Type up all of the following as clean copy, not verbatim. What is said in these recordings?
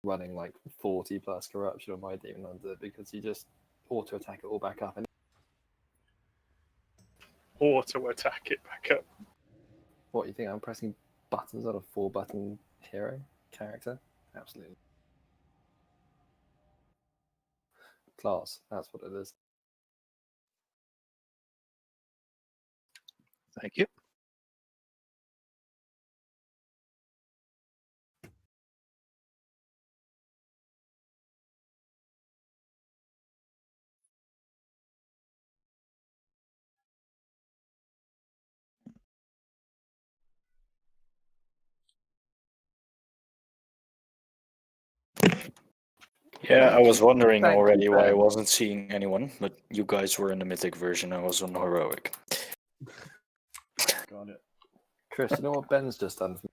running like 40 plus corruption on my Demon Hunter because you just auto attack it all back up. And auto attack it back up. what, you think I'm pressing buttons on a 4-button hero character? Absolutely. Class, that's what it is. Thank you. Yeah, I was wondering Thank you, already why I Ben. wasn't seeing anyone, but you guys were in the Mythic version, I was on Heroic. Got it. Chris, you know what Ben's just done for me?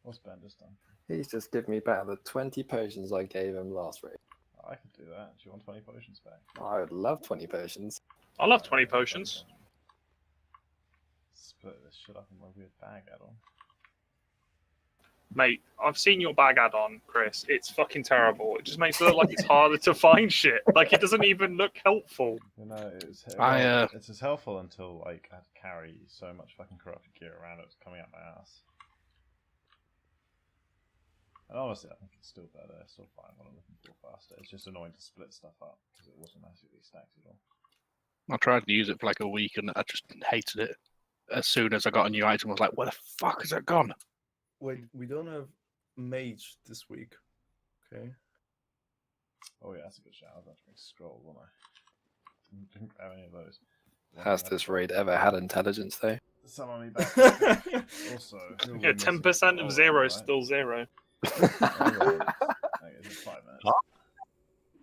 What's Ben just done? He's just given me back the 20 potions I gave him last raid. Oh, I could do that. Do you want 20 potions back? I would love 20 potions. I love 20 potions. Split this shit up in my weird bag add-on. Mate, I've seen your bag add-on, Chris. It's fucking terrible. It just makes it look like it's harder to find shit. Like, it doesn't even look helpful. You know, it's as helpful until like I had to carry so much fucking corrupted gear around it was coming out my ass. And honestly, I think it's still better. It's still fine what I'm looking for faster. It's just annoying to split stuff up because it wasn't massively stacked at all. I tried to use it for like a week and I just hated it. As soon as I got a new item, I was like, where the fuck has it gone? Wait, we don't have mage this week. Okay. Oh yeah, that's a good shout. I was about to bring scroll, wasn't I? Didn't grab any of those. Has this raid ever had intelligence, though? Summon me back. Also, Yeah, 10% of 0 is still 0. Okay, it's 5 minutes. Huh?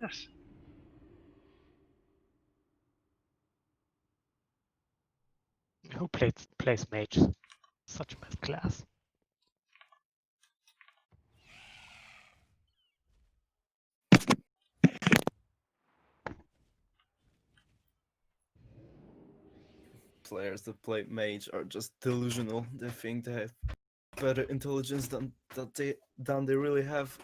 Yes. Who plays mage? Such a bad class. Players that play mage are just delusional. They think they have better intelligence than they really have.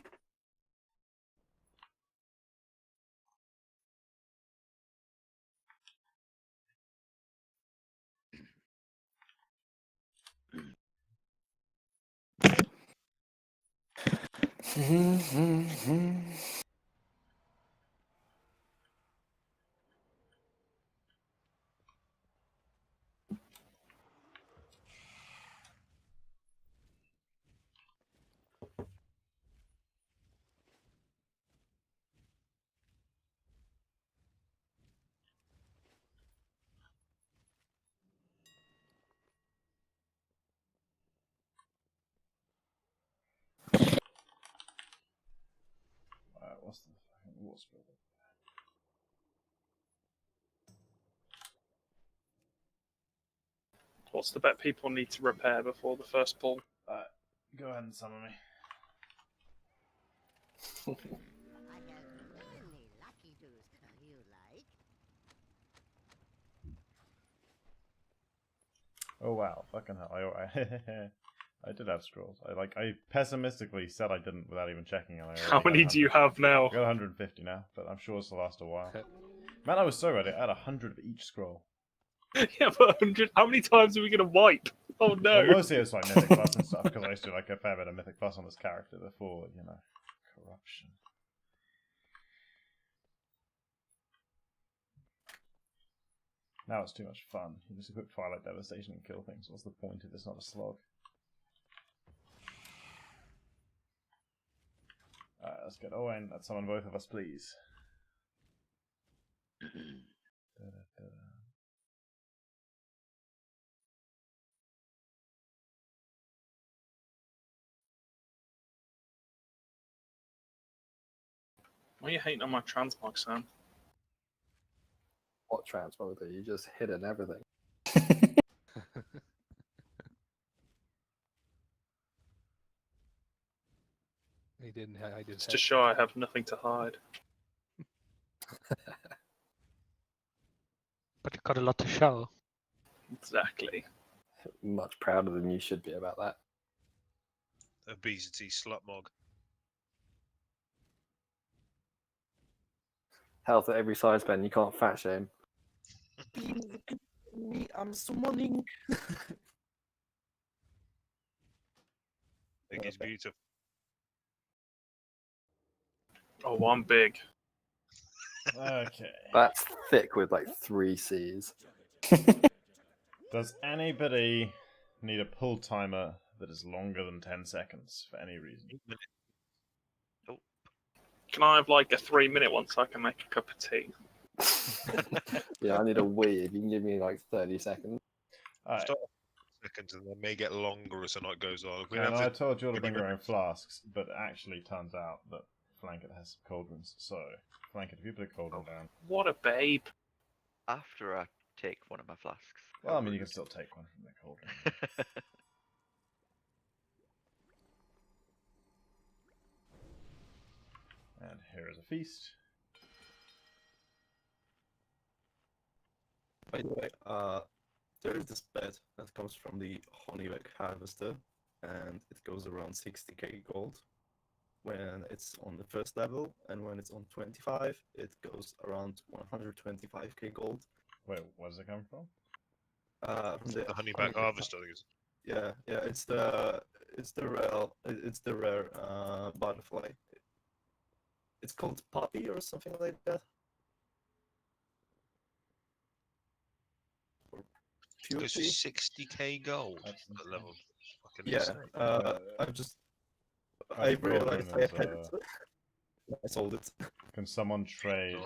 Alright, what's the fucking water spell? What's the bet people need to repair before the first pull? Go ahead and summon me. I have many lucky doos you like. Oh wow, fucking hell! I did have scrolls. I pessimistically said I didn't without even checking. And How many do you have now? I got 150 now, but I'm sure this will last a while. Man, I was so ready. I had 100 of each scroll. Yeah, but 100. How many times are we gonna wipe? Oh no! Well, mostly it's like Mythic Plus and stuff because I used to do like a fair bit of Mythic Plus on this character before, you know, corruption. Now it's too much fun. You just equip Twilight Devastation and kill things. What's the point if it's not a slog? Alright, let's get Owen. Let's summon both of us, please. Why are you hating on my transmog, Sam? What transmog? You just hidden everything. He didn't hide his It's head. to show I have nothing to hide. But you got a lot to show. Exactly. Much prouder than you should be about that. Obesity slutmog. health at every side spend. You can't fat shame. Me, I'm summoning. It is beautiful. Oh, I'm big. Okay. That's thick with like 3 C's. Does anybody need a pull timer that is longer than 10 seconds for any reason? Can I have like a 3-minute one so I can make a cup of tea? Yeah, I need a wee. If you can give me like 30 seconds. Alright. Start seconds and they may get longer as the night goes on. If we And have I the- told you all to bring your own flasks, but it actually turns out that Flanket has some cauldrons. So, Flanket, if you put a cauldron down. What a babe. After I take one of my flasks. Well, I mean, you can still take one from the cauldron. And here is a feast. By the way, there is this bed that comes from the Honeybeck Harvester, and it goes around 60k gold when it's on the first level, and when it's on 25, it goes around 125k gold. Wait, where does it come from? From the honeyback harvest, I think it's. Yeah, it's the rare butterfly. It's called Poppy or something like that. Or It goes for Purity. 60k gold That's at that level. Fucking Yeah, insane. I Cauldron realized I is, had it. I sold it. Can someone trade? Nice.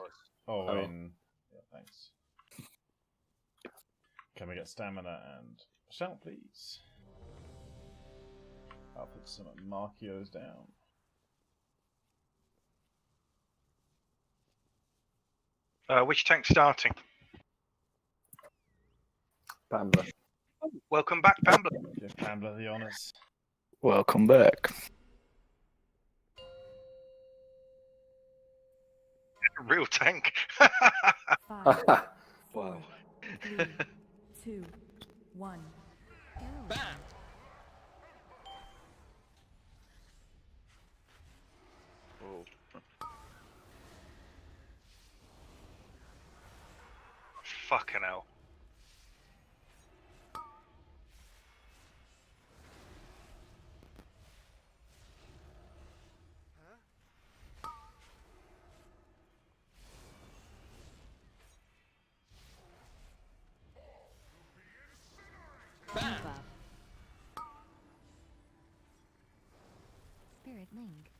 Oh, Oh. yeah, thanks. Can we get stamina and shout, please? I'll put some Marchios down. Which tank's starting? Bambler. Welcome back, Pambler. Give Pambler the honours. Welcome back. Real tank. 5, Wow. 3, 2, 1. Go. Oh. Fucking hell. Debuff. Spirit link.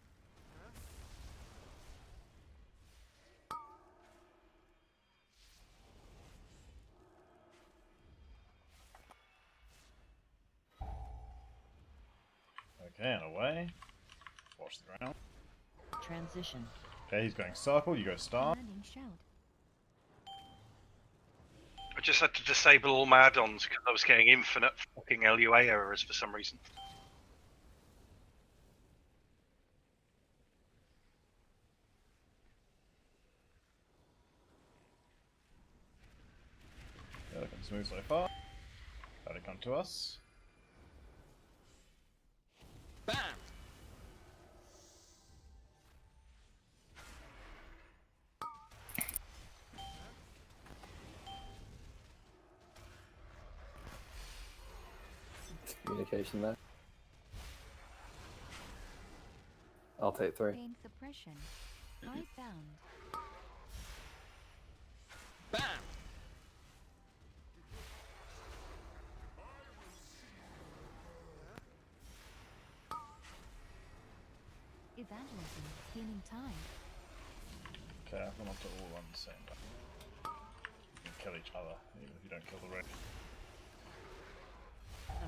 Okay, and away. Watch the ground. Transition. Okay, he's going circle, you go star. Commanding shout. I just had to disable all my add-ons because I was getting infinite fucking LUA errors for some reason. Yeah, looking smooth so far. Let it come to us. Communication there. I'll take 3. Pain suppression. I found. Evangelism. Healing time. Careful not to all run the same time. You can kill each other, even if you don't kill the ring.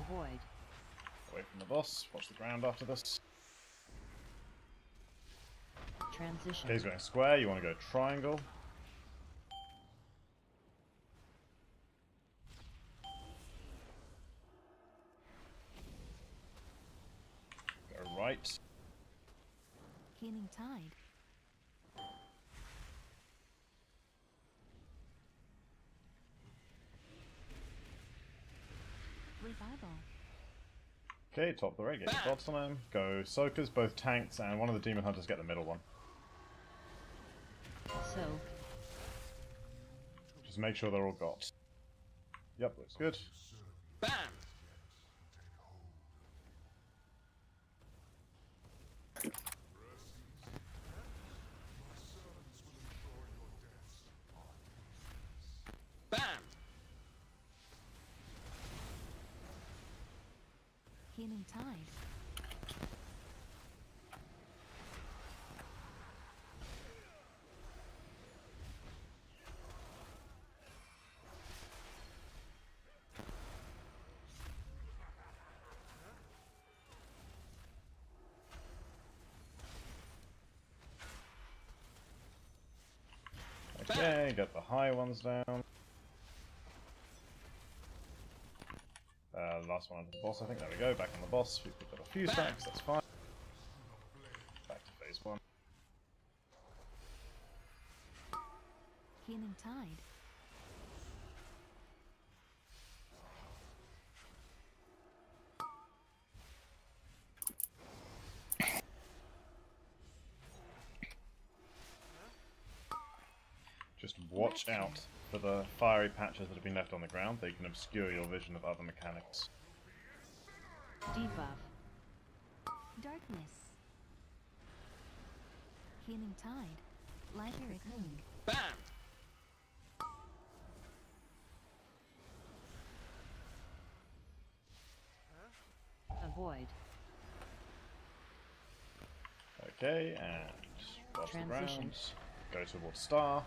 Avoid. Away from the boss, watch the ground after this. Transition. Okay, he's going square, you want to go triangle. Go right. Healing tide. Revival. Okay, top the red, get your dots on him. Go soakers, both tanks, and one of the demon hunters get the middle one. Soak. Just make sure they're all got. Yep, looks good. Bam! Bam! Healing tide. Okay, get the high ones down. Last one onto the boss, I think. There we go, back on the boss. We've got a few stacks, that's fine. Back to phase 1. Healing tide. Just watch out for the fiery patches that have been left on the ground. They can obscure your vision of other mechanics. Debuff. Darkness. Healing tide. Lyric ring. Bam! Avoid. Okay, and cross the Transition. ground. Go towards star.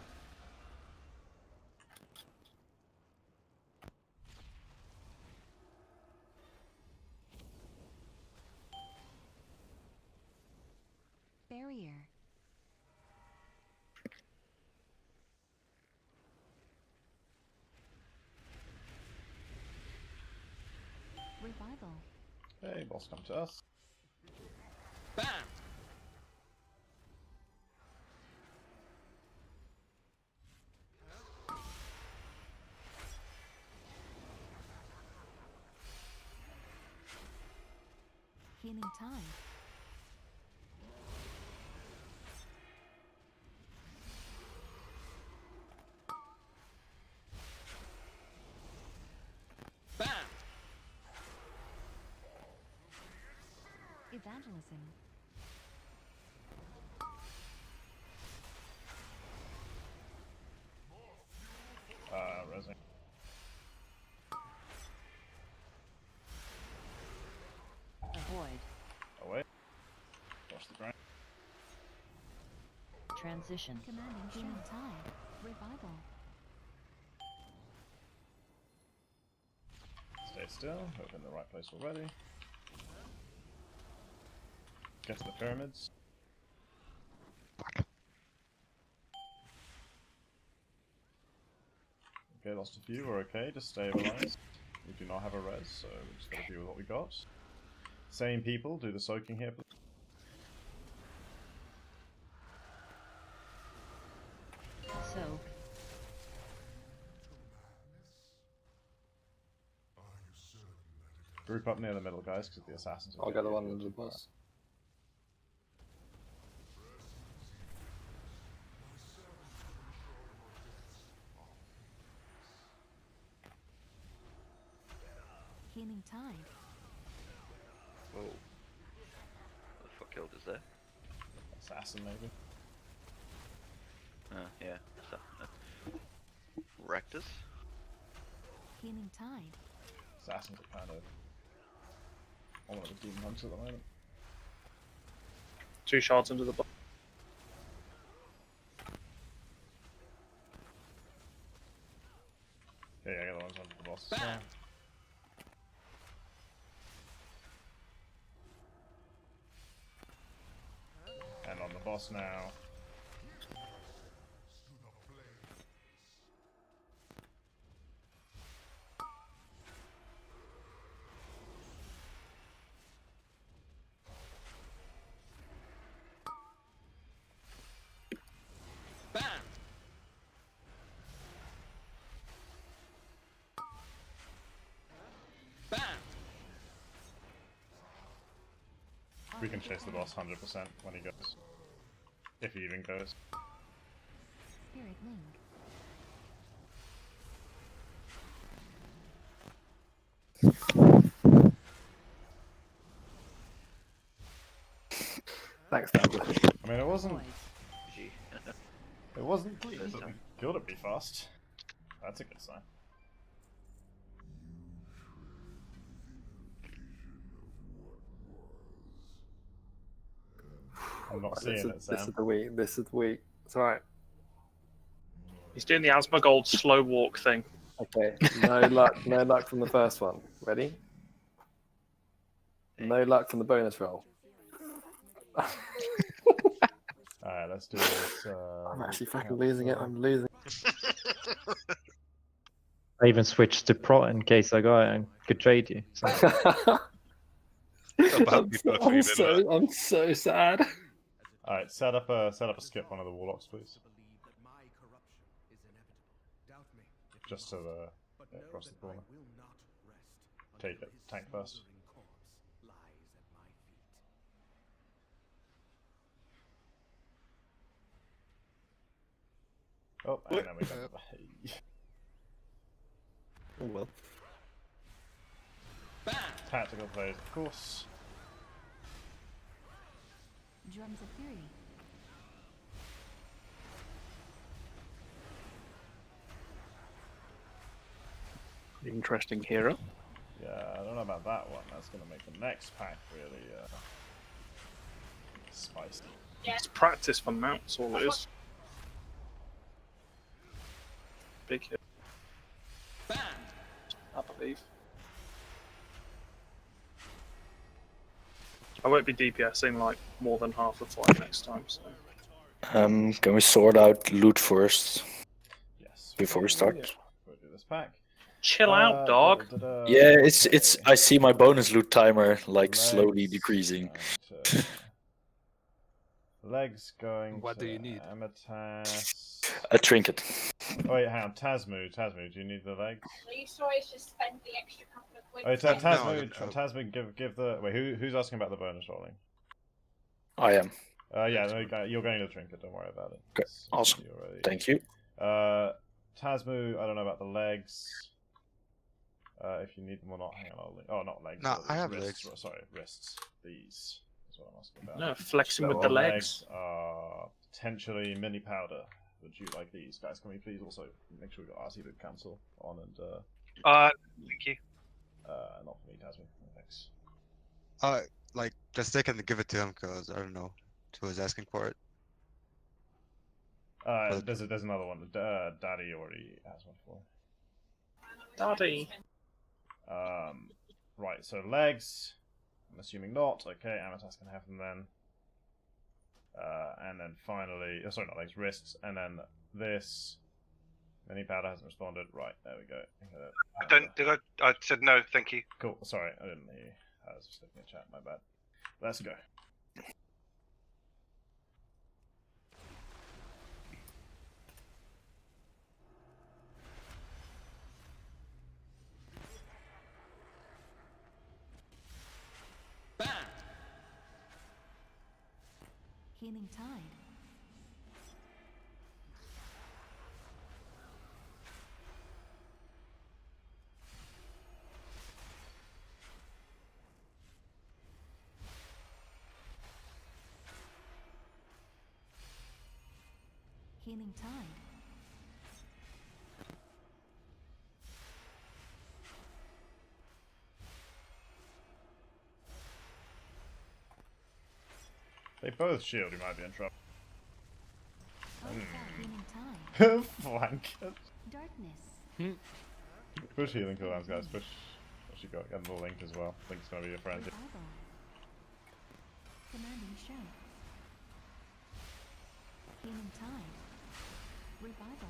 Barrier. Revival. Hey, boss, come to us. Bam! Healing tide. Bam! Evangelism. Resing. Avoid. Away. Cross the ground. Transition. Commanding healing tide. Revival. Stay still. We're in the right place already. Get to the pyramids. Okay, lost a few. We're okay. Just stabilize. We do not have a res, so we just gotta deal with what we got. Same people, do the soaking here, please. Soak. Group up near the middle, guys, because the assassins will I'll get get the you one if under you're the too far. boss. Healing tide. Whoa. What the fuck killed us there? Assassin, maybe. Yeah. So, wrecked us. Healing tide. Assassins are kind of one of the demon hunters at the moment. 2 shards under the boss. Okay, yeah, I got the ones under the boss. Bam! Yeah. And on the boss now. Bam! Bam! We can chase the boss 100% when he goes. If he even goes. Spirit link. Thanks, Douglas. I mean, it wasn't. Gee. It wasn't First good, but we time. killed it pretty fast. That's a good sign. I'm not seeing it, Sam. This is the week. This is the week. It's alright. He's doing the Asmongold slow walk thing. Okay. No luck. No luck from the first one. Ready? No luck from the bonus roll. Alright, let's do this. I'm actually fucking losing it. I'm losing. I even switched to pro in case I got it and could trade you. So. I'm so sad. Alright, set up a skip one of the warlocks, please. Just to the across the corner. Take it. Tank first. Oh, and then we go. Oh well. Tactical plays, of course. Drums of Fury. Interesting hero. Yeah, I don't know about that one. That's going to make the next pack really spicy. It's practice for mounts, all it is. Big hit. I believe. I won't be DPSing like more than half the fight next time. So. Can we sort out loot first? Yes. Before we start. We'll do this pack. Chill out, dog. Yeah, it's. I see my bonus loot timer like slowly decreasing. Legs going. What to do you need? Amatas. A trinket. Oh wait, hang on. Tasmu, do you need the legs? Are you sure it's just spend the extra couple of Oh, quid? Tasmu, give the. Wait, who's asking about the bonus rolling? I am. Yeah, no, you're going to the trinket. Don't worry about it. Okay, awesome. Thank you. Tasmu, I don't know about the legs. If you need them or not, hang on. Not legs. No, I have wrists. legs. Sorry, wrists. These is what I'm asking about. No, flexing with the legs. Are potentially mini powder. Would you like these, guys? Can we please also make sure we got RC boot cancel on and thank you. not for me, Tasmu. Thanks. Like just they can give it to him because I don't know who was asking for it. There's another one. Daddy already has one for. Daddy. Right. So legs. I'm assuming not. Okay, Amatas can have them then. And then finally, sorry, not legs, wrists, and then this. Mini powder hasn't responded. Right, there we go. I said no, thank you. Cool. Sorry, I didn't hear you. I was just looking at chat. My bad. Let's go. Healing Tide. Healing Tide. They both shield, you might be in trouble. Healing Tide. Flanket. Darkness. Push healing cooldowns, guys. Push. You got get the link as well. Link's gonna be a friend. Revival. Commanding show. Healing Tide. Revival.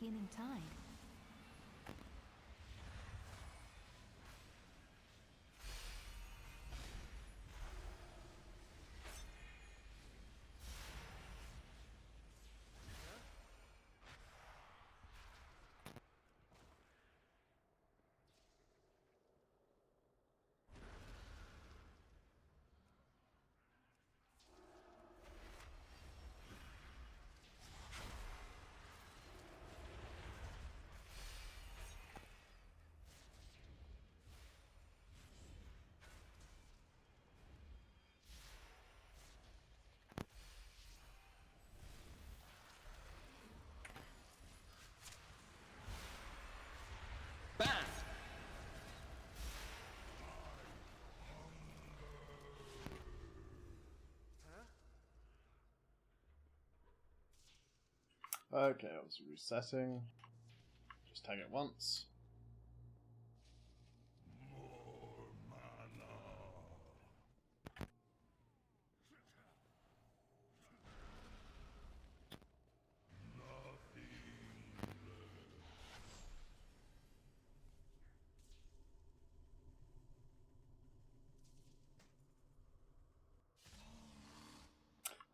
Healing tide. Okay, obviously resetting. Just tag it once.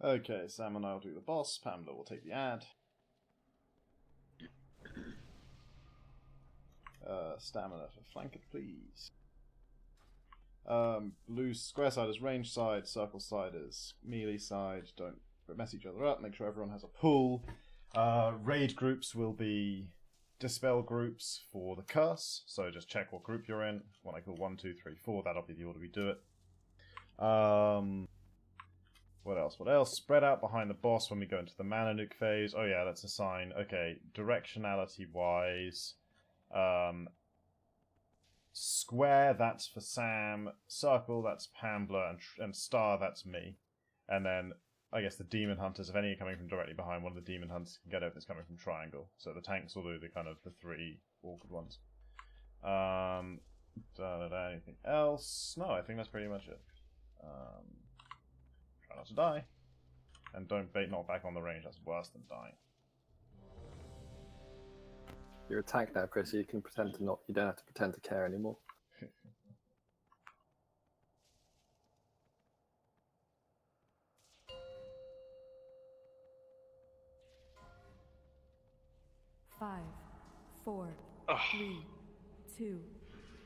Okay, Sam and I will do the boss. Pamela will take the ad. Stamina for flank it, please. Blue square side is range side, circle side is melee side. Don't mess each other up. Make sure everyone has a pull. Raid groups will be dispel groups for the curse. So just check what group you're in. When I call 1, 2, 3, 4, that'll be the order we do it. What else? What else? Spread out behind the boss when we go into the mana nuke phase. Oh yeah, that's a sign. Okay, directionality wise. Square, that's for Sam. Circle, that's Pambler. And star, that's me. And then, I guess the Demon Hunters, if any are coming from directly behind, one of the Demon Hunters can get it if it's coming from triangle. So the tanks will do the kind of the 3 awkward ones. Anything else? No, I think that's pretty much it. Try not to die. And don't bait knock back on the range, that's worse than dying. You're a tank now, Chris, so you can pretend to not. You don't have to pretend to care anymore. Five, 4, 3, 2,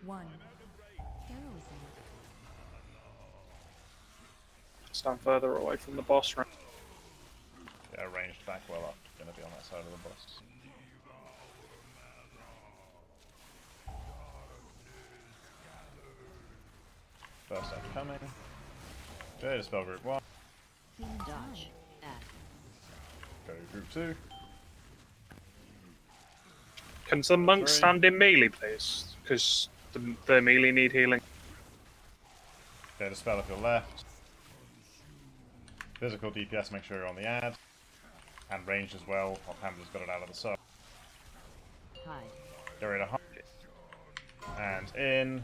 1. Heroism. Stand further away from the boss. Right? Yeah, ranged back well up. Gonna be on that side of the boss. First edge coming. Okay, dispel group 1. Dodge. Go group 2. Can some monks 3. stand in melee, please? Because the melee need healing. Okay, dispel if you're left. Physical DPS, make sure you're on the ad. And ranged as well, while Pamela's got it out of the circle. Get rid of and in.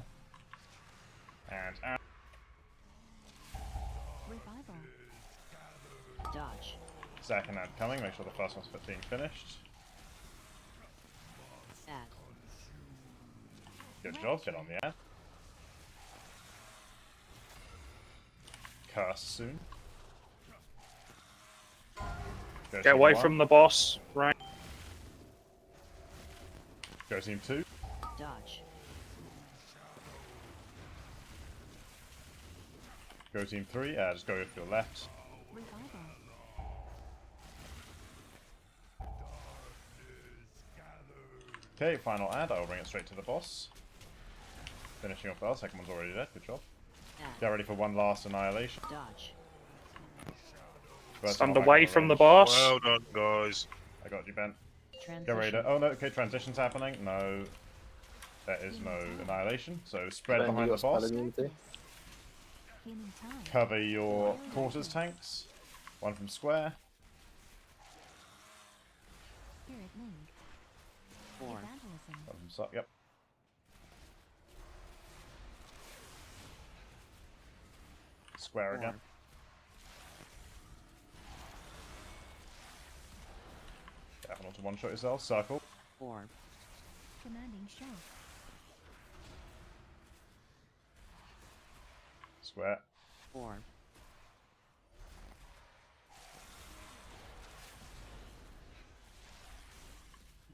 And out. Revival. Dodge. Second ad coming, make sure the first one's being finished. Ad. Good job, get on the ad. Curse soon. Go Get away 1. from the boss. Right. Go team 2. Dodge. Go team 3, just go to your left. Revival. Okay, final ad, I'll bring it straight to the boss. Finishing off well, second one's already dead, good job. Get ready for one last annihilation. Dodge. First Stand one away back on from the range. boss. Well done, guys. I got you, Ben. Get ready to... Oh no, okay, transition's happening. No, there is no annihilation. So spread Ben, behind you the got boss. spell immunity? Healing tide. Cover your quarters tanks. One from square. Spirit link. 4. Evangelism. One from side. Yep. Square again. Careful not to one-shot yourself. Circle. 4. Commanding shock. Sweat. 4.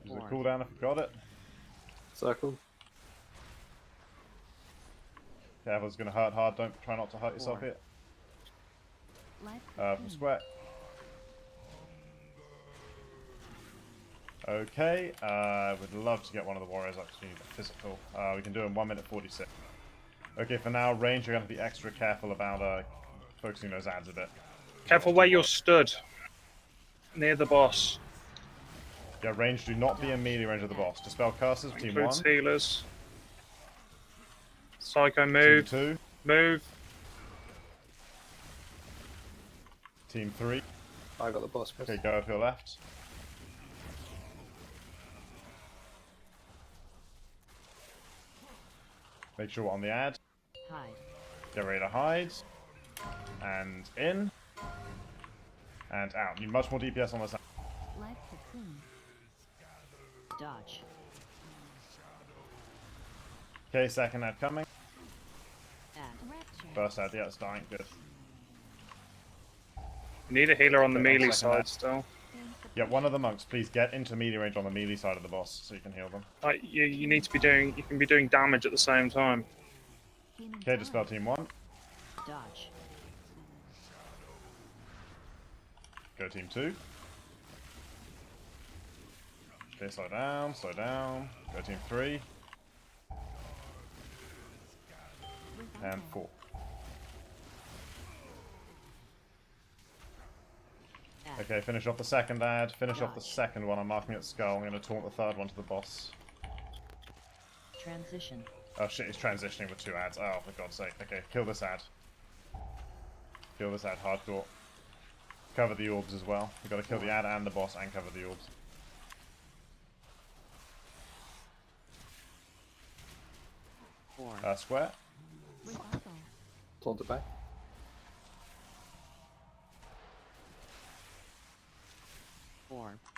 Use a cooldown if you got it. Circle. Careful, it's going to hurt hard. Don't try not to hurt yourself here. From sweat. Okay, would love to get one of the warriors up because we need a physical. We can do it in 1 minute 46. Okay, for now, range, you're going to be extra careful about focusing those ads a bit. Careful where you're stood. Near the boss. Yeah, range, do not be in melee range of the boss. Dispel curses, team 1. Includes healers. Psycho move. Team 2. Move. Team 3. I got the boss. Chris. Okay, go up your left. Make sure we're on the ad. Hide. Get ready to hide. And in. And out. Need much more DPS on this. Life cocoon. Dodge. Okay, second ad coming. Ad. Rapture. First ad, yeah, it's dying. Good. You need a healer on the Okay, melee second side ad. still. Yeah, one of the monks, please get into melee range on the melee side of the boss so you can heal them. You need to be doing. You can be doing damage at the same time. Okay, dispel team 1. Dodge. Go team 2. Okay, slow down, slow down. Go team 3. And 4. Okay, finish off the second ad. Finish off the second one. I'm marking it skull. I'm going to taunt the third one to the boss. Transition. Oh shit, he's transitioning with 2 ads. Oh, for God's sake. Okay, kill this ad. Kill this ad hardcore. Cover the orbs as well. We've got to kill the ad and the boss and cover the orbs. Square. Revival. Taunt it back.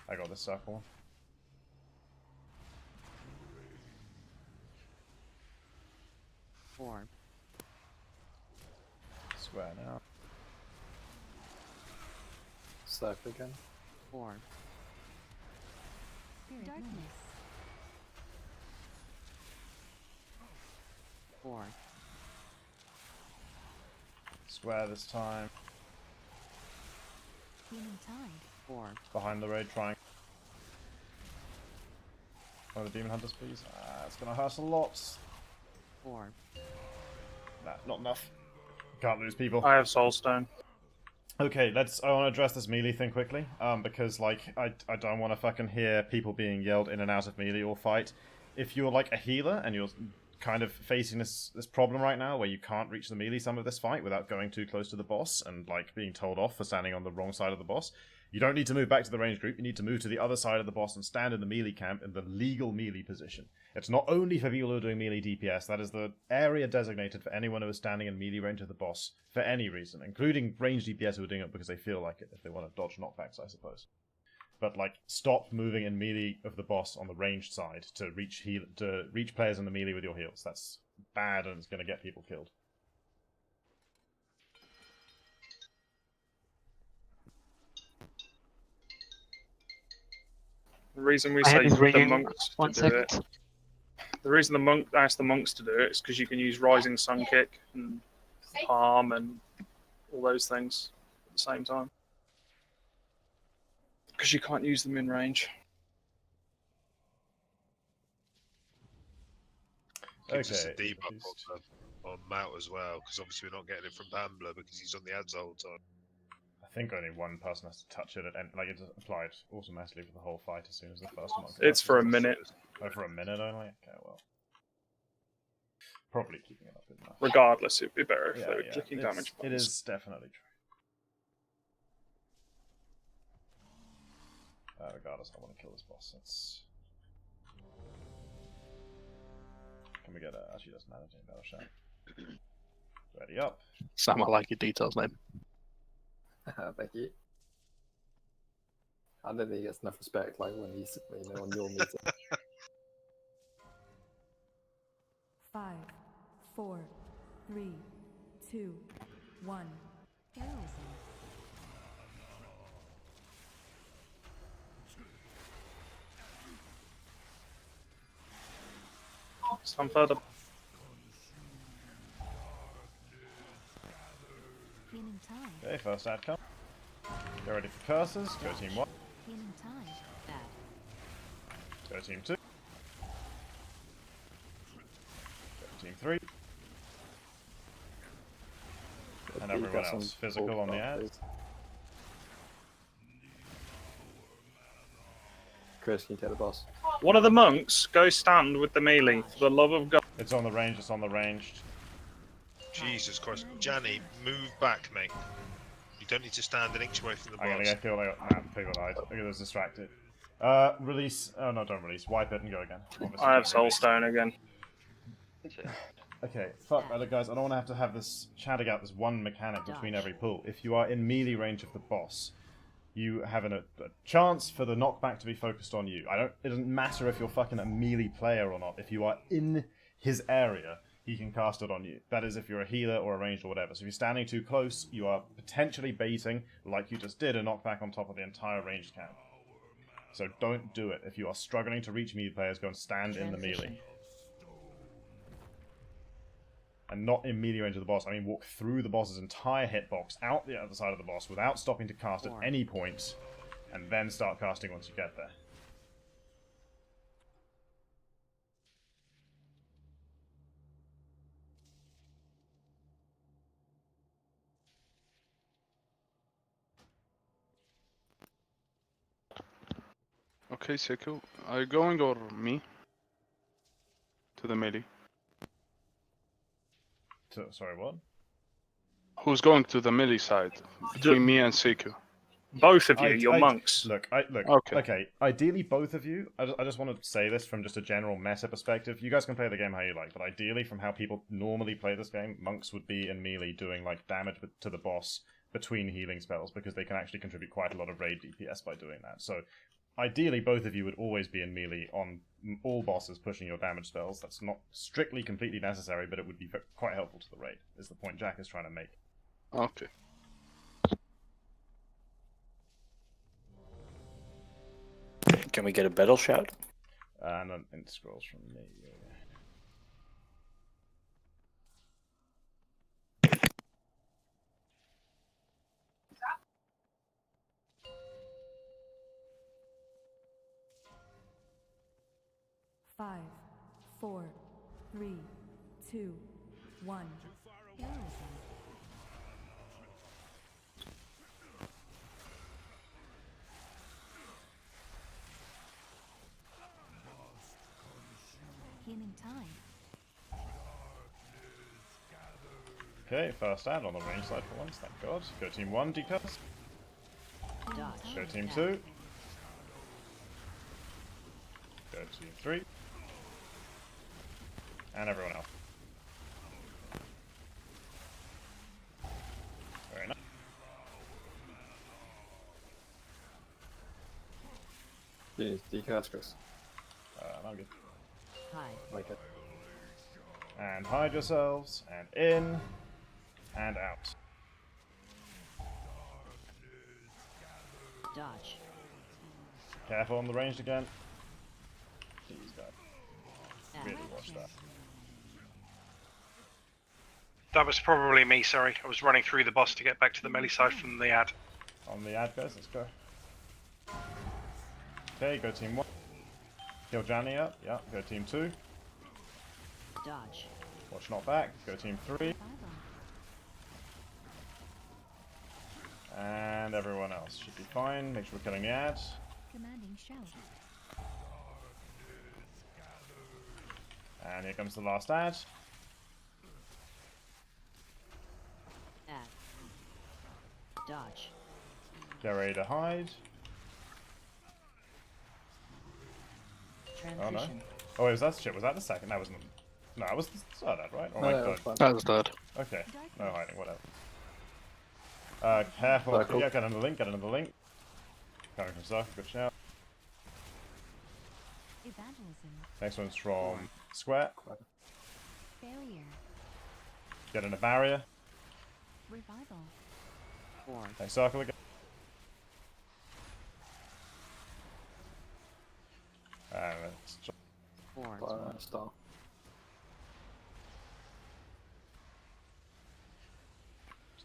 I got this circle. Square now. Circle again. Darkness. 4. Square this time. Healing tide. 4. Behind the raid, trying. One of the demon hunters, please. It's gonna hurt a lot. 4. Nah, not enough. Can't lose people. I have Soulstone. Okay, I want to address this melee thing quickly, because, like, I don't want to fucking hear people being yelled in and out of melee or fight. If you're, like, a healer, and you're kind of facing this problem right now, where you can't reach the melee sum of this fight without going too close to the boss, and, like, being told off for standing on the wrong side of the boss, you don't need to move back to the range group, you need to move to the other side of the boss and stand in the melee camp in the legal melee position. It's not only for people who are doing melee DPS, that is the area designated for anyone who is standing in melee range of the boss for any reason, including range DPS who are doing it because they feel like it, if they want to dodge knockbacks, I suppose. But, like, stop moving in melee of the boss on the ranged side to reach players in the melee with your heals. That's bad and it's going to get people killed. The reason we My say head is the ringing. monks to 1 do second. it. The reason the monk asked the monks to do it is because you can use Rising Sun Kick and Palm and all those things at the same time. Because you can't use them in range. Gives us a Okay. debuff on Mount as well, because obviously we're not getting it from Bambler because he's on the ads the whole time. I think only one person has to touch it, and like it's applied automatically for the whole fight as soon as the first monk. It's for a minute. Oh, for a minute only? Okay, well. Probably keeping it up enough. Regardless, it'd be better if they were clicking damage It buttons. is definitely true. Regardless, I want to kill this boss. Let's... Can we get a... Actually, doesn't matter. Battle shot. Ready up. Sam, I like your details, mate. Thank you. I don't think he gets enough respect, like when he's on your meter. 5, 4, 3, 2, 1. Heroism. Some further. Healing time. Okay, first outcome. Get ready for curses. Go team 1. Healing time. Go team 2. Go team 3. And everyone else. Physical on the ad. Chris, can you take the boss? One of the monks go stand with the melee, for the love of God. It's on the range, it's on the ranged. Jesus Christ. Janny, move back, mate. You don't need to stand an inch away from the boss. I'm gonna get killed. People died. Look at this distracted. Release. Oh no, don't release. Wipe it and go again. Obviously, I have don't release. Soulstone again. Okay, fuck, guys, I don't want to have this chatting out this one mechanic between every pull. If you are in melee range of the boss, you have a chance for the knockback to be focused on you. It doesn't matter if you're fucking a melee player or not. If you are in his area, he can cast it on you. That is if you're a healer or a ranged or whatever. So if you're standing too close, you are potentially baiting, like you just did, a knockback on top of the entire ranged camp. So don't do it. If you are struggling to reach melee players, go and stand in the melee. And not in melee range of the boss. I mean, walk through the boss's entire hitbox, out the other side of the boss, without stopping to cast at any point, and then start casting once you get there. Okay, Seiko. Are you going or me? To the melee. Sorry, what? Who's going to the melee side? Between me and Seiko. Both of you, you're monks. Look, okay. Ideally, both of you. I just want to say this from just a general meta perspective. You guys can play the game how you like, but ideally, from how people normally play this game, monks would be in melee doing like damage to the boss between healing spells because they can actually contribute quite a lot of raid DPS by doing that. So, ideally, both of you would always be in melee on all bosses pushing your damage spells. That's not strictly completely necessary, but it would be quite helpful to the raid. Is the point Jack is trying to make. Okay. Can we get a battle shout? And it scrolls from me. Five, 4, 3, 2, 1. Heroism. Healing time. Okay, first ad on the range side for once, thank God. Go team 1, decuss. Go team 2. Go team 3. And everyone else. Very nice. Jeez, decuss, Chris. I'm good. Like it. And hide yourselves, and in, and out. Dodge. Careful on the ranged again. Jeez, God. Really watch that. That was probably me, sorry. I was running through the boss to get back to the melee side from the ad. On the ad, guys, let's go. Okay, go team 1. Kill Janny up, yeah, go team 2. Dodge. Watch not back, go team 3. And everyone else should be fine. Make sure we're killing the ad. Commanding shout. And here comes the last ad. Ad. Dodge. Get ready to hide. Oh no. Oh wait, was that shit? Was that the second? That wasn't. No, that was the third ad, right? Or No, am I that was third? fine. That was third. Okay. No hiding, whatever. Careful. Circle. Yeah, get another link, get another link. Coming from Circle, good shout. Evangelism. Next one's from Square. Barrier. Get in a barrier. Revival. Next Circle again. Let's Star.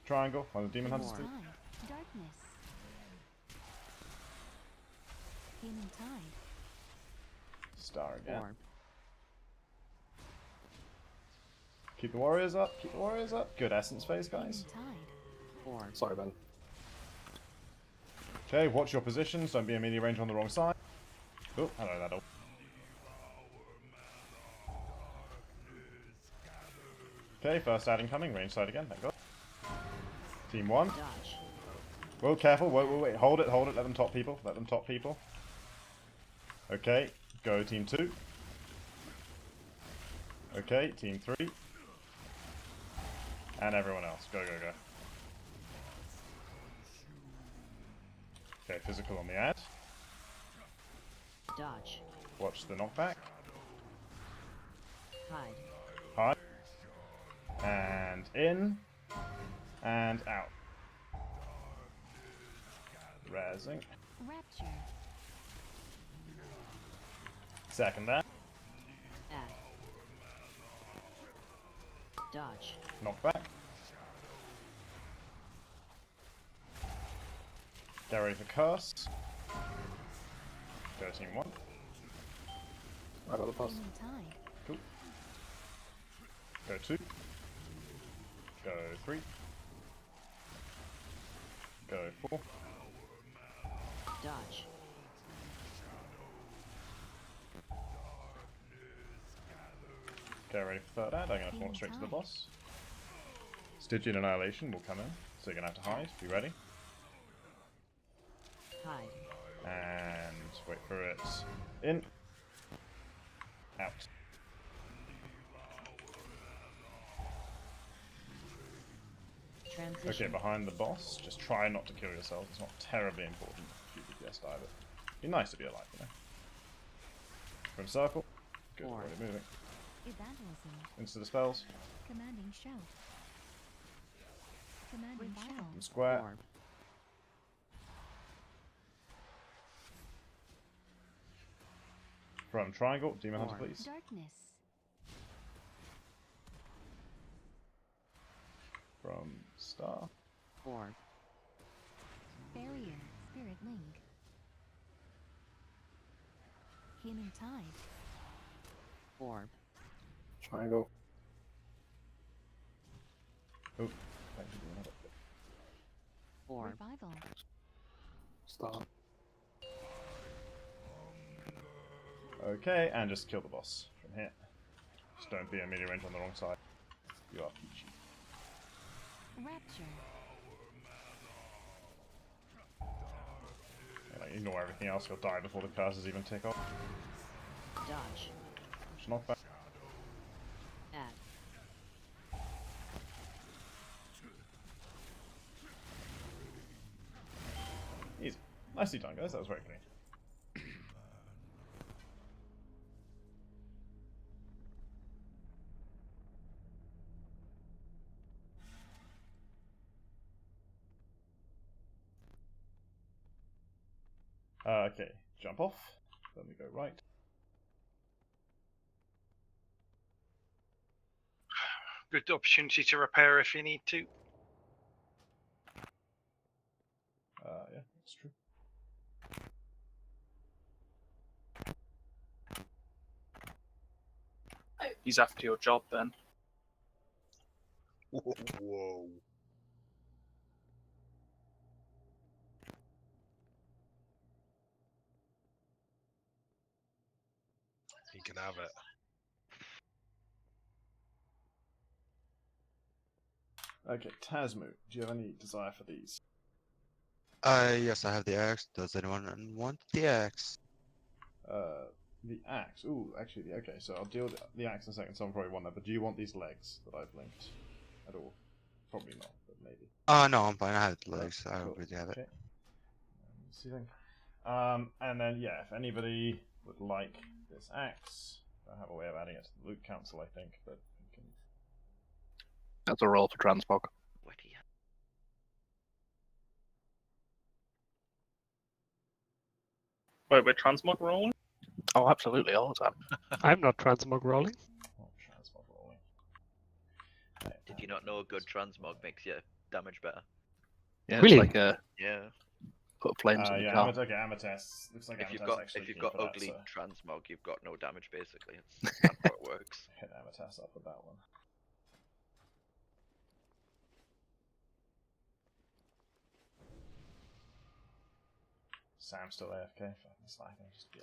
Triangle on the Demon Hunter's feet. Tide. Darkness. Healing tide. Star again. Keep the warriors up, keep the warriors up. Good essence phase, guys. Sorry, Ben. Okay, watch your positions, don't be in melee range on the wrong side. Oh, hello, that all. Okay, first ad incoming, range side again, thank God. Team 1. Whoa, careful, wait, hold it, let them top people, Okay, go team 2. Okay, team 3. And everyone else, go. Okay, physical on the ad. Dodge. Watch the knockback. Hide. And in. And out. Razzing. Rapture. Second that. Add. Dodge. Knockback. Get ready for curse. Go team 1. I got the pass. Healing tide. Cool. Go 2. Go 3. Go 4. Dodge. Get ready for third ad. I'm going to fall straight to the boss. Stygian Annihilation will come in, so you're going to have to hide. Be ready. Hide. And wait for it. In. Out. Transition. Okay, behind the boss. Just try not to kill yourself. It's not terribly important if you DPS die, but be nice to be alive, you know. From circle. Good, already moving. Evangelism. Into the spells. Commanding shout. Commanding shout. From square. From triangle. Demon Hunter, please. Darkness. From star. Barrier. Spirit link. Healing tide. Triangle. Oh, thank you. Revival. Star. Okay, and just kill the boss from here. Just don't be in melee range on the wrong side. You are peachy. Rapture. Yeah, like, ignore everything else, you'll die before the curses even take off. Dodge. Just knock back. Add. Easy. Nicely done, guys. That was very clean. Okay, jump off. Then we go right. Good opportunity to repair if you need to. Yeah, that's true. He's after your job then. Whoa. He can have it. Okay, Tasmu, do you have any desire for these? Yes, I have the axe. Does anyone want the axe? The axe. Ooh, actually, okay, so I'll deal with the axe in a second. Someone probably want that, but do you want these legs that I've linked at all? Probably not, but maybe. No, I'm fine. I have the legs. I Cool. already have it. Okay. See then. And then, yeah, if anybody would like this axe, I have a way of adding it to the loot council, I think, but you can... That's a roll for transmog. Wait, we're transmog rolling? Oh, absolutely, all the time. I'm not transmog rolling. Transmog rolling. Did you not know a good transmog makes your damage better? Yeah, Really? it's like a Yeah. put flames in the yeah, car. okay, Amethyst. Looks like If you've Amethyst got actually if you've keen got for that, ugly so transmog, you've got no damage basically. That's how it works. hit Amethyst up with that one. Sam's still AFK. Fucking slacking. Just yeah.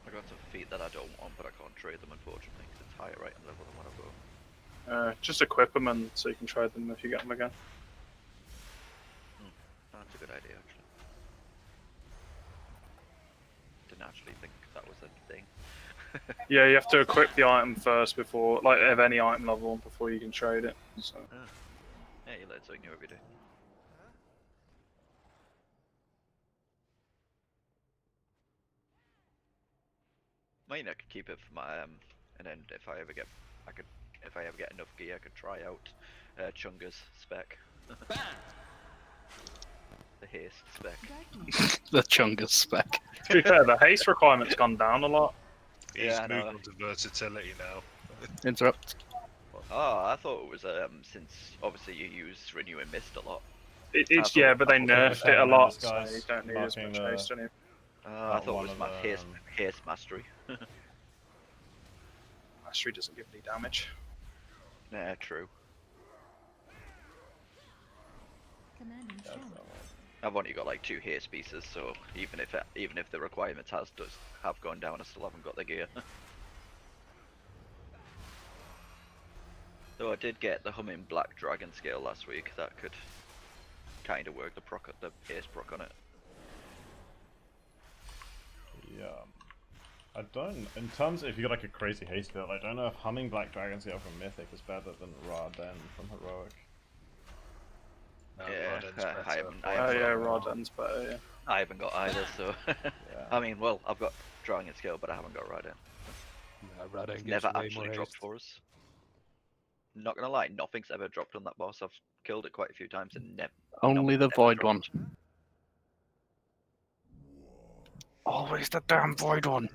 I got some feet that I don't want, but I can't trade them unfortunately because it's higher rating level than what I've got. Just equip them and so you can trade them if you get them again. That's a good idea actually. Didn't actually think that was a thing. Yeah, you have to equip the item first before, like, of any item level before you can trade it. So. Yeah, you learn something new every day. Mine I could keep it for my and then if I ever get enough gear, I could try out Chunga's spec. The haste spec. The Chunga spec. To be fair, the haste requirement's gone down a lot. He's Yeah, I moved know. on to versatility now. Interrupt. Oh, I thought it was since obviously you use Renew and Mist a lot. It's yeah, but they nerfed it a lot, so you don't need as much haste anymore. I thought it was my haste mastery. Mastery doesn't give any damage. Yeah, true. I've only got like 2 haste pieces, so even if the requirements have gone down, I still haven't got the gear. Though I did get the humming black dragon scale last week, that could kind of work the haste proc on it. Yeah. I don't. In terms of if you got like a crazy haste build, I don't know if humming black dragon scale from Mythic is better than Raden from Heroic. No, Yeah, Raden's better. I haven't Raden's better. Yeah. I haven't got either, so I mean, well, I've got dragon scale, but I haven't got Raden. Raden It's gives never way actually more dropped haste. for us. Not gonna lie, nothing's ever dropped on that boss. I've killed it quite a few times and never. Only the nothing's ever void one. dropped. Always the damn void one.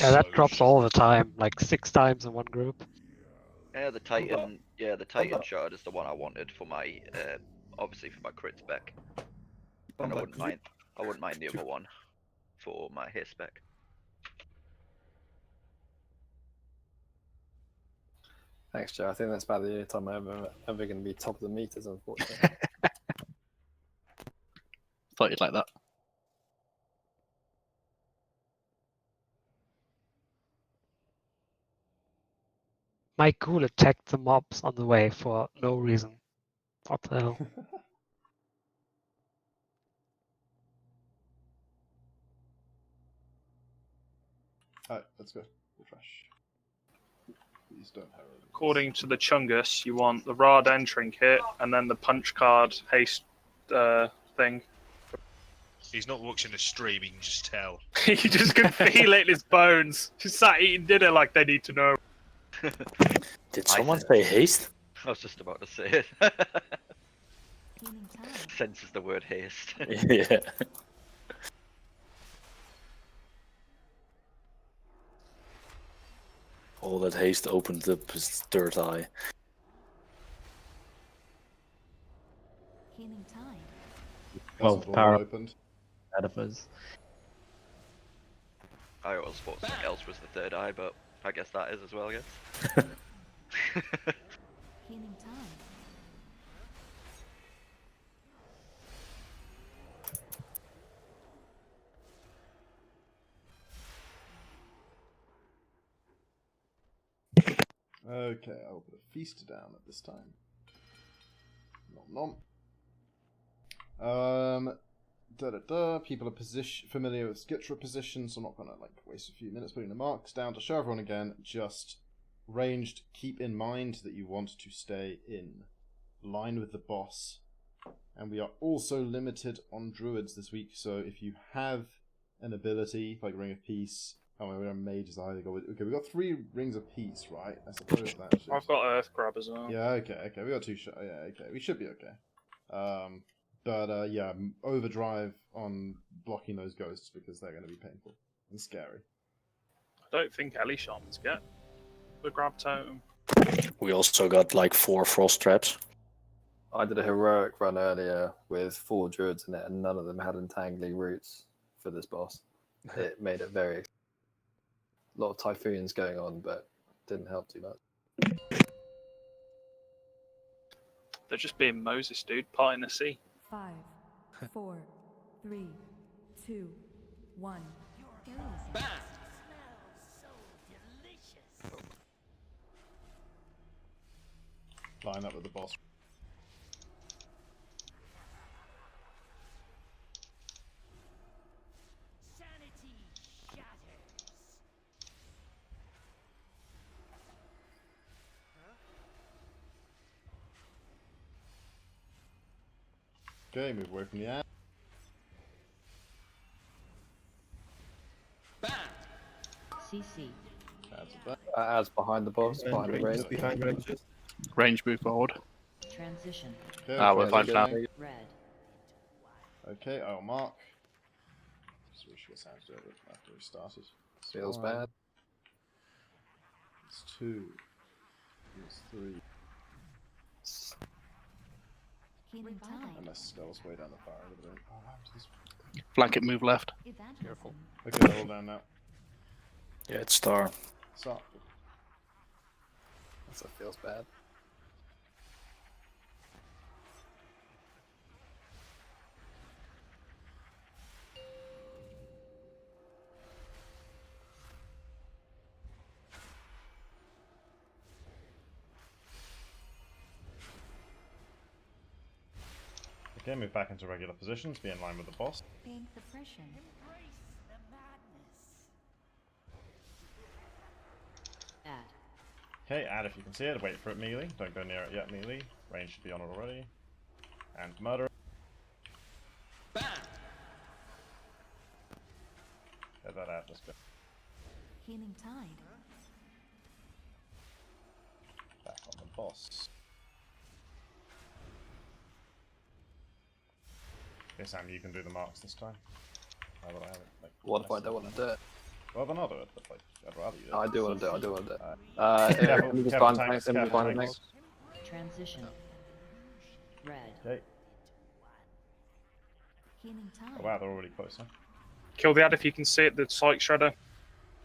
Yeah, that drops all the time, like 6 times in one group. Yeah, the Titan. Yeah, the Titan shard is the one I wanted for my, obviously for my crit spec. And I wouldn't mind the other one for my haste spec. Thanks, Joe. I think that's about the only time I'm ever going to be top of the meters, unfortunately. Thought you'd like that. My ghoul attacked the mobs on the way for no reason. What the hell? Alright, let's go. Refresh. Please don't herald. According to the Chungus, you want the Raden trinket and then the punch card haste thing. He's not watching the stream, he can just tell. He just can feel it in his bones. Just sat eating dinner like they need to know. Did someone say haste? I was just about to say it. Senses the word haste. Yeah. All that haste opened up his third eye. Healing tide. Well, That's all power opened. out of us. I always thought something else was the third eye, but I guess that is as well, I guess. Healing tide. Okay, I'll put a feast down at this time. Nom nom. People are familiar with Skitra position, so I'm not gonna like waste a few minutes putting the marks down to show everyone again. Just ranged, keep in mind that you want to stay in line with the boss. And we are also limited on druids this week, so if you have an ability like Ring of Peace, mages either go with. Okay, we got 3 rings of peace, right? I suppose that should. I've got Earth Grab as well. Yeah, okay, we got 2 yeah, okay, we should be okay. But yeah, overdrive on blocking those ghosts because they're going to be painful and scary. I don't think Ellie shamans get the grab totem. We also got like 4 frost traps. I did a heroic run earlier with 4 druids in it, and none of them had entangling roots for this boss. It made it very. A lot of typhoons going on, but didn't help too much. They're just being Moses, dude, parting the sea. 5, 4, 3, 2, 1. Line up with the boss. Okay, move away from the ad. CC. As behind the boss, behind the range. Behind ranges. Range move forward. Transition. Okay, we're fine now. Red. Okay, I'll mark. Just wish your sounds do it after we started. Feels bad. It's 2. It's 3. Healing time. Unless Skull's way down the fire a little bit. Oh, what happened to this? Blanket move left. Careful. Okay, they're all down now. Yeah, it's star. Stop. That feels bad. Okay, move back into regular positions, be in line with the boss. Paying suppression. Add. Okay, add if you can see it, wait for it melee. Don't go near it yet, melee. Range should be on it already. And murder. Get that out, let's go. Healing tide. Back on the boss. Okay, Sam, you can do the marks this time. Now that I have it, like, What if I don't want to do it? well, then I'll do it, but like, I'd rather you do it. I do want to do it. I do want to do it. Careful, Let me just careful find tanks, let me careful find tanks. things. Transition. Red. Okay. Healing tide. Oh wow, they're already close, huh? Kill the ad if you can see it, the Psych Shredder.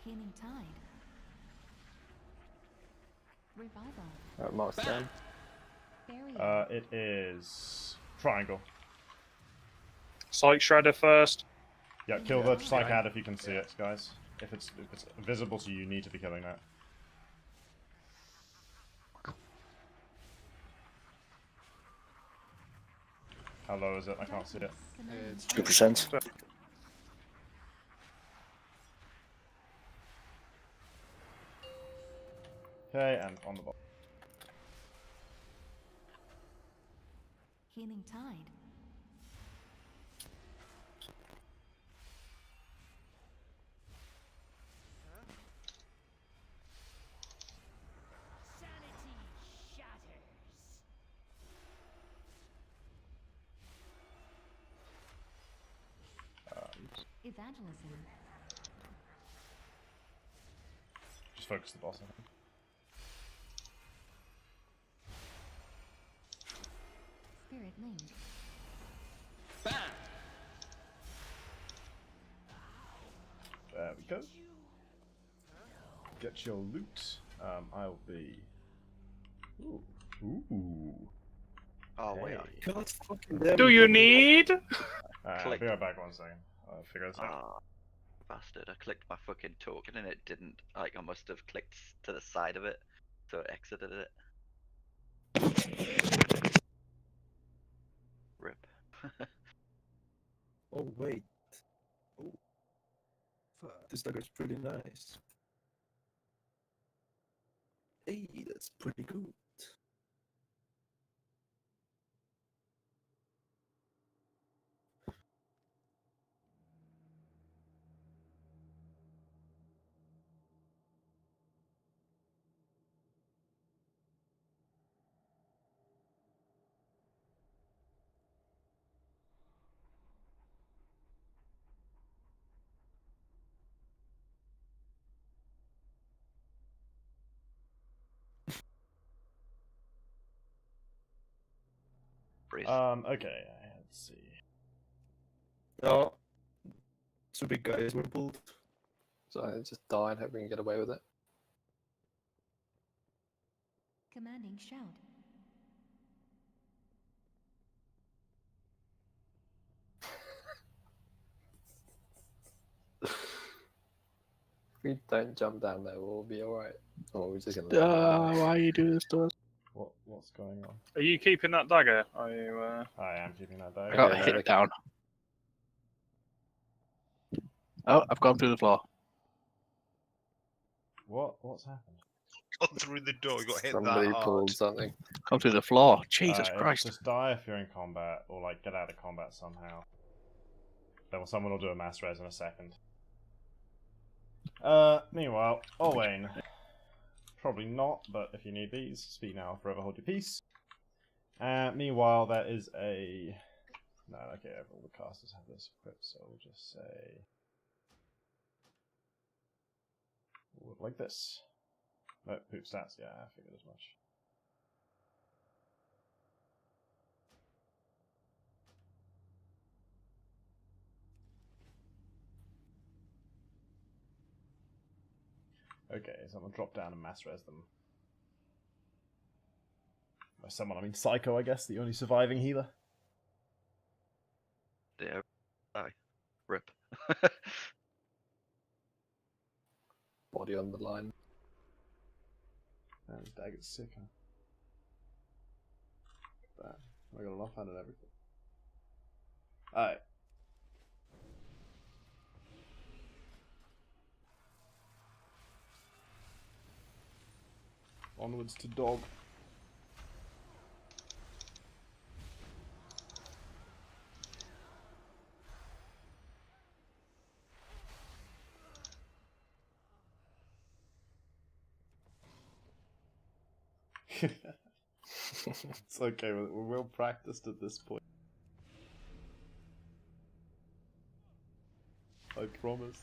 Healing tide. Revival. Alright, marks down. Barrier. It is triangle. Psych Shredder first. Yeah, kill the psych ad if you can see it, guys. If it's visible to you, you need to be killing that. How low is it? I can't see it. It's 2%. Okay, and on the bottom. Healing tide. Evangelism. Just focus the boss, I think. Spirit link. There we go. Get your loot. I'll be. Ooh. Ooh. Oh, wait. Hey. God fucking damn Do it. you need? I'll Click. be right back 1 second. I'll figure this out. Ah, bastard. I clicked my fucking token and it didn't. Like, I must have clicked to the side of it, so it exited it. Rip. Oh wait. Oh. Fuck, this dagger's pretty nice. That's pretty good. Okay, let's see. Oh, two big guys were pulled. So I just die and hope we can get away with it. Commanding shout. If we don't jump down there, we'll be alright. Or we're just gonna Why you do this to us? What's going on? Are you keeping that dagger? Are you? I am keeping that I dagger. got hit down. Oh, I've gone through the floor. What's happened? Got through the door. You got hit Somebody that hard. pulled something. Come through the floor. Jesus Alright, Christ. Just die if you're in combat, or like get out of combat somehow. Then someone will do a mass res in a second. Meanwhile, Owain. Probably not, but if you need these, speak now, forever hold your peace. Meanwhile, there is a... No, okay, all the casters have this equipped, so we'll just say... like this. No, poop stats, yeah, I figured as much. Okay, so I'm gonna drop down and mass res them. By someone, I mean Psycho, I guess, the only surviving healer. Yeah. Die. Rip. Body on the line. And dagger's sick, huh? Look at that. I got an offhand and everything. Alright. Onwards to dog. It's okay, we're well practiced at this point. I promise.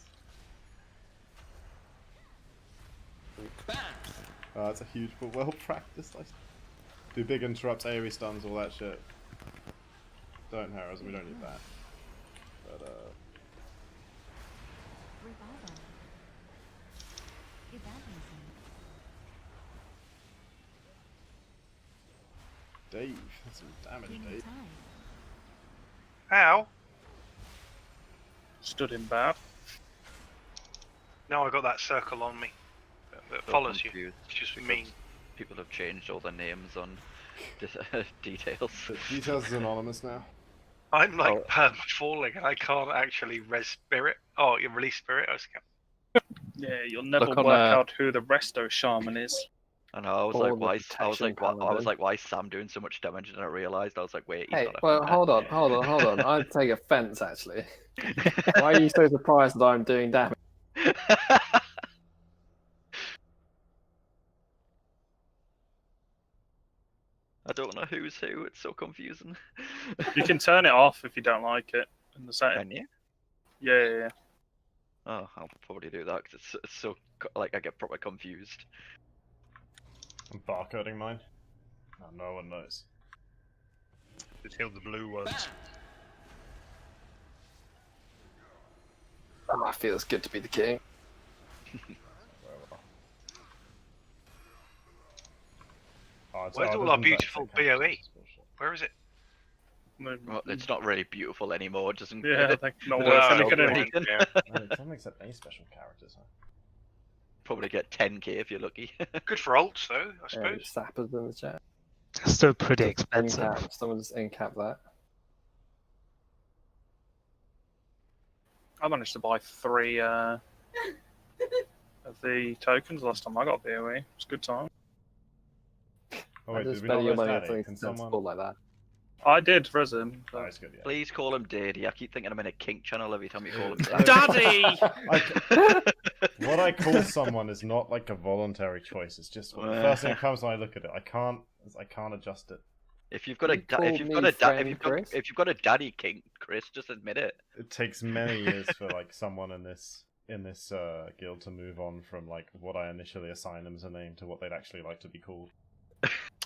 That's a huge but well practiced. Do big interrupts, AoE stuns, all that shit. Don't harass, we don't need that. But Revival. Evangelism. Dave, that's some damage, Gaining Dave. time. Ow! Stood in bad. Now I got that circle on me that So follows you. confused It's just because mean. People have changed all their names on details. Details is anonymous now. I'm like falling and I can't actually res spirit. Oh, you release spirit? I was Yeah, you'll never Look on, work out who the resto shaman is. I know. I was All like, the why? I was protection like, why, I was paladin. like, why is Sam doing so much damage? And I realized I was like, wait, he's Hey, not a well, hunter. hold on. I take offence, actually. Why are you so surprised that I'm doing damage? I don't know who's who. It's so confusing. You can turn it off if you don't like it in the setting. Can you? Yeah. Oh, I'll probably do that because it's so like I get proper confused. I'm barcoding mine. Oh, no one knows. Just heal the blue ones. Oh, it feels good to be the king. Where's all our beautiful BOE? Where is it? Well, it's not really beautiful anymore. It doesn't. Yeah, I think not it worth doesn't anything do anymore. anything. It doesn't accept any special characters, huh? Probably get 10k if you're lucky. Good for alts though, I suppose. Sappers in the chat. Still pretty expensive. In-cap. Someone just in-cap that. I managed to buy 3 of the tokens last time I got BOE. It was a good time. Oh wait, just did we not spend your res money on Daddy? something Can sensible someone? like that. I did resin. Oh, it's good. Yeah. Please call him Daddy. I keep thinking I'm in a kink channel every time you call him Daddy! What I call someone is not like a voluntary choice. It's just the first thing that comes when I look at it. I can't adjust it. If you've got a You called if you've me got a friend, Chris? if you've got a daddy kink, Chris, just admit it. It takes many years for like someone in this guild to move on from like what I initially assigned them as a name to what they'd actually like to be called.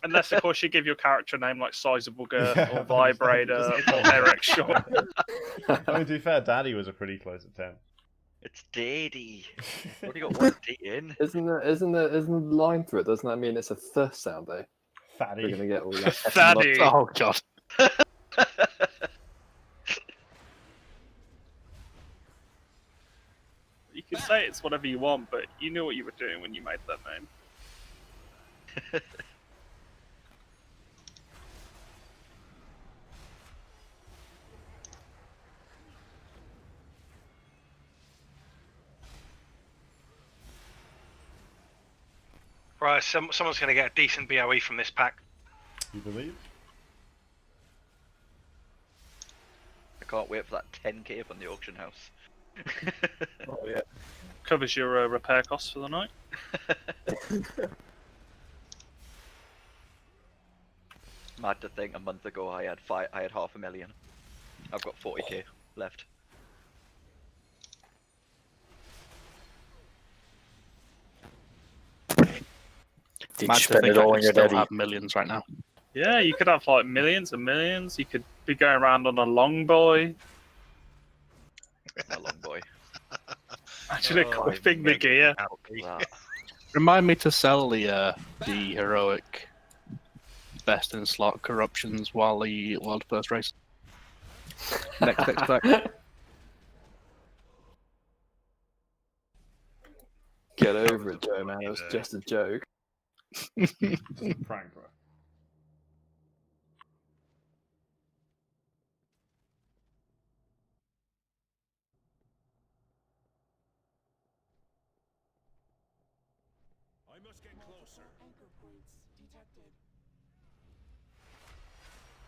Unless, of course, you give your character a name like Sizable Girth Yeah, or Vibrator just- or Eric Shaw. I mean, to be fair, Daddy was a pretty close attempt. It's Daddy. Only got one D in. Isn't the line through it? Doesn't that mean it's a th sound though? Fatty. We're gonna get all that. Fatty. Oh god. You can say it's whatever you want, but you knew what you were doing when you made that name. Right, someone's going to get a decent BOE from this pack. You believe? I can't wait for that 10k from the auction house. Oh yeah. Covers your repair costs for the night. Mad to think a month ago I had half a million. I've got 40k left. Did Mad you to spend think it I all could on your still daddy? have millions right now. Yeah, you could have like millions and millions. You could be going around on a long boy. A long boy. Actually, Oh, equipping the mega gear. happy. Remind me to sell the heroic best in slot corruptions while the world first race. Next pack. Get over it, Joe, man. It was just a joke. Prank, bro. I must get closer. Anchor points detected.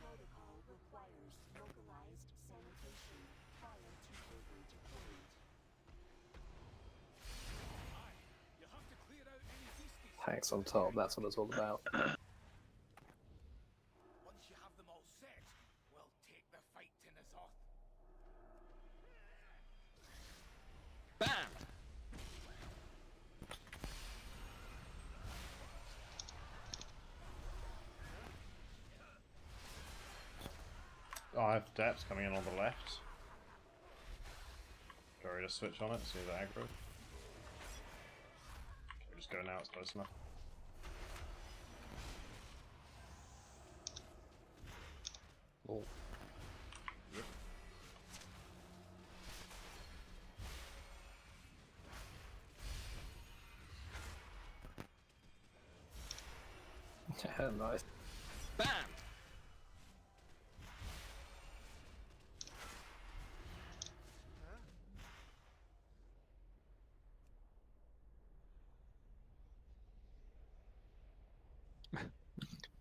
Protocol requires localized sanitation prior to movement to point. You have to clear out any beasties. Tanks on top. That's what it's all about. Once you have them all set, we'll take the fight to Ny'alotha. Bam! Oh, I have depths coming in on the left. Go ready to switch on it, see the aggro. Okay, just go now, it's close enough. Oh. Yeah, nice. Bam!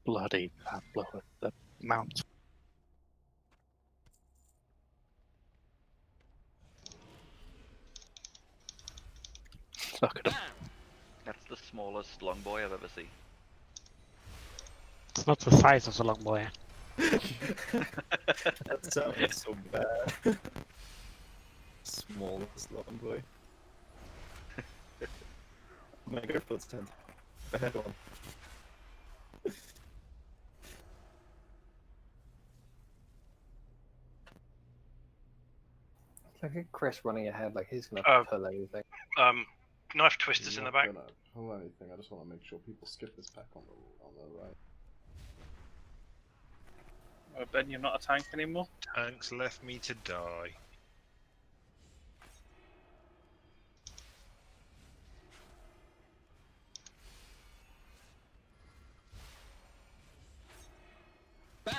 Bloody blow at the mount. Suck it up. That's the smallest longboy I've ever seen. It's not the size of the long boy. That sounds so bad. Smallest long boy. Mega footstand. Ahead on. Look at Chris running ahead like he's gonna pull anything. Knife twisters in the back. I'm not gonna pull anything, I just want to make sure people skip this pack on the right. Oh, Ben, you're not a tank anymore? Tanks left me to die. Bam!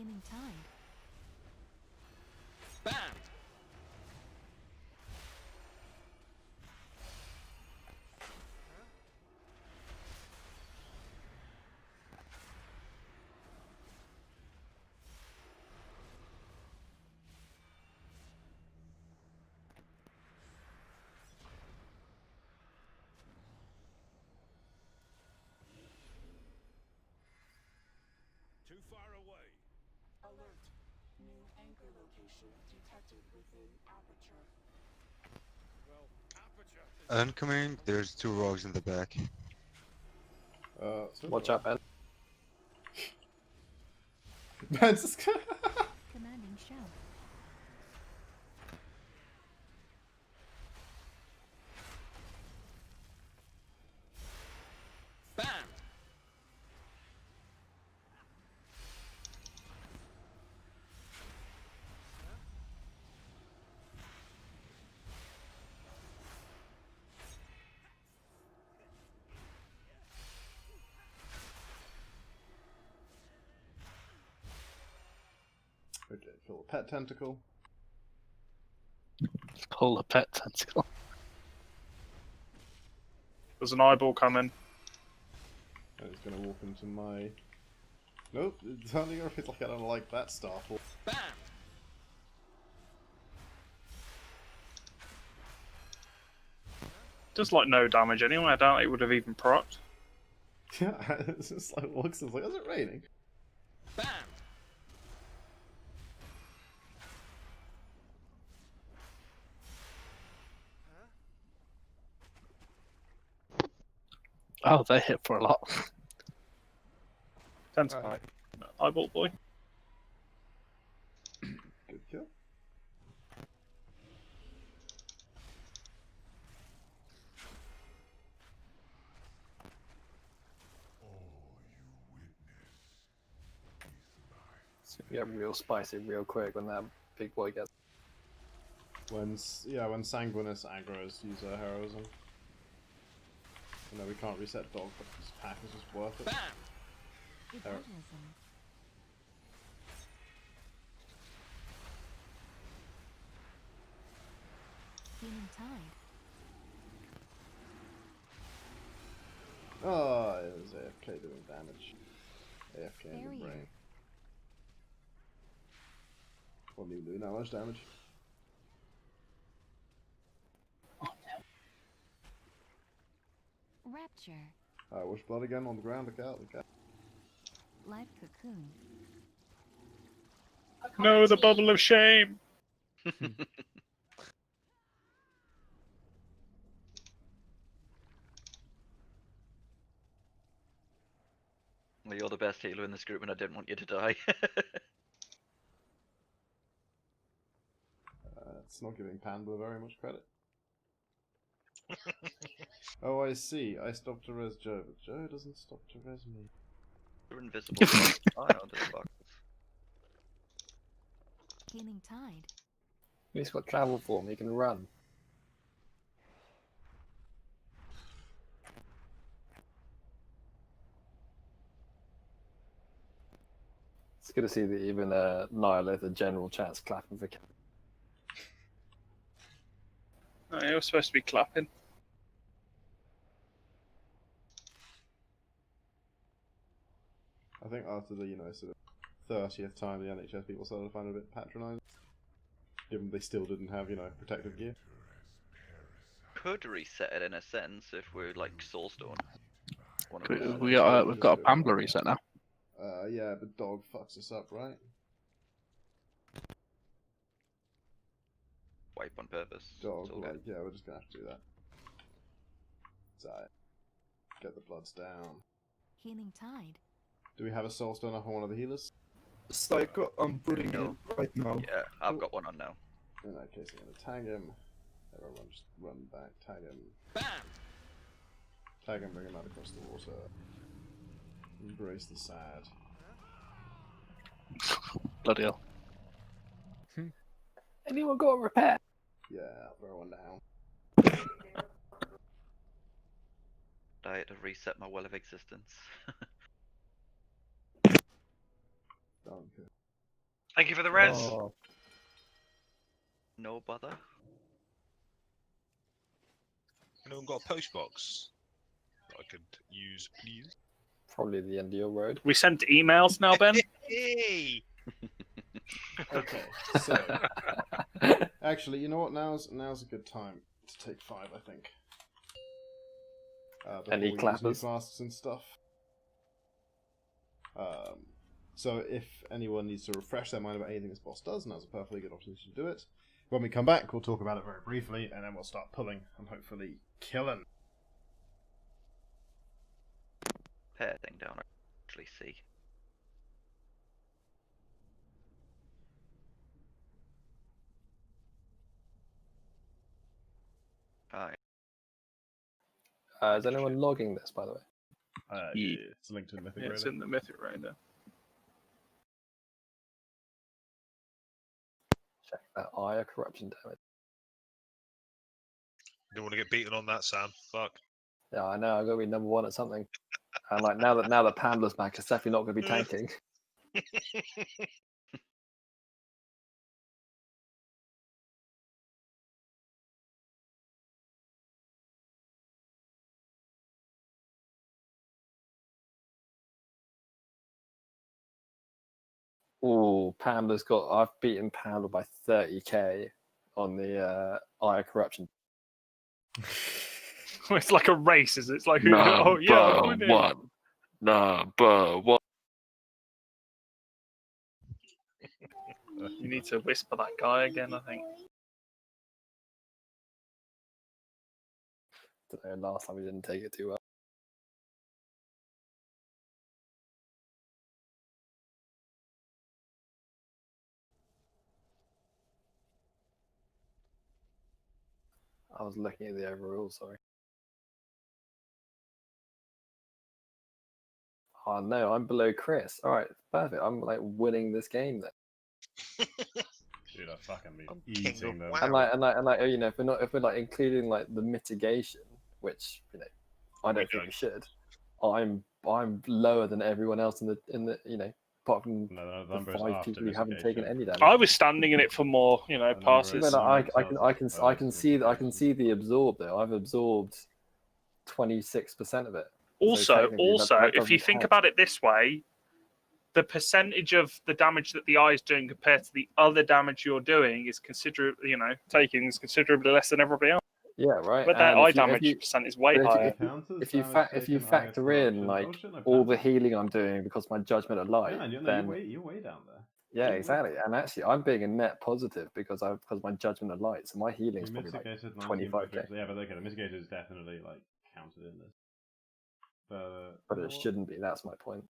Gaining tide. Bam! Too far away. Alert. New anchor location detected within aperture. Well, aperture. Incoming, there's 2 rogues in the back. Watch out, Ben. Ben's just Commanding shout. Bam! Okay, fill a pet tentacle. Pull a pet tentacle. There's an eyeball coming. And it's gonna walk into my. Nope, it's only gonna feel like I don't like that starfall. Bam! Does like no damage anyway. I doubt it would have even procced. Yeah, it's just like looks and it's like, is it raining? Bam! Oh, they hit for a lot. Tentacle. Eyeball boy. Good kill. It's gonna get real spicy real quick when that big boy gets. When sanguinous aggros use their heroism. I know we can't reset dog, but this pack is just worth it. Evangelism. Gaining tide. Oh, it was AFK doing damage. AFK in the Barrier. brain. What do you do now? Much damage? Rapture. Wish blood again on the ground. Look out! Look out! Live cocoon. No, the bubble of shame. Well, you're the best healer in this group, and I didn't want you to die. It's not giving Panda very much credit. Oh, I see. I stopped to res Joe, but Joe doesn't stop to res me. You're invisible. I know this box. Gaining tide. He's got travel form. He can run. It's good to see that even Ny'alotha general chat's clapping for. No, you're supposed to be clapping. I think after the sort of 30th time the NHS people started to find it a bit patronising, given they still didn't have protective gear. Could reset it in a sense if we're like Soulstone. We've got a Pambler reset now. Yeah, but dog fucks us up, right? Wipe on purpose. Dog, It's all like, good. yeah, we're just gonna have to do that. It's alright. Get the bloods down. Gaining tide. Do we have a soulstone up on one of the healers? Psycho, I'm putting it right now. Yeah, I've got one on now. In that case, I'm gonna tag him. Everyone just run back, tag him. Bam! Tag him, bring him out across the water. Embrace the sad. Bloody hell. Anyone got a repair? Yeah, I'll throw one down. I had to reset my well of existence. Danke. Thank you for the res. Oh, No bother. Anyone got a post box that I could use, please? probably the end of your road. We sent emails now, Ben. Hey! Okay, so actually, you know what? Now's a good time to take 5, I think. Before Any we use new clappers? flasks and stuff. So if anyone needs to refresh their mind about anything this boss does, now's a perfectly good opportunity to do it. When we come back, we'll talk about it very briefly, and then we'll start pulling and hopefully killing. Pair thing down. Actually, see. Alright. Is anyone logging this, by the way? Yeah, it's linked to the Mythic Yeah, it's Raider. in the Mythic Raider. Check that ire corruption damage. You don't want to get beaten on that, Sam. Fuck. Yeah, I know. I'm gonna be number 1 at something. And like now that Pamela's back, it's definitely not gonna be tanking. Ooh, Pamela's got. I've beaten Pamela by 30k on the ire corruption. It's like a race, is it? It's like, oh yeah, I'm winning. Number 1. You need to whisper that guy again, I think. Don't know, last time we didn't take it too well. I was looking at the overall, sorry. Oh no, I'm below Chris. Alright, perfect. I'm like winning this game then. Dude, I fucking be eating them. And like, you know, if we're like including like the mitigation, which, you know, I don't think we should. I'm lower than everyone else in the you know, apart from the 5 people who haven't taken any damage. I was standing in it for more, you know, passes. But I can see the absorb though. I've absorbed 26% of it. Also, that if you doesn't think count. about it this way, the percentage of the damage that the eye is doing compared to the other damage you're doing is considerably, you know, taking is considerably less than everybody else. Yeah, right. But that And eye if you- if damage you- percent is way but higher. if you factor in like all the healing I'm doing because my judgment of light, Yeah, then you're way down there. yeah, exactly. And actually, I'm being a net positive because my judgment of light, so my healing is probably like Mitigated 25k. Yeah, but okay, the mitigated is definitely like counted in this. But it shouldn't be. That's my point.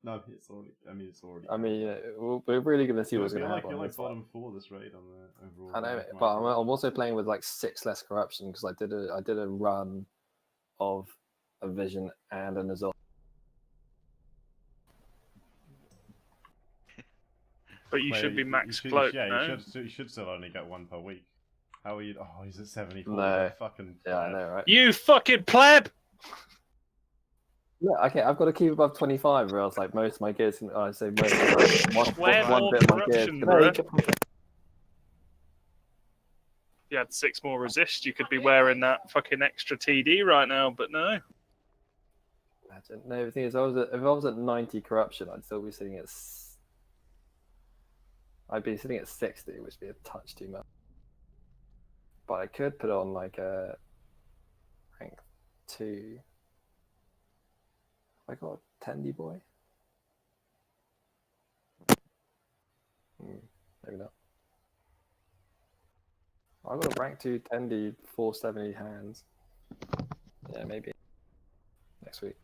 No, it's already. I mean, it's already. I mean, we're really going to see what's going to happen. You're on like this fight. bottom 4 this raid on the overall. I know, mate, but I'm also playing with like 6 less corruption because I did a run of a vision and an Azor. But you should be max cloak, no? You should still only get 1 per week. How are you? Oh, he's at 74. No. Fucking. Yeah, I know, right? You fucking pleb! Yeah, okay, I've got to keep above 25, or else like most of my gears. I say most. One bit of my gears. If you had 6 more resist, you could be wearing that fucking extra TD right now, but no. Imagine. No, the thing is, if I was at 90 corruption, I'd still be sitting at. I'd be sitting at 60, which would be a touch too much. But I could put on like a rank 2. Have I got a Tendy boy? Maybe not. I've got a rank 2 Tendy 470 hands. Yeah, maybe. Next week.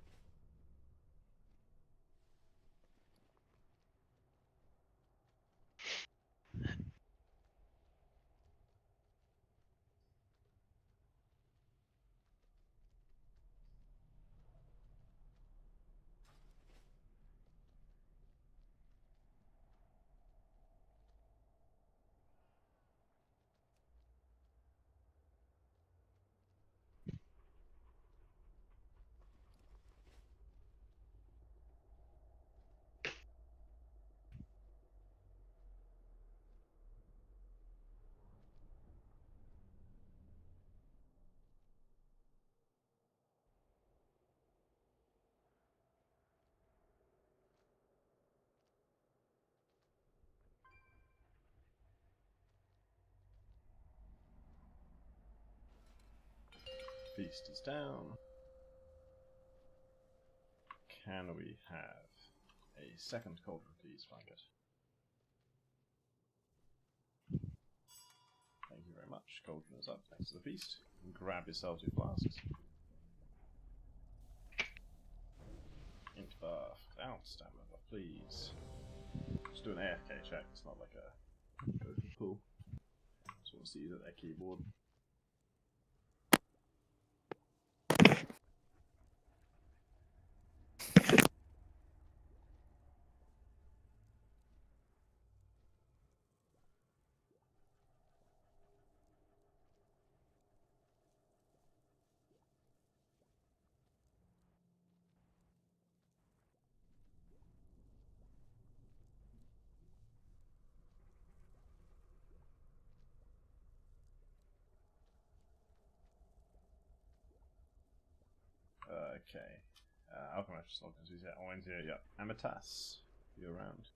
Feast is down. Can we have a second cauldron, please, Franket? Thank you very much. Cauldron is up next to the feast. And grab yourselves your flasks. Int buff. Down stamina buff, please. Just do an AFK check. It's not like a go for the pool. Just want to see you at their keyboard. Okay. Alchemist just logged into yeah, Owen's here, yeah. Amitas, you around?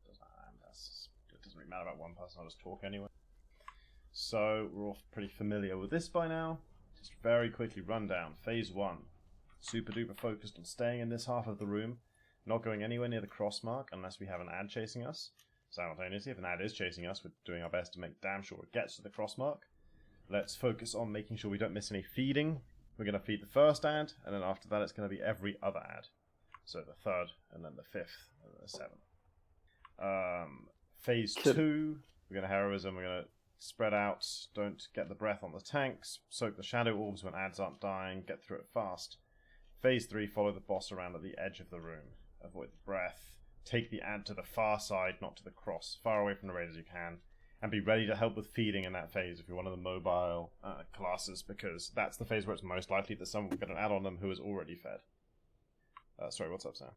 Doesn't matter, Amitas. It doesn't really matter about one person, I'll just talk anyway. So, we're all pretty familiar with this by now. Just very quickly run down. Phase 1. Super duper focused on staying in this half of the room, not going anywhere near the cross mark unless we have an ad chasing us. Simultaneously, if an ad is chasing us, we're doing our best to make damn sure it gets to the cross mark. Let's focus on making sure we don't miss any feeding. We're going to feed the first ad, and then after that it's going to be every other ad. So the third, and then the fifth, and then the seventh. Phase 2, we're going to heroism, we're going to spread out, don't get the breath on the tanks, soak the shadow orbs when ads aren't dying, get through it fast. Phase 3, follow the boss around at the edge of the room. Avoid the breath. Take the ad to the far side, not to the cross. Far away from the raid as you can. And be ready to help with feeding in that phase if you're one of the mobile classes, because that's the phase where it's most likely that someone will get an ad on them who is already fed. Sorry, what's up, Sam?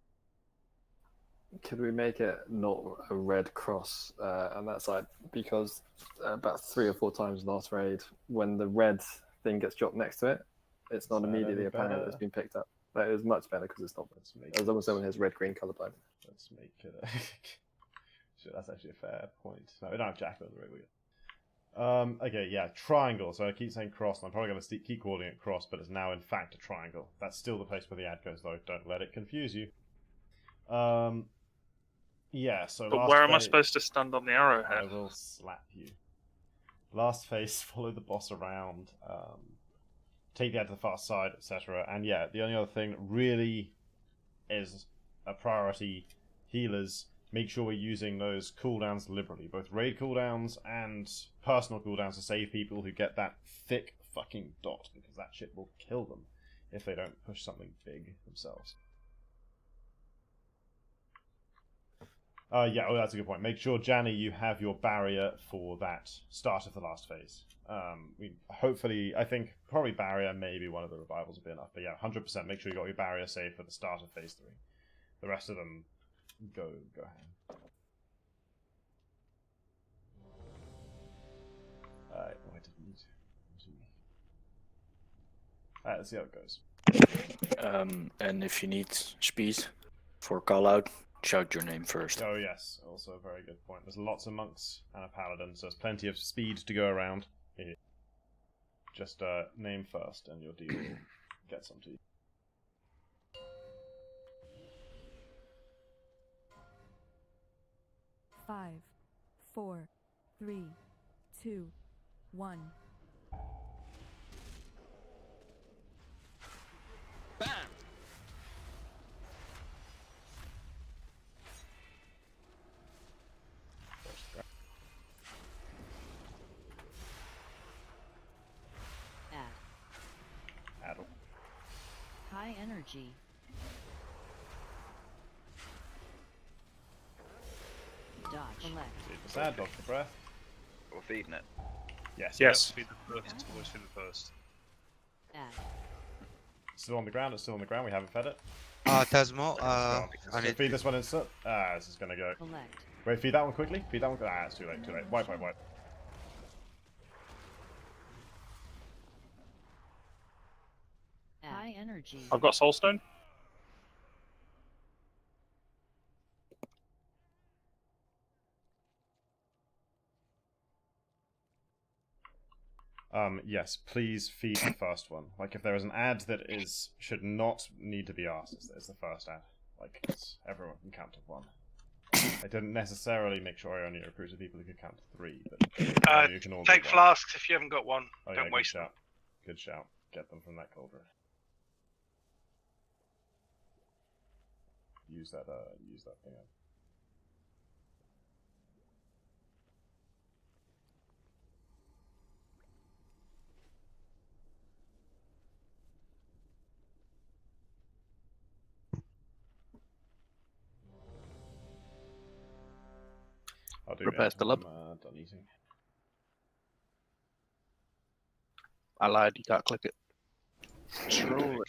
Could we make it not a red cross on that side? Because about 3 or 4 times last raid, when the red thing gets dropped next to it, it's not immediately apparent that it's been picked up. That is much better because it's not. As long as someone has red-green color blind. Let's make it a... Sure, that's actually a fair point. No, we don't have Jack on the raid. Okay, yeah, triangle. So I keep saying cross, and I'm probably going to keep calling it cross, but it's now in fact a triangle. That's still the place where the ad goes, though. Don't let it confuse you. Yeah, so but where am I supposed to stand on the arrowhead? I will slap you. Last phase, follow the boss around, take the ad to the far side, etc. And yeah, the only other thing that really is a priority, healers, make sure we're using those cooldowns liberally, both raid cooldowns and personal cooldowns to save people who get that thick fucking dot, because that shit will kill them if they don't push something big themselves. Yeah, oh, that's a good point. Make sure, Janny, you have your barrier for that start of the last phase. Hopefully, I think probably barrier, maybe one of the revivals will be enough. But yeah, 100% make sure you got your barrier saved for the start of phase 3. The rest of them, go ahead. Alright, oh, I didn't. Alright, let's see how it goes. And if you need speed for call out, shout your name first. Oh yes, also a very good point. There's lots of monks and a paladin, so there's plenty of speed to go around. Just name first, and your deal will get some to you. Five, 4, 3, 2, 1. Bam! Addle. High energy. Dodge. Select. Sad dodge for breath. We're feeding it. Yes. Yes. Feed the first. Always feed the first. Add. Still on the ground. It's still on the ground. We haven't fed it. Tasmo, I I need feed this one instant. This is gonna go. Collect. Wait, feed that one quickly. Feed that one. It's too late. Too late. Wipe. High energy. I've got soulstone. Yes, please feed the first one. Like, if there is an ad that should not need to be asked, it's the first ad. Like, everyone can count to 1. I didn't necessarily make sure I only recruited people who could count to 3, but you can all Take do 1. flasks if you haven't got one. Oh, Don't yeah, waste them. Good shout. Get them from that cauldron. Use that thing up. I'll do Prepare it the when lab. I'm done eating. I lied, you can't click it. Scroll it.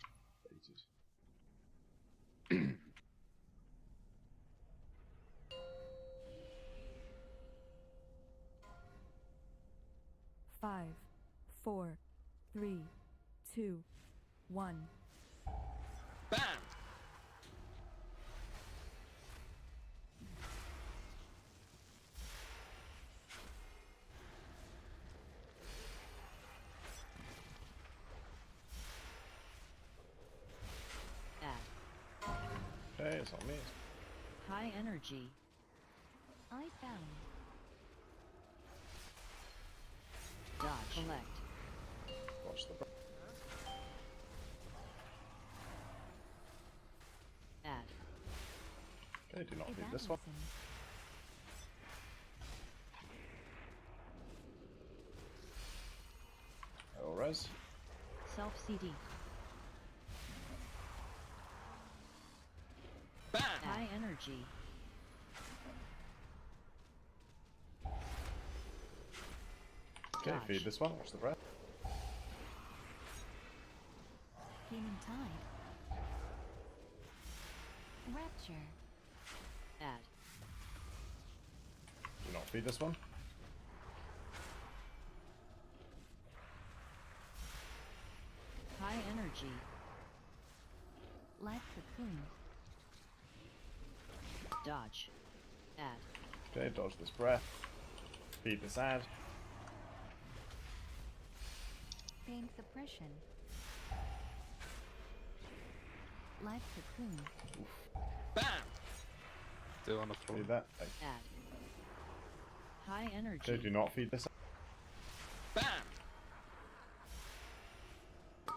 5, 4, 3, 2, 1. Bam! Okay, it's on me. High energy. I found. Dodge. Collect. Watch the. Add. Okay, do not feed this one. Oh, res. Self CD. Bam! High energy. Okay, Dodge. feed this one. Watch the breath. Gaining time. Rapture. Add. Do not feed this one. High energy. Life cocoon. Dodge. Add. Okay, dodge this breath. Feed this ad. Pain suppression. Life cocoon. Bam! Still on the floor. Feed that. Thanks. Add. High energy. Okay, do not feed this. Bam!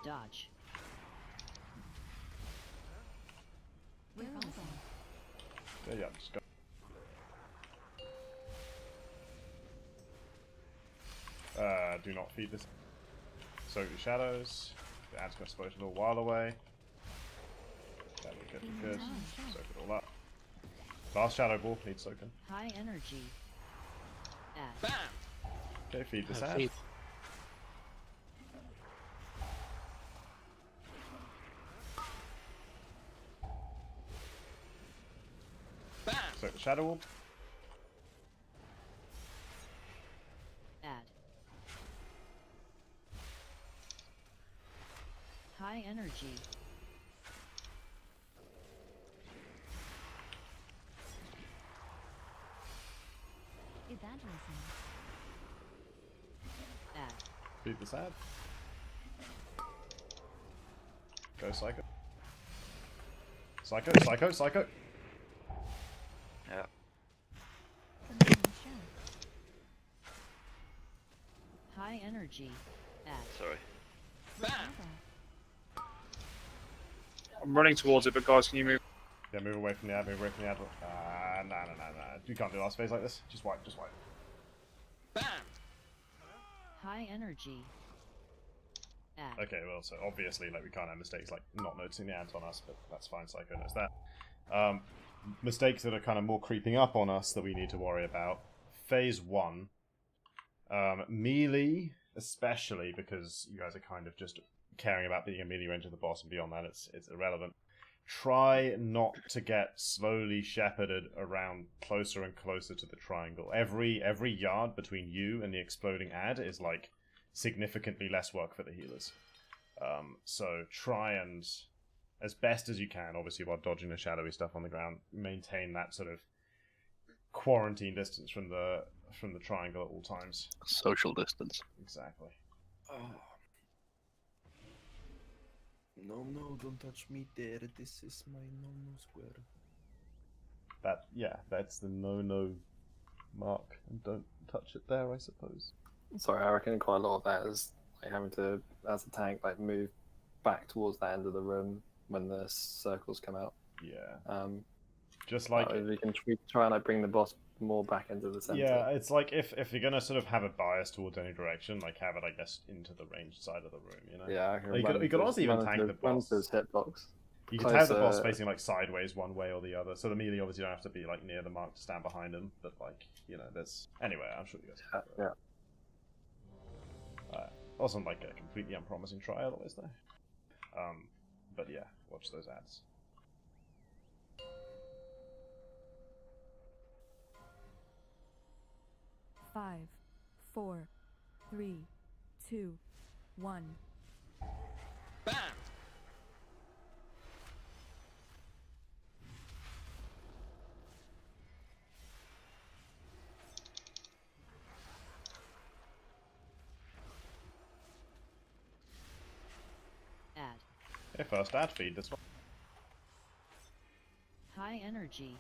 Dodge. Revolving. Okay, yeah, just go. Do not feed this. Soak the shadows. The ad's going to explode a little while away. That would be good. Soak it all up. Last shadow ball needs soaking. High energy. Add. Bam! Okay, feed this ad. Feed. Bam! Soak the shadow orb. Add. High energy. Evangelism. Add. Feed this ad. Go psycho. Psycho, psycho, psycho. Yeah. Commanding shout. High energy. Add. Sorry. Revolver. I'm running towards it, but guys, can you move? Yeah, move away from the ad, move away from the ad. Nah. You can't do last phase like this. Just wipe, just wipe. Bam! High energy. Add. Okay, well, so obviously, like, we can't have mistakes like not noticing the ads on us, but that's fine, Psycho knows that. Mistakes that are kind of more creeping up on us that we need to worry about. Phase 1. Melee, especially because you guys are kind of just caring about being a melee range of the boss, and beyond that, it's irrelevant. Try not to get slowly shepherded around closer and closer to the triangle. Every yard between you and the exploding ad is like significantly less work for the healers. So try and, as best as you can, obviously while dodging the shadowy stuff on the ground, maintain that sort of quarantine distance from the triangle at all times. Social distance. Exactly. No, no, don't touch me there. This is my no-no square. That's the no mark, and don't touch it there, I suppose. Sorry, I reckon quite a lot of that is like having to, as a tank, like move back towards that end of the room when the circles come out. Yeah. Just like we can try and like bring the boss more back into the center. Yeah, it's like if you're gonna sort of have a bias towards any direction, like have it, I guess, into the ranged side of the room, you know. Yeah, I can Like, you could also even tank the boss. His hitbox. You could have the boss facing like sideways one way or the other, so the melee obviously don't have to be like near the mark to stand behind him, but like, you know, there's anyway. I'm sure you guys. Yeah. Wasn't like a completely unpromising try otherwise though. But yeah, watch those ads. Five, 4, 3, 2, 1. Bam! Add. Okay, first ad feed this one. High energy.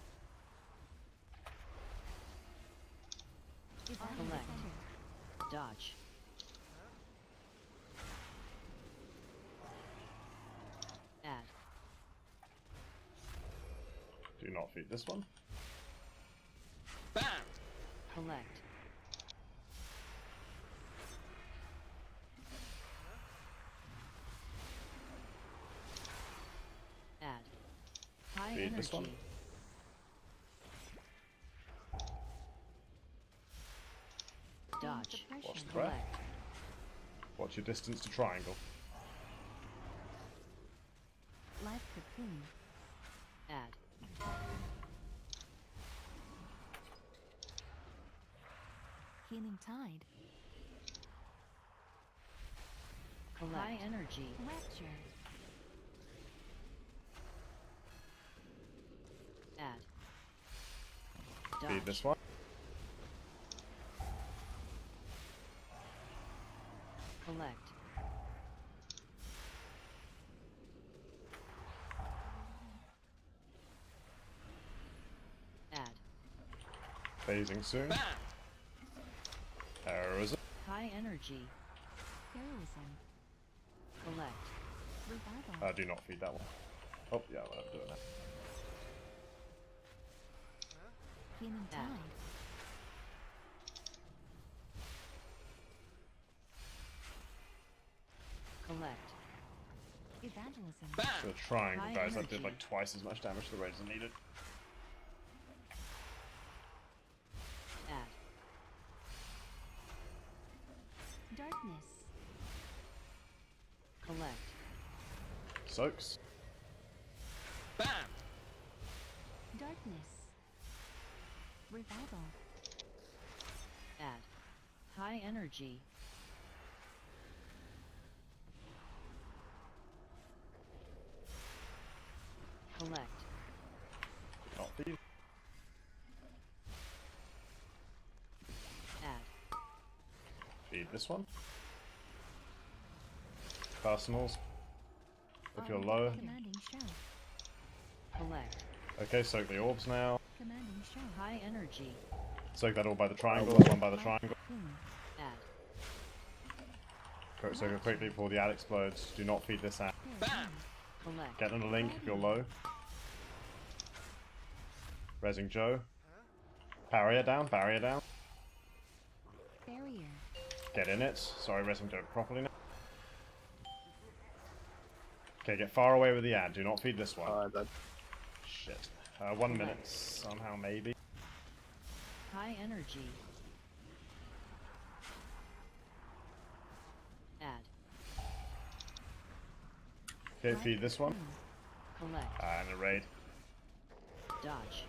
Collect. Dodge. Add. Do not feed this one. Bam! Collect. Add. High Feed energy. this one. Dodge. Watch the breath. Collect. Watch your distance to triangle. Live cocoon. Add. Healing tide. Collect. High energy. Rapture. Add. Feed Dodge. this one. Collect. Add. Phasing soon. Heroism. High energy. Heroism. Collect. Revival. Do not feed that one. Oh, yeah, well, I'm doing that. Healing tide. Collect. Evangelism. So the triangle, High guys, that energy. did like twice as much damage to the range as needed. Add. Darkness. Collect. Soaks. Bam! Darkness. Revival. Add. High energy. Collect. Not feed. Add. Feed this one. Personals. If you're low. Commanding show. Collect. Okay, soak the orbs now. Commanding show. High energy. Soak that all by the triangle, this one by the triangle. Cocoon. Add. Soak it quickly before the ad explodes. Do not feed this ad. Bam! Collect. Get on the link if you're low. Resing Joe. Barrier down, barrier down. Barrier. Get in it. Sorry, resing Joe properly now. Okay, get far away with the ad. Do not feed this one. Shit. 1 minute somehow, maybe. High energy. Add. Okay, feed this one. Collect. And a raid. Dodge.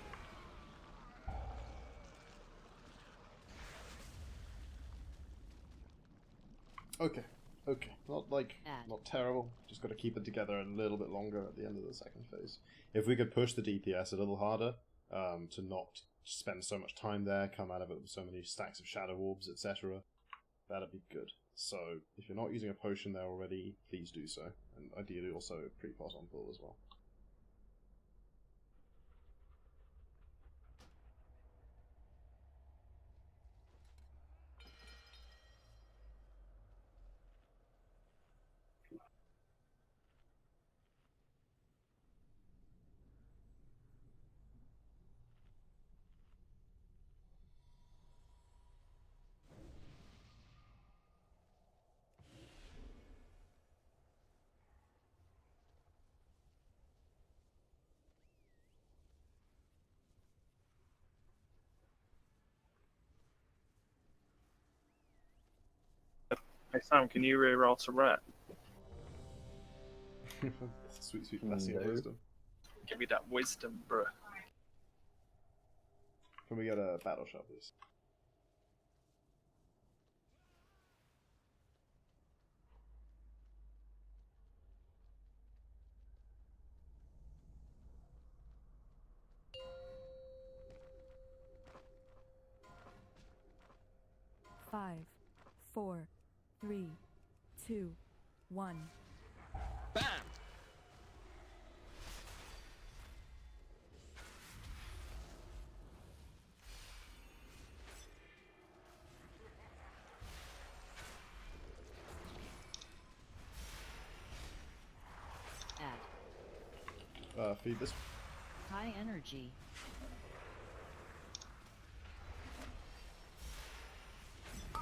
Okay. Not terrible. Just got to keep it together a little bit longer at the end of the second phase. If we could push the DPS a little harder, to not spend so much time there, come out of it with so many stacks of shadow orbs, etc., that'd be good. So if you're not using a potion there already, please do so, and ideally also pre-pot on pull as well. Hey Sam, can you reroll some rat? Sweet, sweet blessing of No. wisdom. Give me that wisdom, bruh. Can we get a battle shot, please? Five, 4, 3, 2, 1. Bam! Add. Feed this. High energy.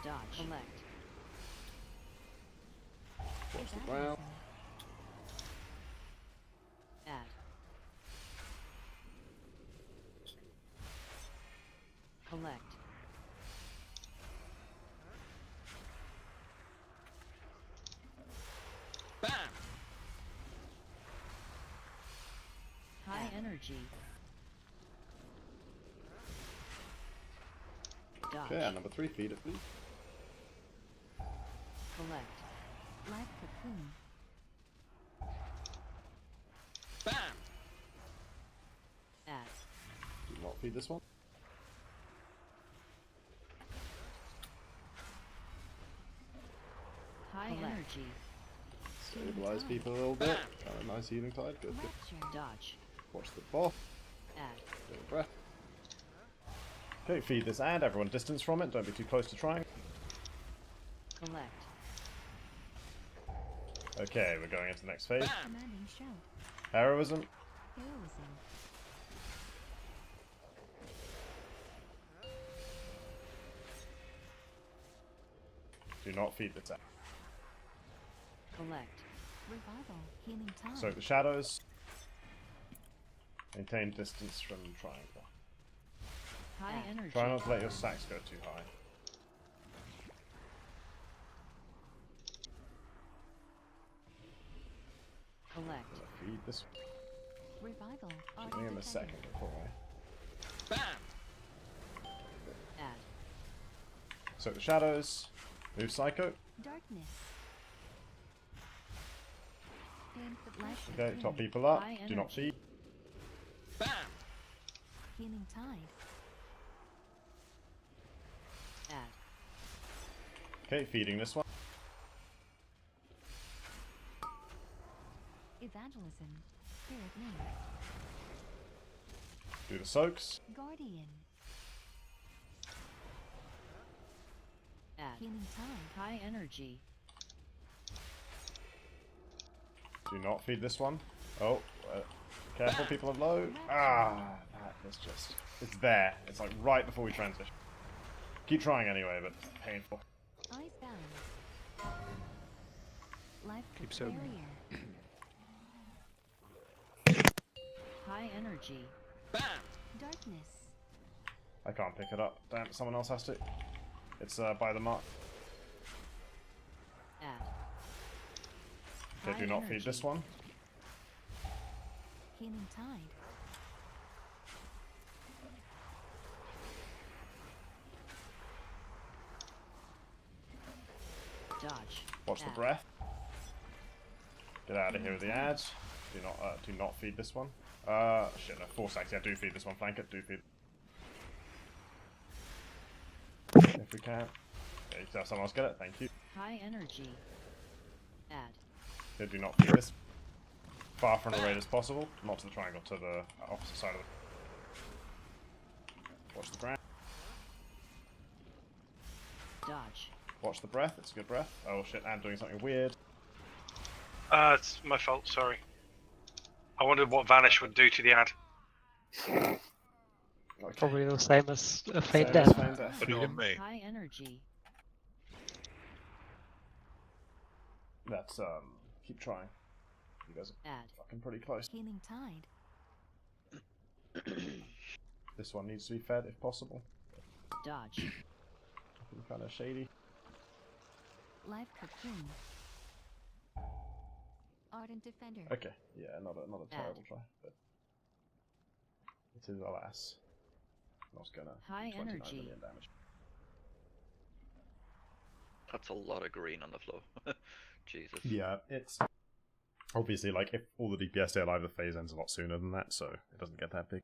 Dodge. Collect. Watch the ground. Add. Collect. Bam! High energy. Dodge. Okay, and number 3, feed it, please. Collect. Live cocoon. Bam! Add. Do not feed this one. High energy. Stabilize people a little bit. Nice healing tide. Good. Dodge. Watch the boss. Add. Take a breath. Okay, feed this ad. Everyone distance from it. Don't be too close to trying. Collect. Okay, we're going into the next phase. Commanding shout. Heroism. Heroism. Do not feed this ad. Collect. Revival. Healing time. Soak the shadows. Maintain distance from triangle. High energy. Try not to let your sacks go too high. Collect. Feed this. Revival. Give him a second before Bam! Add. Soak the shadows. Move psycho. Darkness. Pain for life. Okay, top people up. High Do not energy. feed. Bam! Healing tide. Add. Okay, feeding this one. Evangelism. Spirit name. Do the soaks. Guardian. Add. Healing tide. High energy. Do not feed this one. Oh, careful, people are low. Ah, that is just... It's there. It's like right before we transition. Keep trying anyway, but it's painful. Eyes bound. Life Keep sober. barrier. High energy. Bam! Darkness. I can't pick it up. Damn, someone else has to. It's by the mark. Add. Okay, do not feed this one. Healing tide. Dodge. Watch the Add. breath. Get out of here with the ads. Do not feed this one. Shit, no, 4 stacks. Yeah, do feed this one. Flank it. Do feed. If we can. Okay, so someone else get it. Thank you. High energy. Add. They do not feed this far from the raid as possible. Not to the triangle, to the opposite side of it. Watch the ground. Dodge. Watch the breath. It's a good breath. Oh shit! I'm doing something weird. It's my fault. Sorry. I wondered what Vanish would do to the ad. Okay. Probably the same as a Fade Same as Death. Fade Death. But not on me. High energy. Let's keep trying. You guys are Add. fucking pretty close. Healing Tide. This one needs to be fed if possible. Dodge. Looking kind of shady. Live Cocoon. Ardent Defender. Okay, yeah, not a terrible try, but it is alas not gonna High do 29 energy. million damage. That's a lot of green on the floor. Jesus. Yeah, it's obviously like if all the DPS stay alive, the phase ends a lot sooner than that, so it doesn't get that big.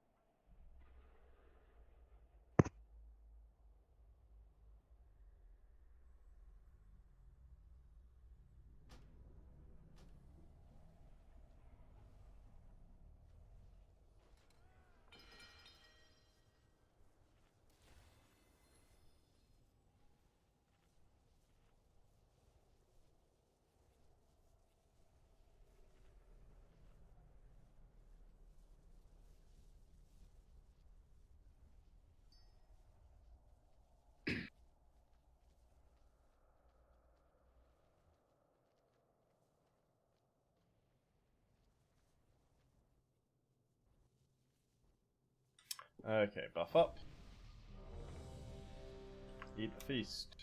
Okay, buff up. Eat the feast.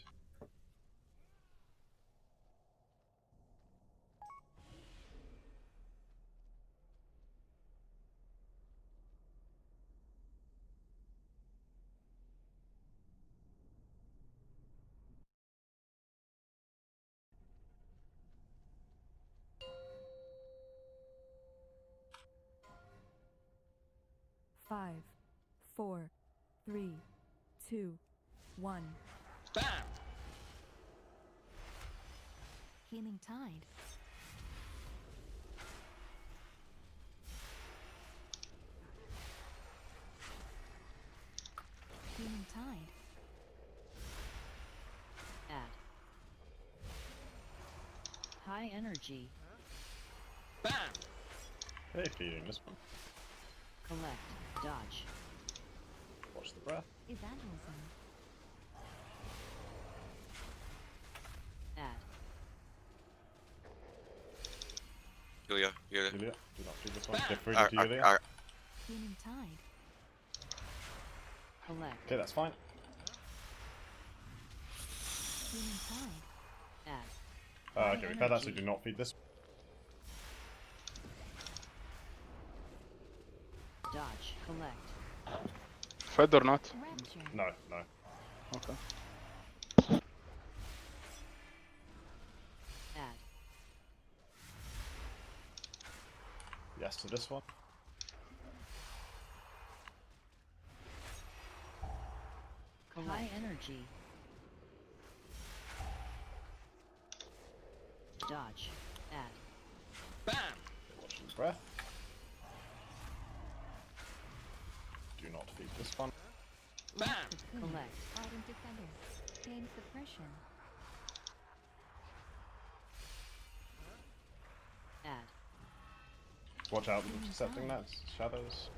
Five, 4, 3, 2, 1. Bam! Healing Tide. Healing Tide. Add. High energy. Bam! Okay, feeding this one. Collect. Dodge. Watch the breath. Evangelism. Add. Julia. Julia, do not feed this one. Get free to Julia. Healing Tide. Collect. Okay, that's fine. Healing Tide. Add. Okay, we fed that, so do not feed this. Dodge. Collect. Fed or not? Rapture. No, no. Okay. Add. Yes to this one. Collect. High energy. Dodge. Add. Bam! Watch the breath. Do not feed this one. Bam! Cocoon. Collect. Ardent Defender. Pain Suppression. Add. Watch out, accepting that. Shadows.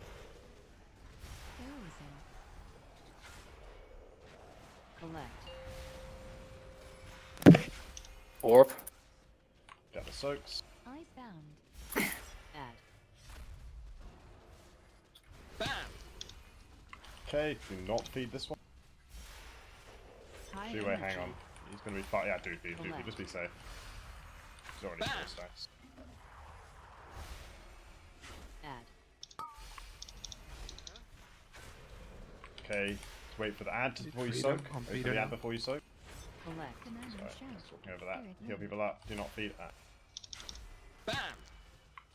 Heroism. Collect. Orb. Get the soaks. Icebound. Add. Bam! Okay, do not feed this one. High Two-way, hang energy. on. He's gonna be fine. Yeah, do feed, Collect. just be safe. He's already 4 stacks. Add. Okay, wait for the ad before you Feed soak. him, I'm Wait for feeding the ad him. before you soak. Collect. Command and Sorry, Shout. just walking over that. Spirit Heal Link. people up. Do not feed that. Bam!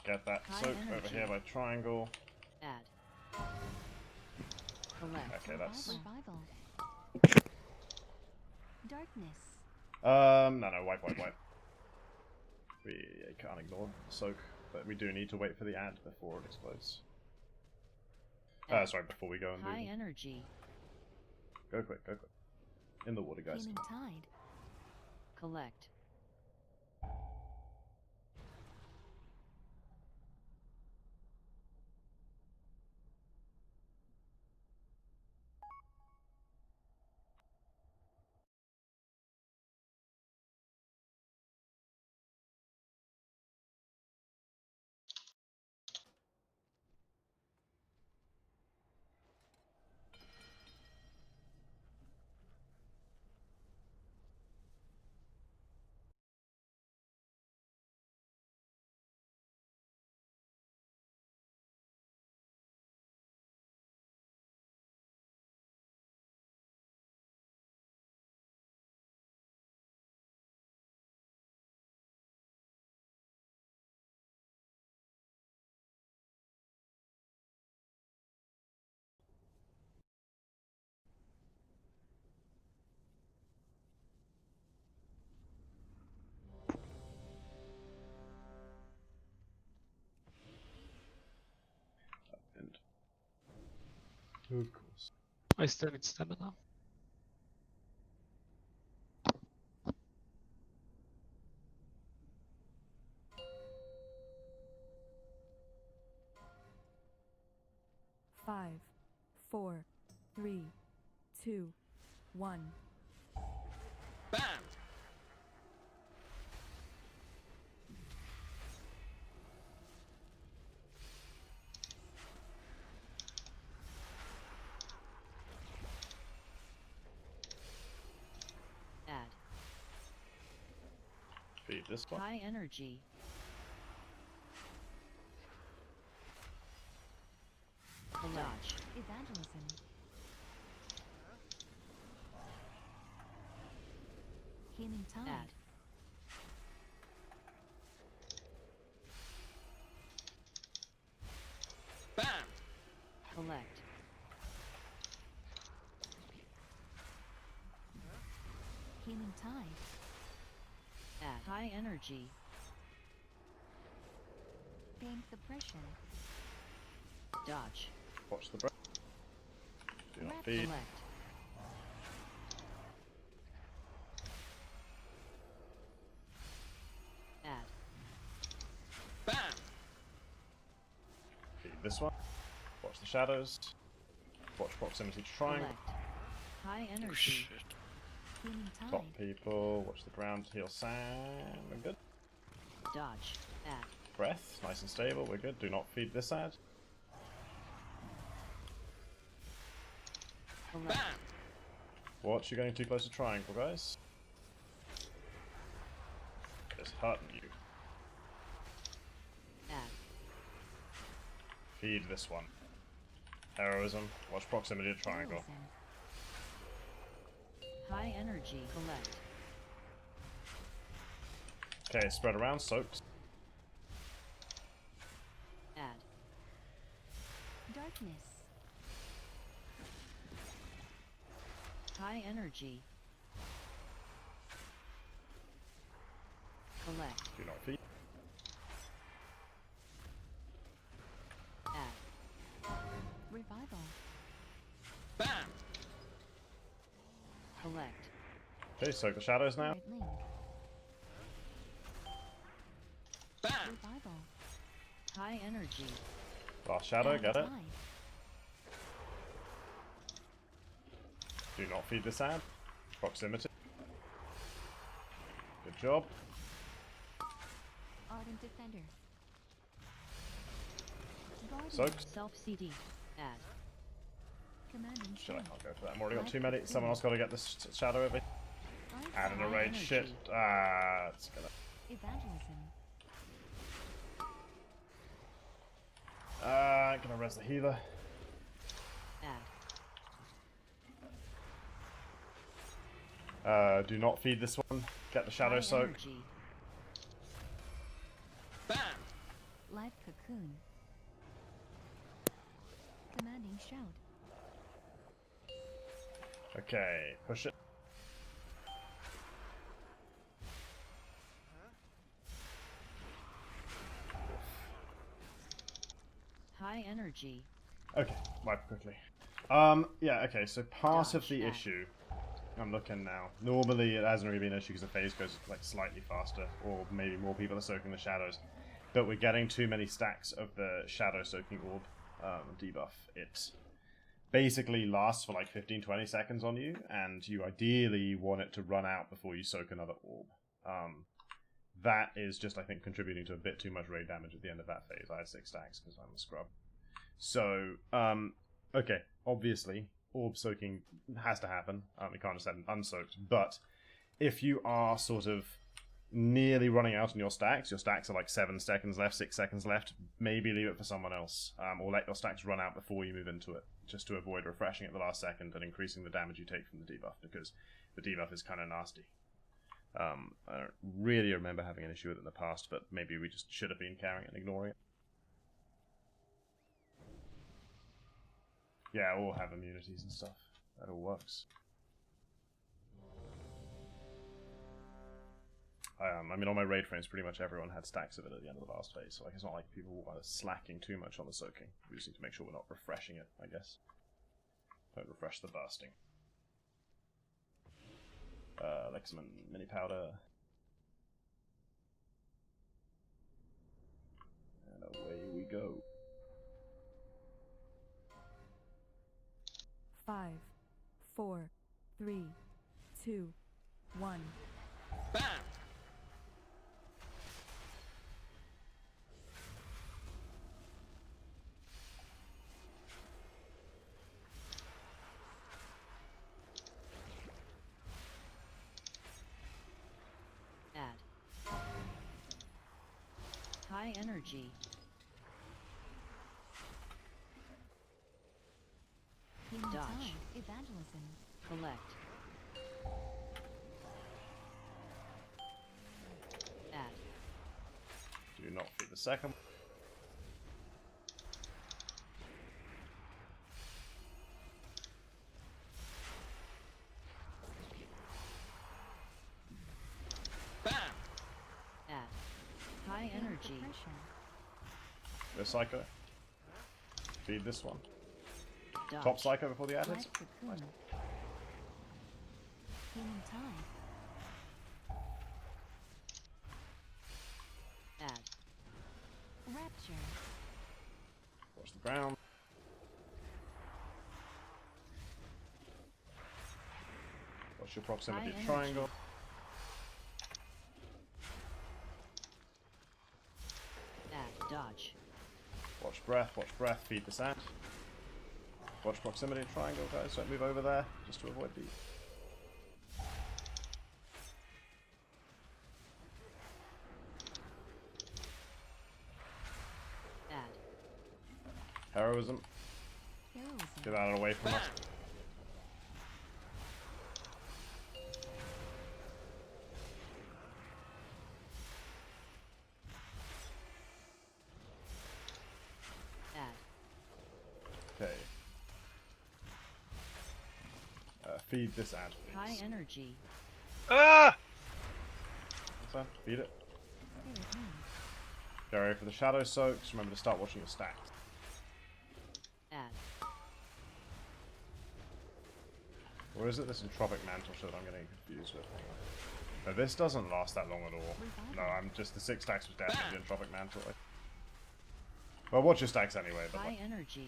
Get that High soak over energy. here by triangle. Add. Collect. Okay, that's Revival. Darkness. No, wipe. We can't ignore the soak, but we do need to wait for the ad before it explodes. Sorry, before we go and High move. energy. Go quick. In the water, guys. Healing tide. Collect. And of course. I still need stamina. Five, 4, 3, 2, 1. Bam! Add. Feed this one. High energy. Dodge. Evangelism. Healing tide. Add. Bam! Collect. Healing tide. Add. High energy. Pain suppression. Dodge. Watch the breath. Do not Rapid feed. Collect. Add. Bam! Feed this one. Watch the shadows. Watch proximity to triangle. Collect. High energy. Healing tide. Top people. Watch the ground. Heal Sam. We're good. Dodge. Add. Breath. Nice and stable. We're good. Do not feed this ad. Collect. Watch, you're getting too close to triangle, guys. It's hurting you. Add. Feed this one. Heroism. Watch proximity to triangle. Heroism. High energy. Collect. Okay, spread around. Soaks. Add. Darkness. High energy. Collect. Do not feed. Add. Revival. Bam! Collect. Okay, soak the shadows now. Spirit link. Bam! Revival. High energy. Last shadow, get it. Tide. Do not feed this ad. Proximity. Good job. Ardent defender. Guardian. Soaked. Self CD. Add. Commanding Shit, I shout. can't go for that. I've already got too many. Someone else got to get this shadow over. And an High arrayed energy. shit. Ah, it's gonna. Evangelism. Gonna res the healer. Add. Do not feed this one. Get the shadow High soak. energy. Bam! Life cocoon. Commanding shout. Okay, push it. High energy. Okay, wipe quickly. Yeah, okay, so part of the issue, I'm looking now. Normally it hasn't really been an issue because the phase goes like slightly faster, or maybe more people are soaking the shadows. But we're getting too many stacks of the shadow soaking orb debuff. It basically lasts for like 15-20 seconds on you, and you ideally want it to run out before you soak another orb. That is just, I think, contributing to a bit too much raid damage at the end of that phase. I had 6 stacks because I'm a scrub. So, okay, obviously, orb soaking has to happen. We can't just have it unsoaked. But if you are sort of nearly running out on your stacks are like 7 seconds left, 6 seconds left, maybe leave it for someone else. Or let your stacks run out before you move into it, just to avoid refreshing at the last second and increasing the damage you take from the debuff, because the debuff is kind of nasty. I don't really remember having an issue with it in the past, but maybe we just should have been carrying it and ignoring it. Yeah, all have immunities and stuff. That all works. I mean, on my raid frames, pretty much everyone had stacks of it at the end of the last phase, so like, it's not like people are slacking too much on the soaking. We just need to make sure we're not refreshing it, I guess. Don't refresh the bursting. Like some mini powder. And away we go. 5, 4, 3, 2, 1. Bam! Add. High energy. Healing Dodge. time. Evangelism. Collect. Add. Do not feed the second. Bam! Add. High energy. Go Psycho. Feed this one. Dodge. Top Psycho before the ad hits. Life cocoon. Healing time. Add. Rapture. Watch the ground. Watch your proximity High triangle. Add. Dodge. Watch breath, feed the sand. Watch proximity triangle, guys, don't move over there, just to avoid beat. Add. Heroism. Heroism. Get that away from us. Add. Okay. Feed this ad, please. High energy. Ah! What's that? Feed it. Spirit moon. Go ready for the shadow soaks. Remember to start watching your stacks. Add. Or is it this entropic mantle shit I'm getting confused with? Hang on. No, this doesn't last that long at all. No, I'm just the 6 stacks was definitely the entropic mantle. Well, watch your stacks anyway, but High like, energy.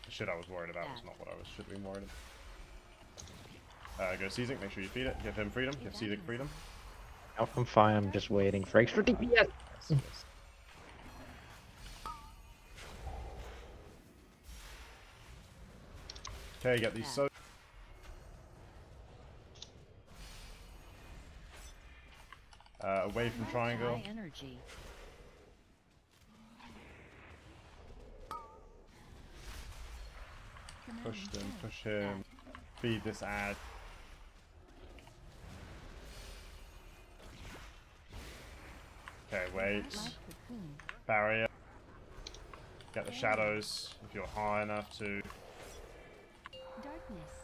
the shit I was worried about was not what I should have been worried about. Go Caesar, make sure you feed it. Give him freedom. Give Caesar freedom. I'm fine, I'm just waiting for extra DPS. Okay, get these so. Away from triangle. High energy. Push him. Feed this ad. Okay, wait. Barrier. Get the shadows if you're high enough to. Darkness.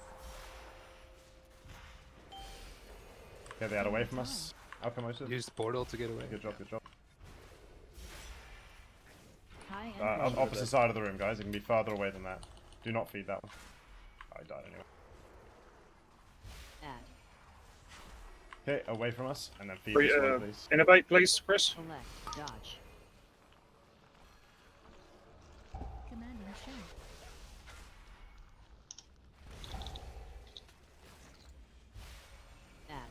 Get the ad away from us. Alchemotive. Use the portal to get away. Good job, good job. High Opposite side of the room, guys. It can be farther away than that. Do not feed that one. Oh, I died anyway. Add. Okay, away from us, and then feed this one, please. Innovate, please, Chris. Collect. Dodge. Commanding shell. Add.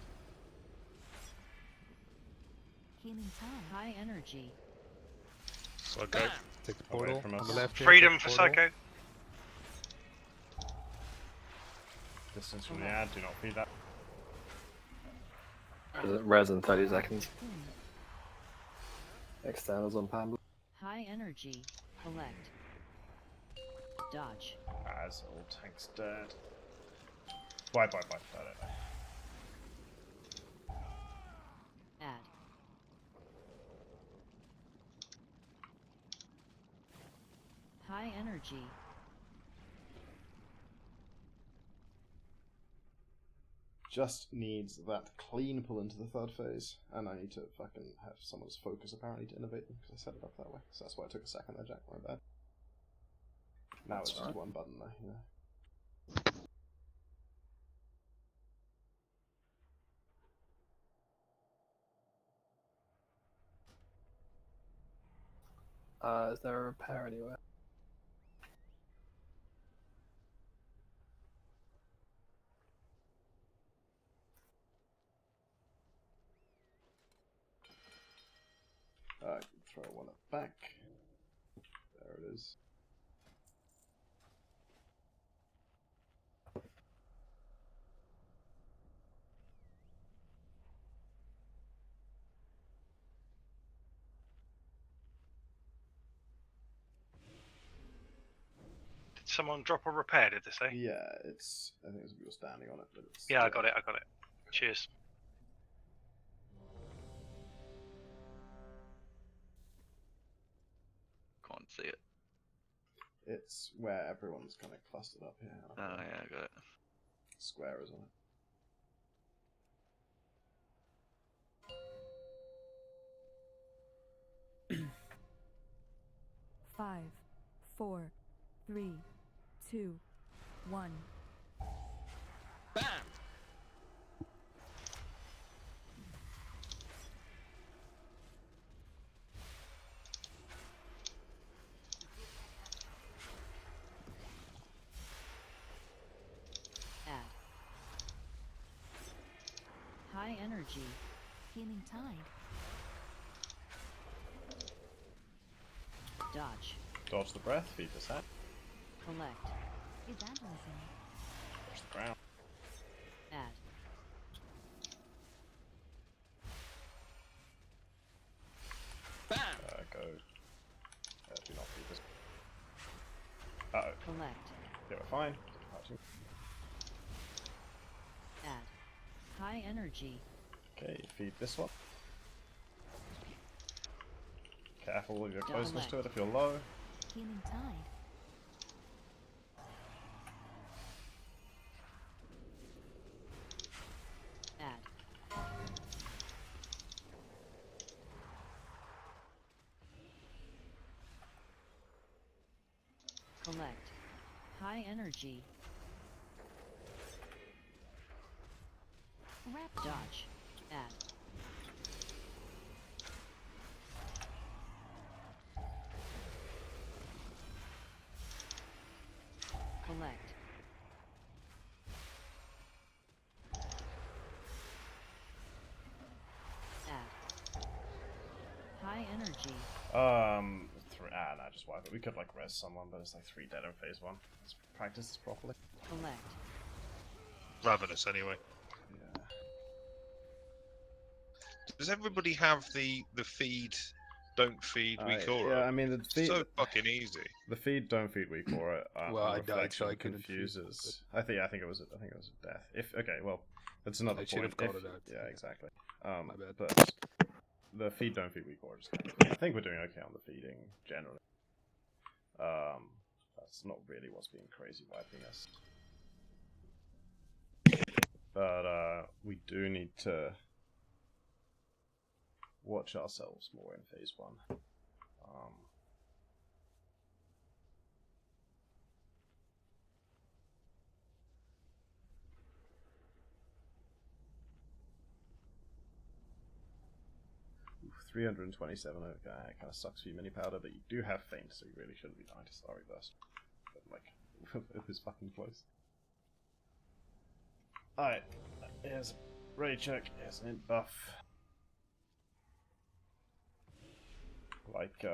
Healing time. High energy. Psycho. Take the Away portal from on us. the left. here, Freedom take for the portal. Psycho. Distance from the ad, do not feed that. Res in 30 seconds. Externals on Pamble. High energy. Collect. Dodge. As old tank's dead. Bye. Add. High energy. Just needs that clean pull into the third phase, and I need to fucking have someone's focus apparently to innovate them because I set it up that way. So that's why it took a second there, Jack. My bad. Now That's it's just alright. one button though, you know. Is there a repair anywhere? Throw one up back. There it is. Did someone drop a repair, did they say? Yeah, it's. I think it's you're standing on it, but it's. Yeah, I got it. Cheers. Can't see it. It's where everyone's kind of clustered up here. Oh yeah, I got it. Square is on it. 5, 4, 3, 2, 1. Bam! Add. High energy. Healing tide. Dodge. Dodge the breath, feed the set. Collect. Evangelism. Push the ground. Add. Bam! Go. Do not feed this. Uh-oh. Collect. Yeah, we're fine. Add. High energy. Okay, feed this one. Careful with your closeness to it if you're low. Healing tide. Add. Collect. High energy. Rapture. Dodge. Add. Collect. Add. High energy. Nah, just wipe it. We could like res someone, but it's like 3 dead in phase 1. Let's practice this properly. Collect. Ravenous, anyway. Yeah. Does everybody have the feed, don't feed, weak aura? Yeah, I mean the feed. So fucking easy. The feed, don't feed weak aura. Well, I died, reflection so I couldn't feed, confuses. I think it was a death. If okay, well, that's another I point. should have called If- it out. Yeah, exactly. My bad. But the feed, don't feed weak aura. Just kind of, I think we're doing okay on the feeding generally. That's not really what's being crazy wiping us. But we do need to watch ourselves more in phase 1. 327. Okay, it kind of sucks for you, mini powder, but you do have faint, so you really shouldn't be dying to Starry Burst. But like, it was fucking close. Alright, here's a Ray check, here's an int buff. Like,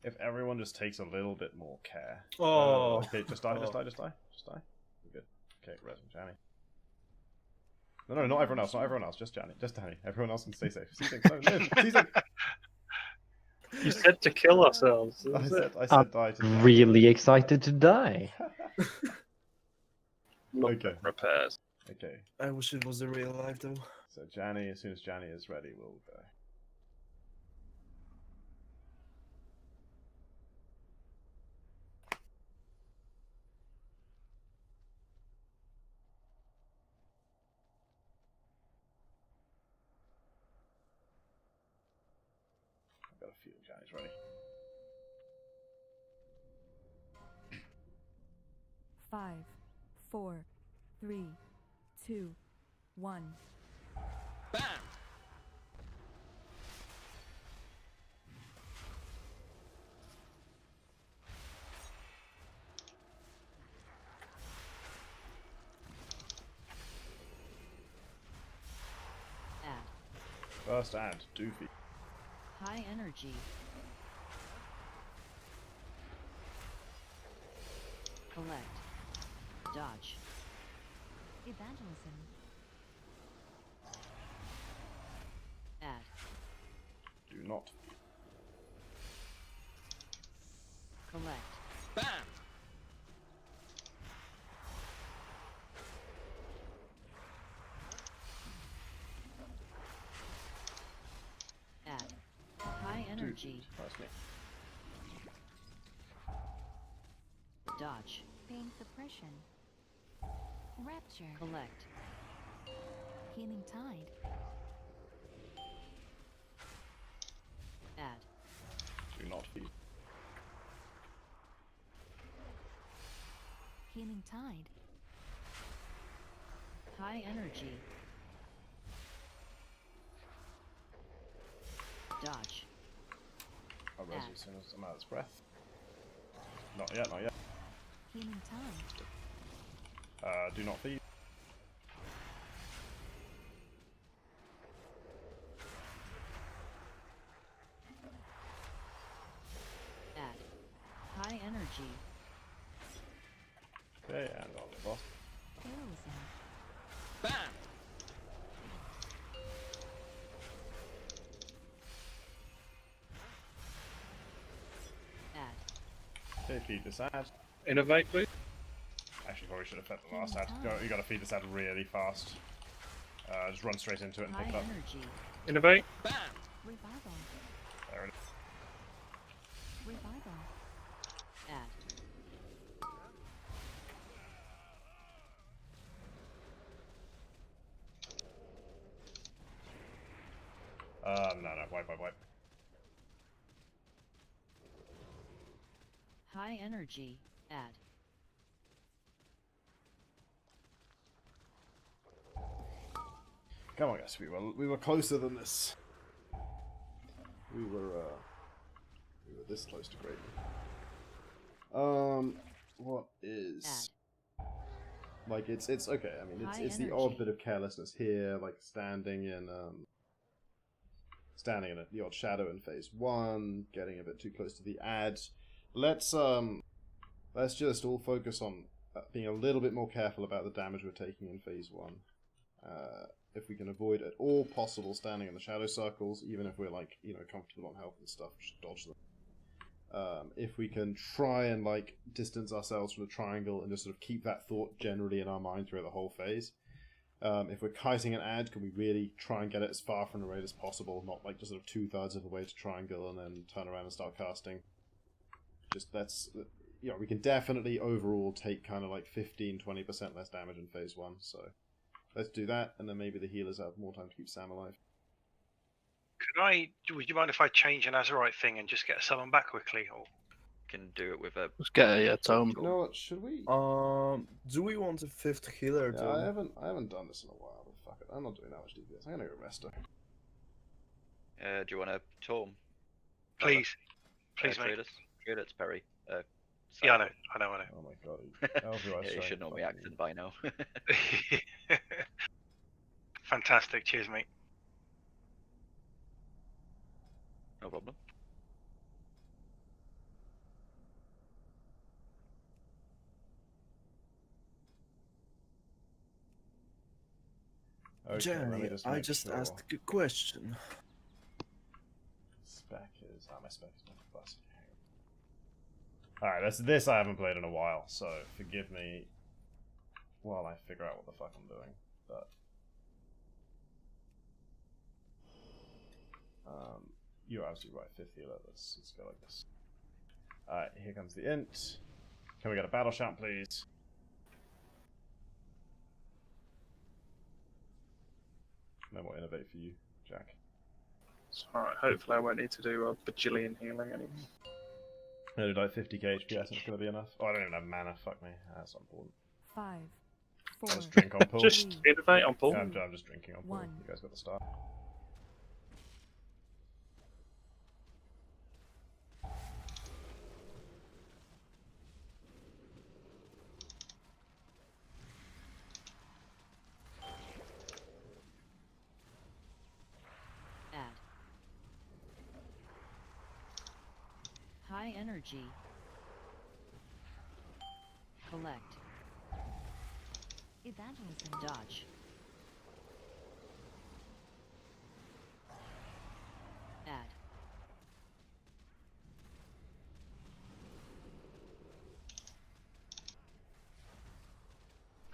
if everyone just takes a little bit more care. Oh. Okay, just die. We're good. Okay, res and Janny. No, not everyone else, just Janny. Just Janny. Everyone else can stay safe. Season, no, live! Season! You said to kill ourselves. I said I'm die to die. really excited to die. Okay. Repairs. Okay. I wish it was in real life though. So Janny, as soon as Janny is ready, we'll go. I've got a feeling Janny's ready. 5, 4, 3, 2, 1. Bam! Add. First add, Doofy. High energy. Collect. Dodge. Evangelism. Add. Do not. Collect. Bam! Add. High energy. That's me. Dodge. Pain suppression. Rapture. Collect. Healing tide. Add. Do not feed. Healing tide. High energy. Dodge. I'll res you as soon as I'm out of breath. Not yet, not yet. Healing tide. Do not feed. Add. High energy. Okay, and on the boss. Heroism. Bam! Add. Okay, feed this ad. Innovate, please. Actually, probably should have fed the last ad. You gotta feed this ad really fast. Just run straight into it and pick it High up. energy. Innovate. Bam! Revival. There it is. Revival. Add. No, wipe. High energy. Add. Come on, guys. We were closer than this. We were this close to great. What is like it's okay. I mean, it's the odd bit of carelessness here, like standing in the odd shadow in phase 1, getting a bit too close to the ad. Let's just all focus on being a little bit more careful about the damage we're taking in phase 1. If we can avoid at all possible standing in the shadow circles, even if we're like, comfortable on health and stuff, just dodge them. If we can try and like distance ourselves from the triangle and just sort of keep that thought generally in our mind throughout the whole phase. If we're kiting an ad, can we really try and get it as far from the raid as possible, not like just sort of 2/3 of the way to triangle and then turn around and start casting. Just that's, we can definitely overall take kind of like 15-20% less damage in phase 1, so let's do that, and then maybe the healers have more time to keep Sam alive. Would you mind if I change an Azurite thing and just get a summon back quickly? Or can do it with a. Let's get a tome. You know what? Should we? Do we want a 5th healer? Yeah, I haven't done this in a while. But fuck it, I'm not doing that much DPS. I'm gonna go rest her. Do you want to Torm? Please. Please, trade mate. us. Trade us, Perry. Yeah, I know. I know. Oh my god. Yeah, you should know my accent by now. Fantastic. Cheers, mate. No problem. Okay, let me Johnny, just I make just sure. asked a question. Spec is my spec is not bus. Alright, this I haven't played in a while, so forgive me while I figure out what the fuck I'm doing. But you're absolutely right, 5th healer. Let's go like this. Alright, here comes the int. Can we get a battle shout, please? No more innovate for you, Jack. It's alright, hopefully I won't need to do a bajillion healing anymore. I do like 50k HP, I think it's gonna be enough. Oh, I don't even have mana, fuck me. That's not important. 5, 4. I'll just drink on pull. Just innovate on pull. Yeah, I'm just drinking on pull. 1. You guys got the start. Add. High energy. Collect. Evangelism. Dodge. Add.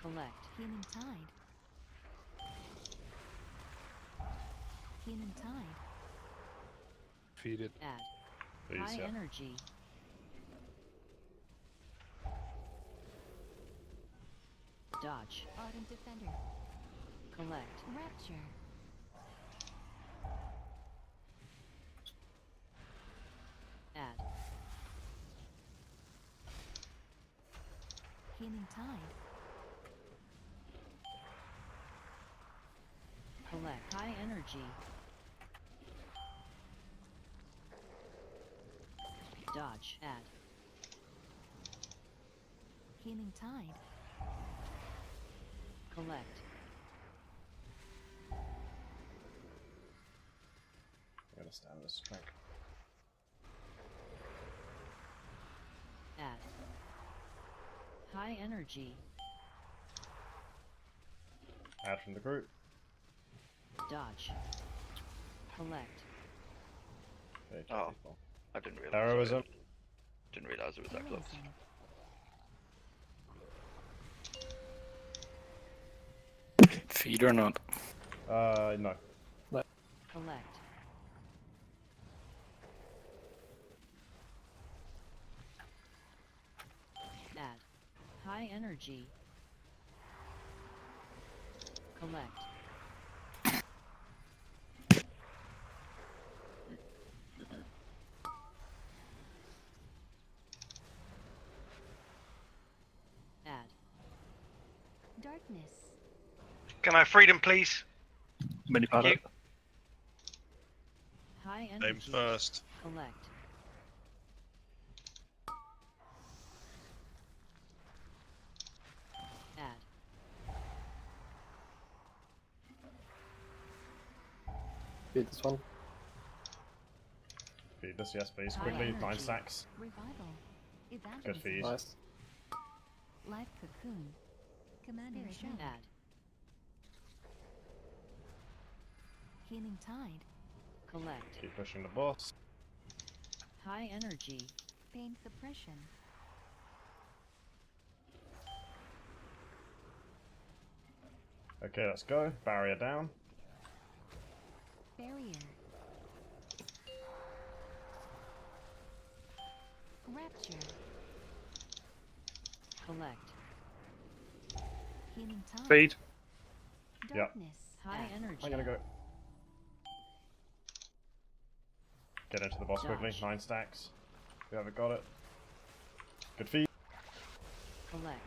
Collect. Healing tide. Healing tide. Defeated. Add. Please, High yeah. energy. Dodge. Ardent defender. Collect. Rapture. Add. Healing tide. Collect. High energy. Dodge. Add. Healing tide. Collect. I'm gonna stand this strength. Add. High energy. Add from the group. Dodge. Collect. Okay, Oh, I didn't realize. Heroism. Didn't realize it was that close. Heroism. Feed or not? No. Collect. Add. High energy. Collect. Add. Darkness. Can I have freedom, please? Mini Thank you. pilot. High Name energy. first. Collect. Add. Feed this one. Feed this, yes, please. High Quickly, 9 energy. stacks. Revival. Good Evangelism. feed. Nice. Life cocoon. Commanding shout. Add. Healing tide. Collect. Keep pushing the boss. High energy. Pain suppression. Okay, let's go. Barrier down. Barrier. Rapture. Collect. Healing tide. Feed. Yep. Darkness. High energy. I'm gonna go. Get into the boss quickly. Dodge. 9 stacks. We haven't got it. Good feed. Collect.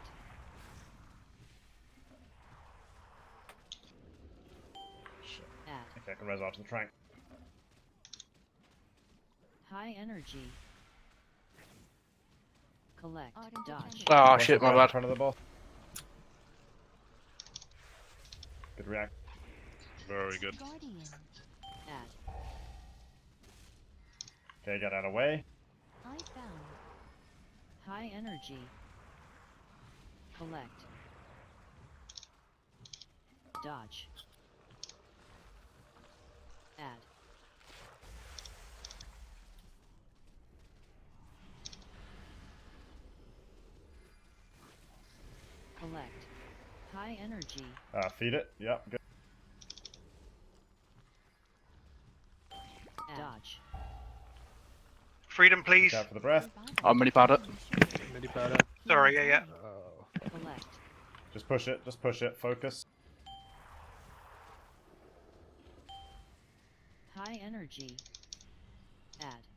Shit. Add. Okay, I can res after the track. High energy. Collect. Dodge. Oh Watch shit, the my breath in bad. front of the boss. Good react. Very good. Guardian. Add. Okay, get out of the way. I found. High energy. Collect. Dodge. Add. Collect. High energy. Feed it. Yep, good. Dodge. Freedom, please. Look out for the breath. Oh, mini powder. Mini powder. Sorry, yeah. Oh. Collect. Just push it. Just push it. Focus. High energy. Add.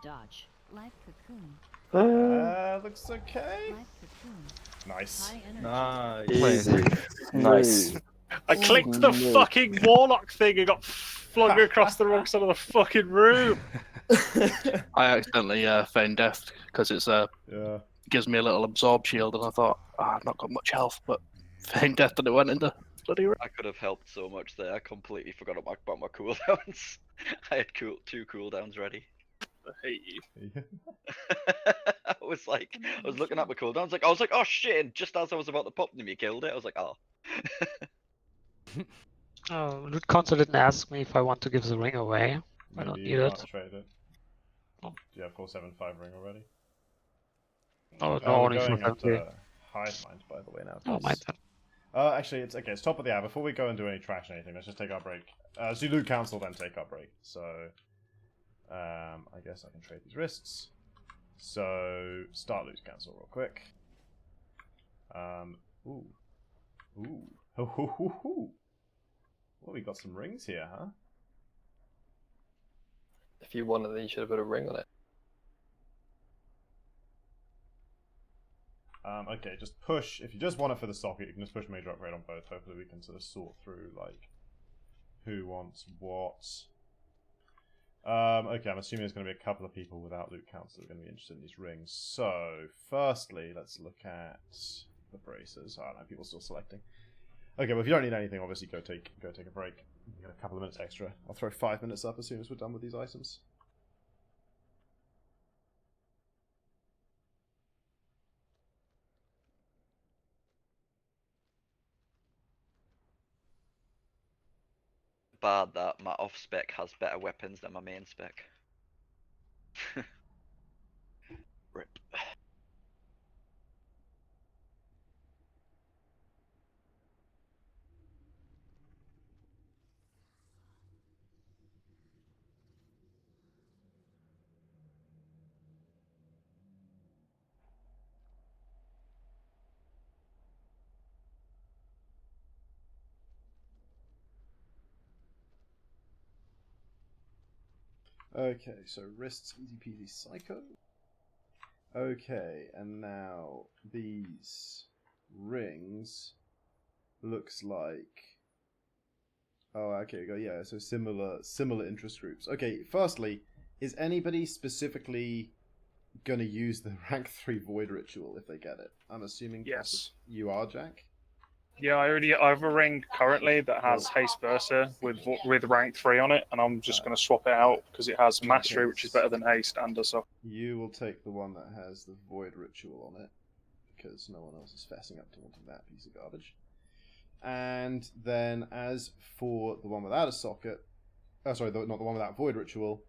Dodge. Life cocoon. Looks okay. Life cocoon. Nice. High energy. Nice. Easy. Nice. I clicked the fucking warlock thing and got flung across the wrong side of the fucking room. I accidentally feigned death because it's Yeah. gives me a little absorb shield, and I thought, I've not got much health, but feigned death and it went into bloody. I could have helped so much there. I completely forgot about my cooldowns. I had two cooldowns ready. I hate you. I was looking at my cooldowns, I was like, oh shit! And just as I was about to pop them, you killed it. I was like, oh. Oh, Loot Council didn't ask me if I want to give the ring away. I don't Maybe need you it. can't trade it. Oh. Do you have 475 ring already? Oh, no, we're only going for after Hive Mind, by the way, now. Oh, my turn. Actually, it's okay. It's top of the hour. Before we go and do any trash or anything, let's just take our break. So Loot Council, then take our break. So, I guess I can trade these wrists. So, start Loot Council real quick. Ooh. Ooh. Ho ho ho ho. Well, we got some rings here, huh? If you wanted, then you should have put a ring on it. Okay, just push. If you just want it for the socket, you can just push major upgrade on both. Hopefully we can sort of sort through, like, who wants what. Okay, I'm assuming there's going to be a couple of people without loot counts that are going to be interested in these rings. So, firstly, let's look at the braces. I don't know, people still selecting. Okay, well, if you don't need anything, obviously go take a break. You get a couple of minutes extra. I'll throw 5 minutes up as soon as we're done with these items. Bad that my off spec has better weapons than my main spec. Rip. Okay, so wrists, easy peasy psycho. Okay, and now these rings looks like. Oh, okay, go yeah. So similar interest groups. Okay, firstly, is anybody specifically gonna use the rank 3 void ritual if they get it? I'm assuming Yes. You are, Jack. Yeah, I have a ring currently that has Haste Versa with rank 3 on it, and I'm just going to swap it out because it has Mastery, which is better than Haste and so. You will take the one that has the void ritual on it because no one else is fessing up to wanting that piece of garbage. And then as for the one without a socket, sorry, not the one without void ritual.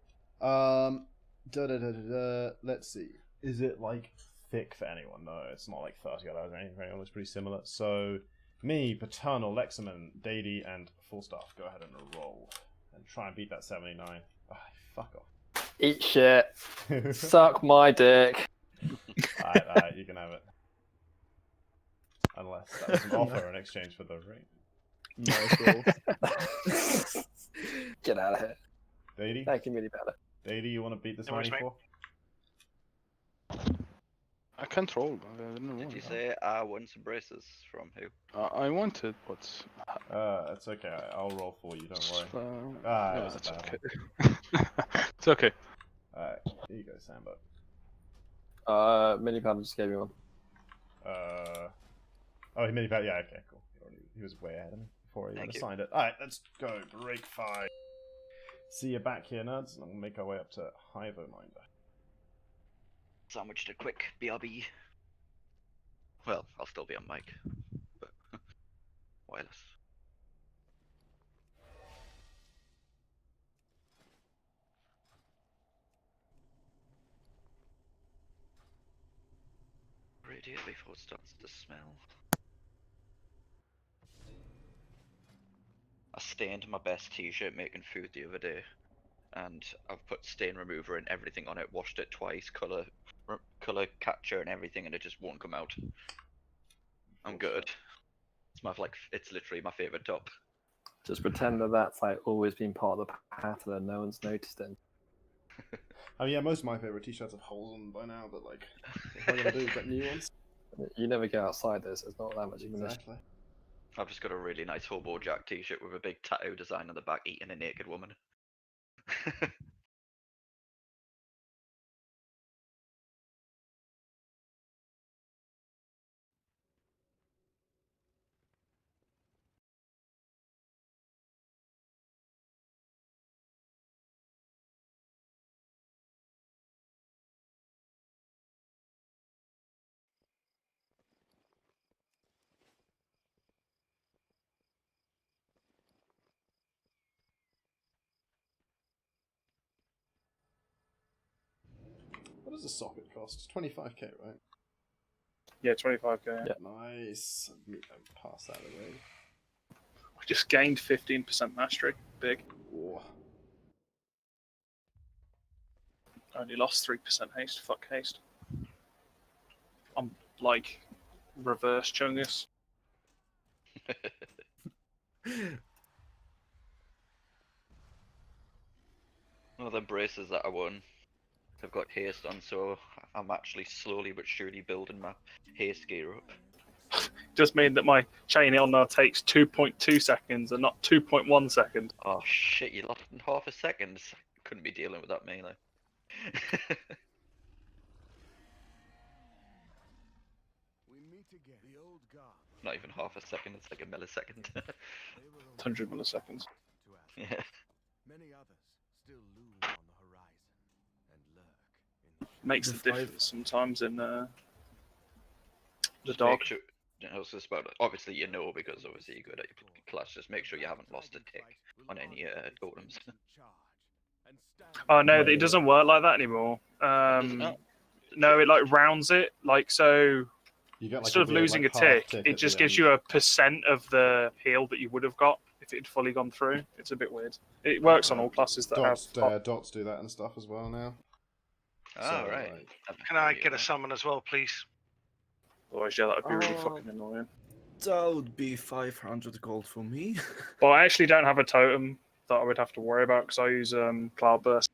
Let's see. Is it like thick for anyone? No, it's not like 30 hours or anything for anyone. It's pretty similar. So me, Paternal, Lexaman, Dady, and Full Staff go ahead and roll and try and beat that 79. Oh, fuck off. Eat shit. Suck my dick. Alright, you can have it. Unless that was an offer in exchange for the ring. Nice roll. Get out of here. Dady? Thank you, really better. Dady, you want to beat this No worries, 94? I can't roll. I don't know. Did you say I won some braces from who? I wanted, but It's okay. I'll roll for you. Don't worry. no, It was a that's bad okay. one. It's okay. Alright, here you go, Sambo. Millipad just gave me one. Oh, he mini-pad, yeah, okay, cool. He was way ahead of me before I even assigned it. Alright, let's go. Break 5. See you back here, nerds, and we'll make our way up to Hivominder. Sandwiched a quick BRB. Well, I'll still be on mic, but wireless. Radio before it starts to smell. I stained my best t-shirt making food the other day, and I've put stain remover and everything on it, washed it twice, color catcher and everything, and it just won't come out. I'm good. It's literally my favorite top. Just pretend that that's like always been part of the pattern and no one's noticed it. Oh yeah, most of my favourite t-shirts have holes in them by now, but like, what am I gonna do? Get new ones? You never go outside this, there's not that much ammunition. Exactly. I've just got a really nice Hobo Jack t-shirt with a big tattoo design on the back eating a naked woman. What does a socket cost? 25k, right? Yeah, 25k. Yeah. Nice. Pass that away. We just gained 15% mastery. Big. Whoa. Only lost 3% haste. Fuck haste. I'm like reverse Chungus. One of the braces that I won, I've got haste on, so I'm actually slowly but surely building my haste gear up. Just mean that my chain on now takes 2.2 seconds and not 2.1 seconds. Oh shit, you lost in half a second. Couldn't be dealing with that melee. Not even half a second, it's like a millisecond. 100 milliseconds. Yeah. Many others still loom on the horizon and lurk in Makes a difference sometimes in the dog. Make sure, I was just about, obviously you know, because obviously you're good at your class, just make sure you haven't lost a tick on any totems. Oh no, it doesn't work like that anymore. No, it like rounds it, like so. You get, like, instead a of weird, losing like, a half tick, tick it at just the gives end. you a percent of the heal that you would have got if it had fully gone through. It's a bit weird. It works on all classes that Dots, have. dots do that and stuff as well now. Oh, right. Can I get a summon as well, please? Otherwise, yeah, that would be really fucking annoying. That would be 500 gold for me. But I actually don't have a totem that I would have to worry about because I use Cloudburst.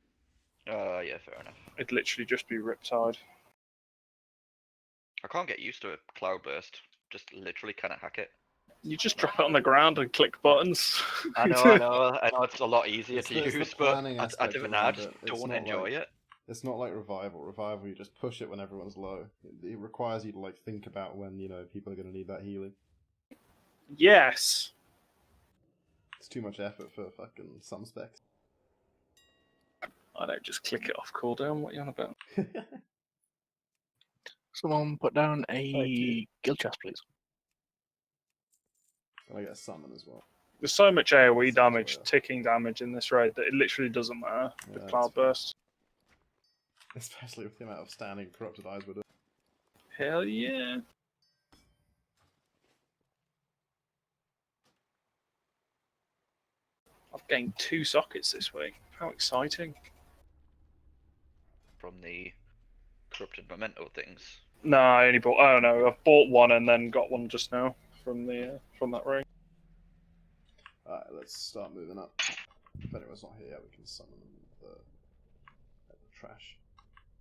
Yeah, fair enough. It'd literally just be Riptide. I can't get used to a Cloudburst. Just literally kind of hack it. You just drop it on the ground and click buttons. I know it's a lot easier to It's the use, but planning I aspect don't around just it. It's don't not enjoy like- it. It's not like Revival. Revival, you just push it when everyone's low. It requires you to like think about when, you know, people are going to need that healing. Yes. It's too much effort for fucking some specs. I don't just click it off cooldown. What are you on about? Someone put down a guild chest, please. I get a summon as well. There's so much AoE damage, ticking damage in this raid that it literally doesn't matter with that's Cloudburst. Especially with the amount of standing corrupted eyes with it. Hell yeah. I've gained 2 sockets this week. How exciting. From the corrupted memento things. No, I only bought. Oh no, I've bought one and then got one just now from that ring. Alright, let's start moving up. If anyone's not here yet, we can summon the trash.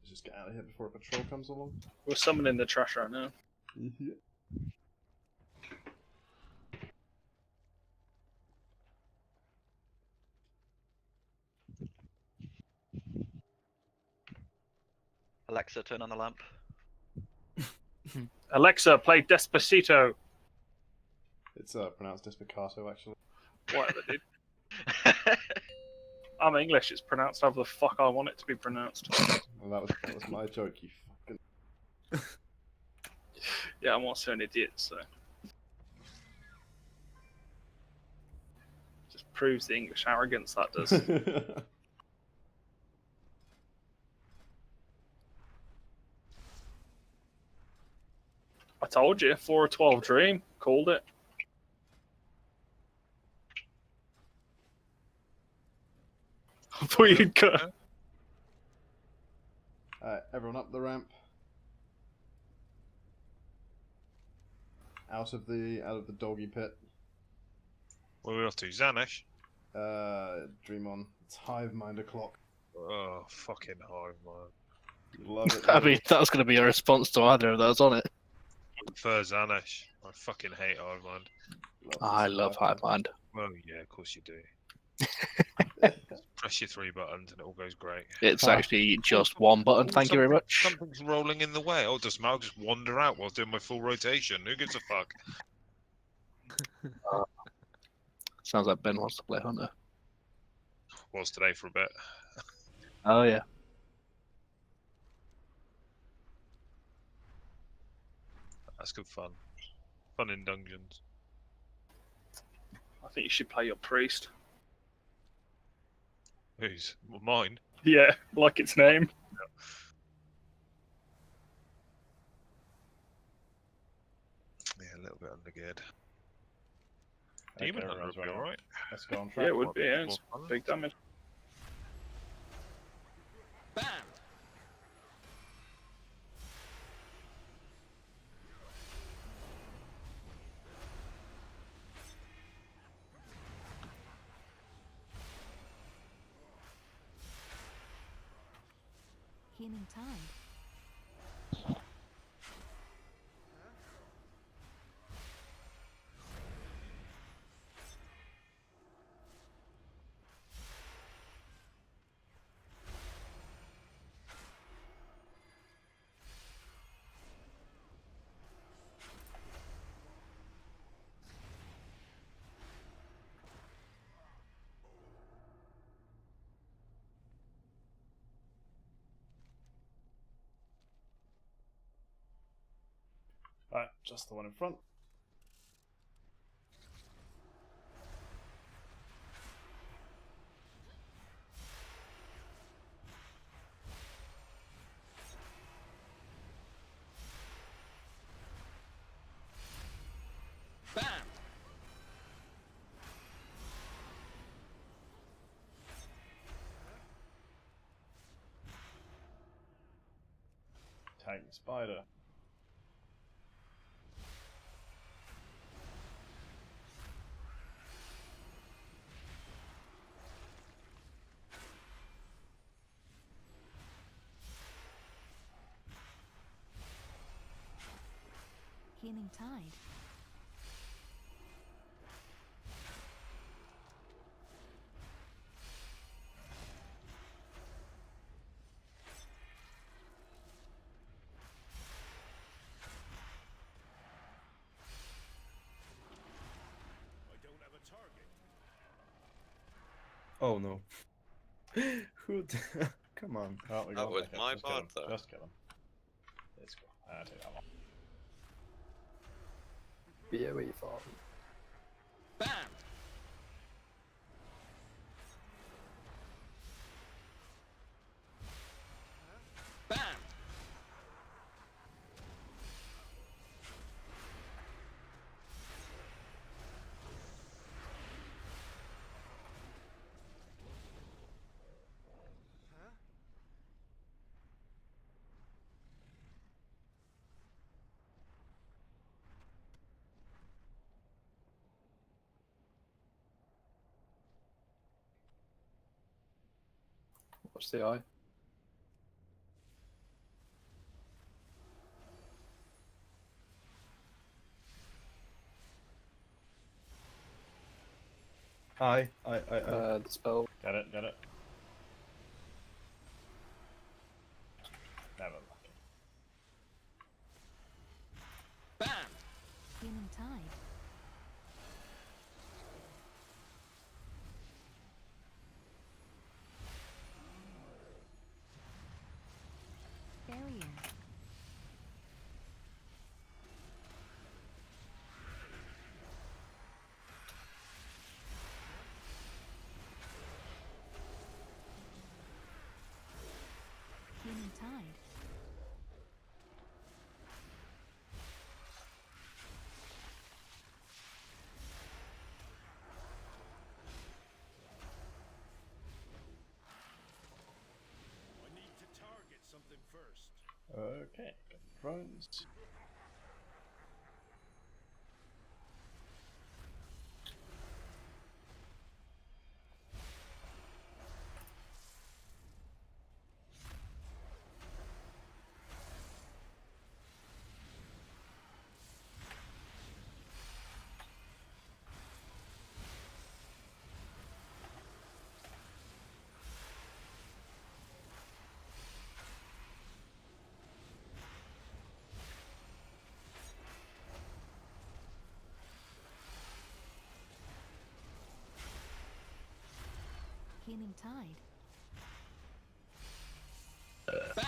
Let's just get out of here before a patrol comes along. We're summoning the trash right now. Yeah. Alexa, turn on the lamp. Alexa, play Despacito. It's pronounced Despicato, actually. Whatever, dude. I'm English. It's pronounced however the fuck I want it to be pronounced. Well, that was my joke, you fucking... Yeah, I'm also an idiot, so. Just proves the English arrogance, that does. I told you, 4 or 12 dream. Called it. I thought you'd go. Alright, everyone up the ramp. Out of the doggy pit. Where are we off to? Xanash? Dream on. It's Hive Mind o'clock. Oh, fucking Hive Mind. Love it. I mean, that was going to be a response to either of those, on it. I prefer Xanash. I fucking hate Hive Mind. I love Hive Mind. Well, yeah, of course you do. Press your 3 buttons and it all goes great. It's actually just one button, thank you very much. Something's rolling in the way. Oh, does Mal just wander out while doing my full rotation? Who gives a fuck? Sounds like Ben wants to play Hunter. Was today for a bit. Oh, yeah. That's good fun. Fun in dungeons. I think you should play your priest. Who's? Well, mine. Yeah, like its name. Yeah, a little bit undergeared. Okay, Demon Hunter everyone's would be running. alright. Let's go on track. Yeah, it would be. Yeah, it's More fun. big damage. Bam! Healing tide. Right, just the one in front. Bam! Titan Spider. Healing tide. Oh no. Who? Come on. Oh, we That got was him. my Just kill part, him. though. Just kill him. Let's go. I'll take that one. BOE farm. Bam! Bam! What's the eye? I. The spell. Get it, get it. Never Healing tide. I need to target something first. Okay, got the drones. Healing tide. Bam!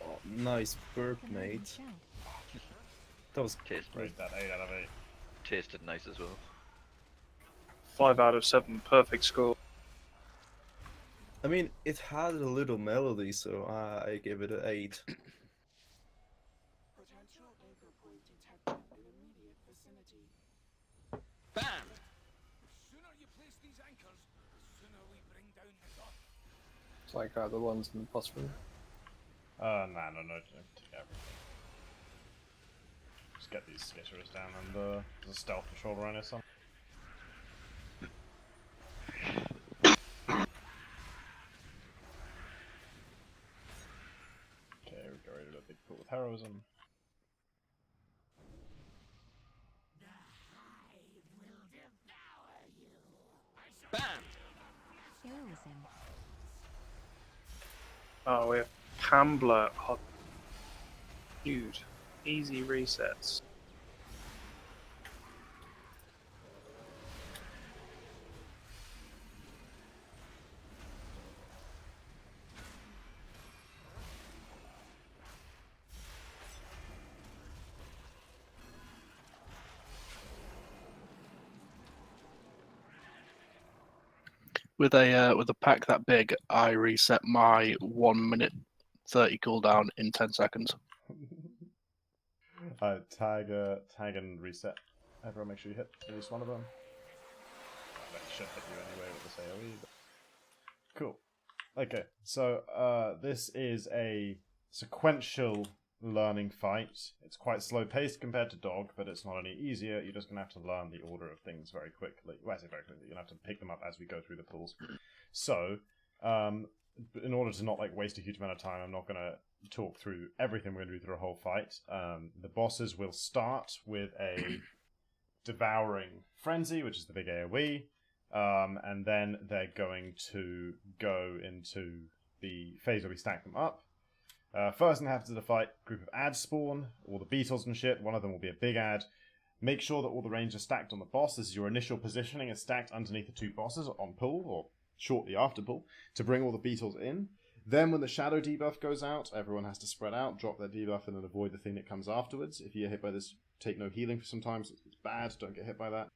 Oh, nice burp, Commanding mate. shout. That was Tasted, great. That 8 out of 8. tasted nice as well. 5 out of 7, perfect score. I mean, it had a little melody, so I gave it an 8. Potential anchor point detected in immediate vicinity. Bam! The sooner you place these anchors, the sooner we bring down Ny'alotha. It's like the ones in the boss room. No, take everything. Just get these skitterers down and there's a stealth patrol around here somewhere. Okay, we go ready to do a big pool with heroism. Bam! Heroism. Oh, we have Pambler. Oh, dude, easy resets. With a pack that big, I reset my 1 minute 30 cooldown in 10 seconds. Tag and reset. Everyone make sure you hit at least one of them. That should hit you anyway with this AoE. But... Cool. Okay, so this is a sequential learning fight. It's quite slow paced compared to Dog, but it's not any easier. You're just gonna have to learn the order of things very quickly. Well, I say very quickly. You're gonna have to pick them up as we go through the pools. So, in order to not waste a huge amount of time, I'm not gonna talk through everything we're gonna do through a whole fight. The bosses will start with a devouring frenzy, which is the big AoE. And then they're going to go into the phase where we stack them up. First and have to the fight, group of ads spawn, all the beetles and shit. One of them will be a big ad. Make sure that all the range are stacked on the boss. This is your initial positioning, is stacked underneath the 2 bosses on pull, or shortly after pull, to bring all the beetles in. Then when the shadow debuff goes out, everyone has to spread out, drop their debuff, and then avoid the thing that comes afterwards. If you get hit by this, take no healing for some time, so it's bad, don't get hit by that.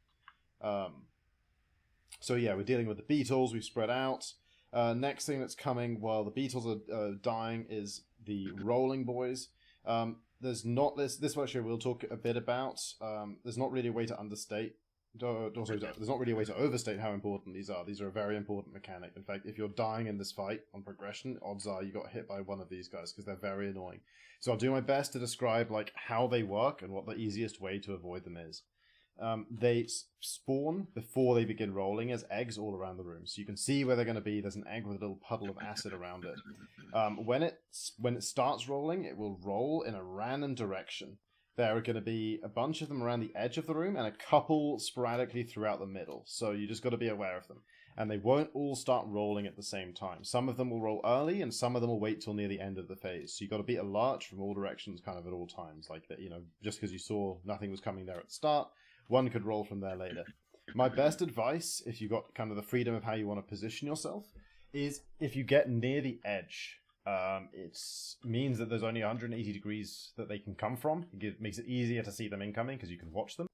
So yeah, we're dealing with the beetles, we've spread out. Next thing that's coming while the beetles are dying is the rolling boys. There's not this actually we'll talk a bit about. There's not really a way to understate. There's not really a way to overstate how important these are. These are a very important mechanic. In fact, if you're dying in this fight on progression, odds are you got hit by one of these guys because they're very annoying. So I'll do my best to describe how they work and what the easiest way to avoid them is. They spawn before they begin rolling as eggs all around the room. So you can see where they're going to be. There's an egg with a little puddle of acid around it. When it starts rolling, it will roll in a random direction. There are going to be a bunch of them around the edge of the room and a couple sporadically throughout the middle. So you just got to be aware of them. And they won't all start rolling at the same time. Some of them will roll early and some of them will wait till near the end of the phase. So you got to be alert from all directions kind of at all times. Like that, just because you saw nothing was coming there at the start, one could roll from there later. My best advice, if you've got kind of the freedom of how you want to position yourself, is if you get near the edge, it means that there's only 180 degrees that they can come from. It makes it easier to see them incoming because you can watch them.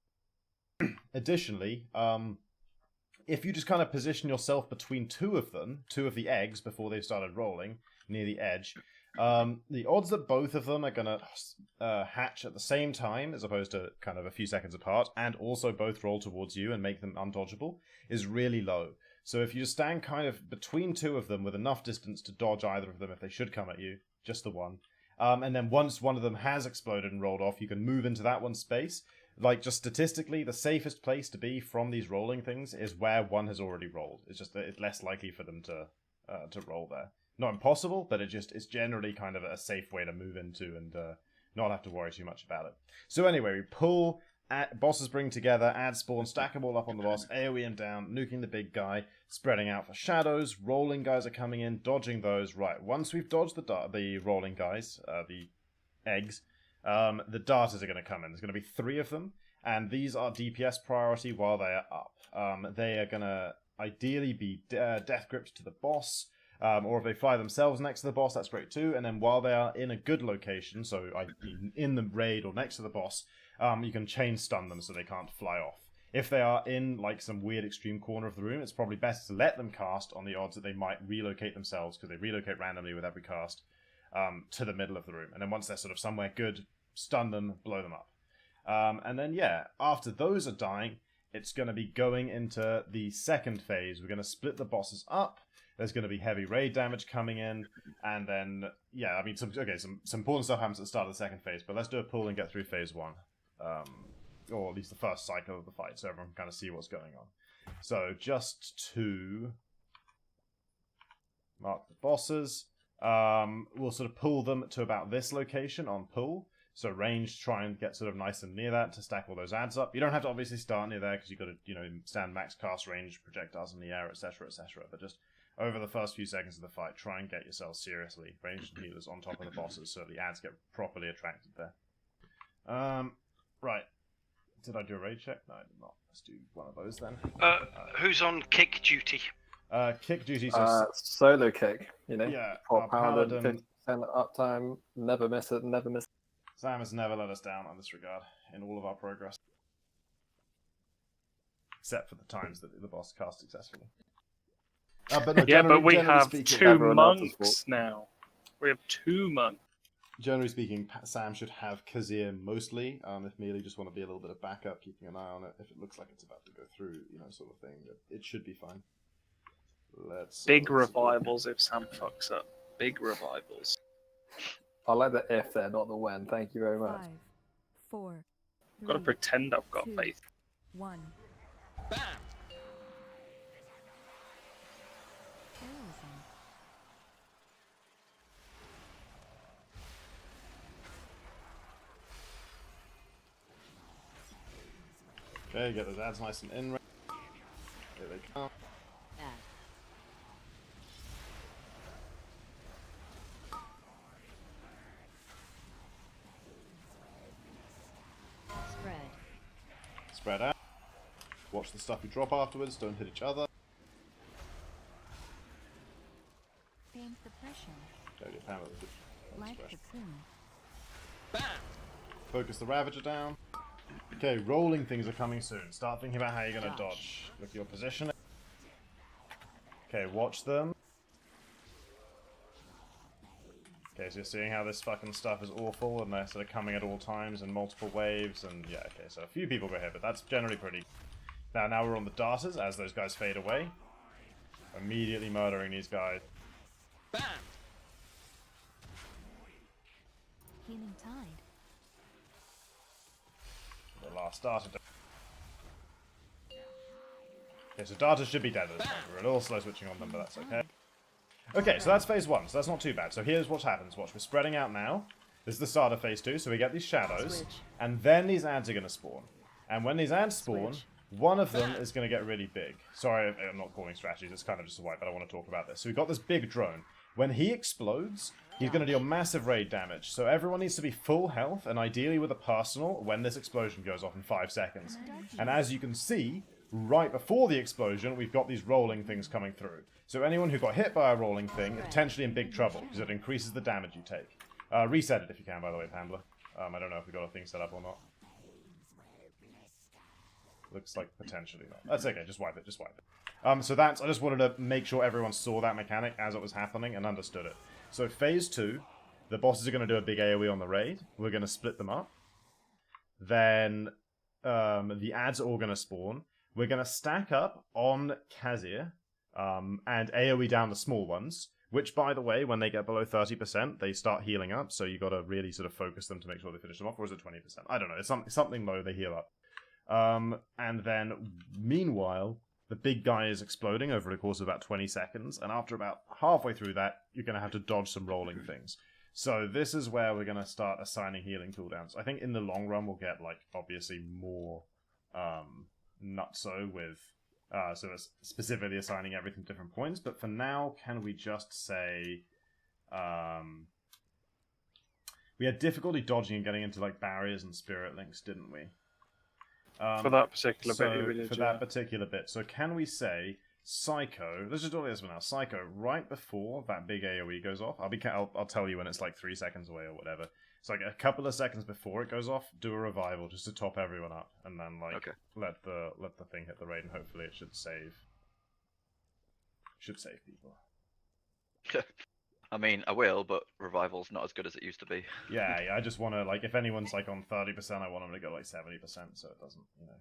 Additionally, if you just kind of position yourself between two of them, two of the eggs before they started rolling near the edge, the odds that both of them are going to hatch at the same time, as opposed to kind of a few seconds apart, and also both roll towards you and make them undodgeable, is really low. So if you just stand kind of between two of them with enough distance to dodge either of them if they should come at you, just the one, and then once one of them has exploded and rolled off, you can move into that one's space. Like, just statistically, the safest place to be from these rolling things is where one has already rolled. It's just that it's less likely for them to roll there. Not impossible, but it's generally kind of a safe way to move into and not have to worry too much about it. So anyway, we pull, bosses bring together, add spawn, stack them all up on the boss, AoE him down, nuking the big guy, spreading out for shadows, rolling guys are coming in, dodging those. Right, once we've dodged the rolling guys, the eggs, the darters are going to come in. There's going to be 3 of them, and these are DPS priority while they are up. They are going to ideally be death gripped to the boss, or if they fly themselves next to the boss, that's great too. And then while they are in a good location, so in the raid or next to the boss, you can chain stun them so they can't fly off. If they are in like some weird extreme corner of the room, it's probably best to let them cast on the odds that they might relocate themselves, because they relocate randomly with every cast, to the middle of the room. And then once they're sort of somewhere good, stun them, blow them up. And then, yeah, after those are dying, it's going to be going into the second phase. We're going to split the bosses up. There's going to be heavy raid damage coming in. And then, yeah, I mean, some important stuff happens at the start of the second phase. But let's do a pull and get through phase 1. Or at least the first cycle of the fight, so everyone can kind of see what's going on. So, just to mark the bosses, we'll sort of pull them to about this location on pull. So range, try and get sort of nice and near that to stack all those adds up. You don't have to obviously start near there because you've got to, stand max cast range, projectiles in the air, etc., etc. But just over the first few seconds of the fight, try and get yourself seriously ranged and healers on top of the bosses so the adds get properly attracted there. Right. Did I do a raid check? No, I did not. Let's do one of those then. Who's on kick duty? Kick duty. Solo kick. Yeah. 4 Paladin. 50% uptime. Never miss it. Never miss it. Sam has never let us down on this regard in all of our progress, except for the times that the boss cast successfully. But no, yeah, but we have speaking, 2 monks now. We have 2 monks. Generally speaking, Sam should have Kazir mostly. If Mealy just want to be a little bit of backup, keeping an eye on it. If it looks like it's about to go through, sort of thing, it should be fine. Big revivals if Sam fucks up. Big revivals. I like the if there, not the when. Thank you very much. 5, 4. I've got to pretend I've got 2, faith. 1. Bam! Heroism. Okay, get those ads nice and in. Here they come. Spread out. Watch the stuff you drop afterwards. Don't hit each other. Pain suppression. Don't get Pamela. Life cocoon. Bam! Focus the Ravager down. Okay, rolling things are coming soon. Start thinking about how you're going to dodge. Look at your position. Okay, watch them. Okay, so you're seeing how this fucking stuff is awful, and they're sort of coming at all times in multiple waves, and yeah, okay, so a few people go here, but that's generally pretty. Now we're on the darters, as those guys fade away. Immediately murdering these guys. Bam! Healing tide. The last darter. Okay, so darters should be dead at this point. We're a little slow switching on them, but that's okay. Okay, so that's phase 1, so that's not too bad. So here's what happens. Watch, we're spreading out now. This is the start of phase 2, so we get these shadows, and then these ads are going to spawn. And when these ads spawn, one of them is going to get really big. Sorry, I'm not calling strategies, it's kind of just a wipe, but I want to talk about this. So we've got this big drone. When he explodes, he's going to deal massive raid damage. So everyone needs to be full health, and ideally with a personal, when this explosion goes off in 5 seconds. And as you can see, right before the explosion, we've got these rolling things coming through. So anyone who got hit by a rolling thing is potentially in big trouble, because it increases the damage you take. Reset it if you can, by the way, Pambler. I don't know if we've got a thing set up or not. Looks like potentially not. That's okay, just wipe it, just wipe it. So that's, I just wanted to make sure everyone saw that mechanic as it was happening and understood it. So phase 2, the bosses are going to do a big AoE on the raid. We're going to split them up. Then the ads are all going to spawn. We're going to stack up on Khazir and AoE down the small ones. Which, by the way, when they get below 30%, they start healing up. So you got to really sort of focus them to make sure they finish them off. Or is it 20%? I don't know. It's something low. They heal up. And then, meanwhile, the big guy is exploding over the course of about 20 seconds. And after about halfway through that, you're going to have to dodge some rolling things. So this is where we're going to start assigning healing cooldowns. I think in the long run, we'll get, like, obviously more nutso with... so it's specifically assigning everything to different points, but for now, can we just say... we had difficulty dodging and getting into like barriers and spirit links, didn't we? For that particular bit, we did, for that particular bit. So can we say Psycho? Let's just do this one now. Psycho, right before that big AOE goes off. I'll tell you when it's like 3 seconds away or whatever. It's like a couple of seconds before it goes off. Do a revival just to top everyone up, and then like let the thing hit the raid, and hopefully it should save. Should save people. I mean, I will, but revival's not as good as it used to be. Yeah, I just want to, like, if anyone's, like, on 30%, I want them to go, like, 70%, so it doesn't, you know,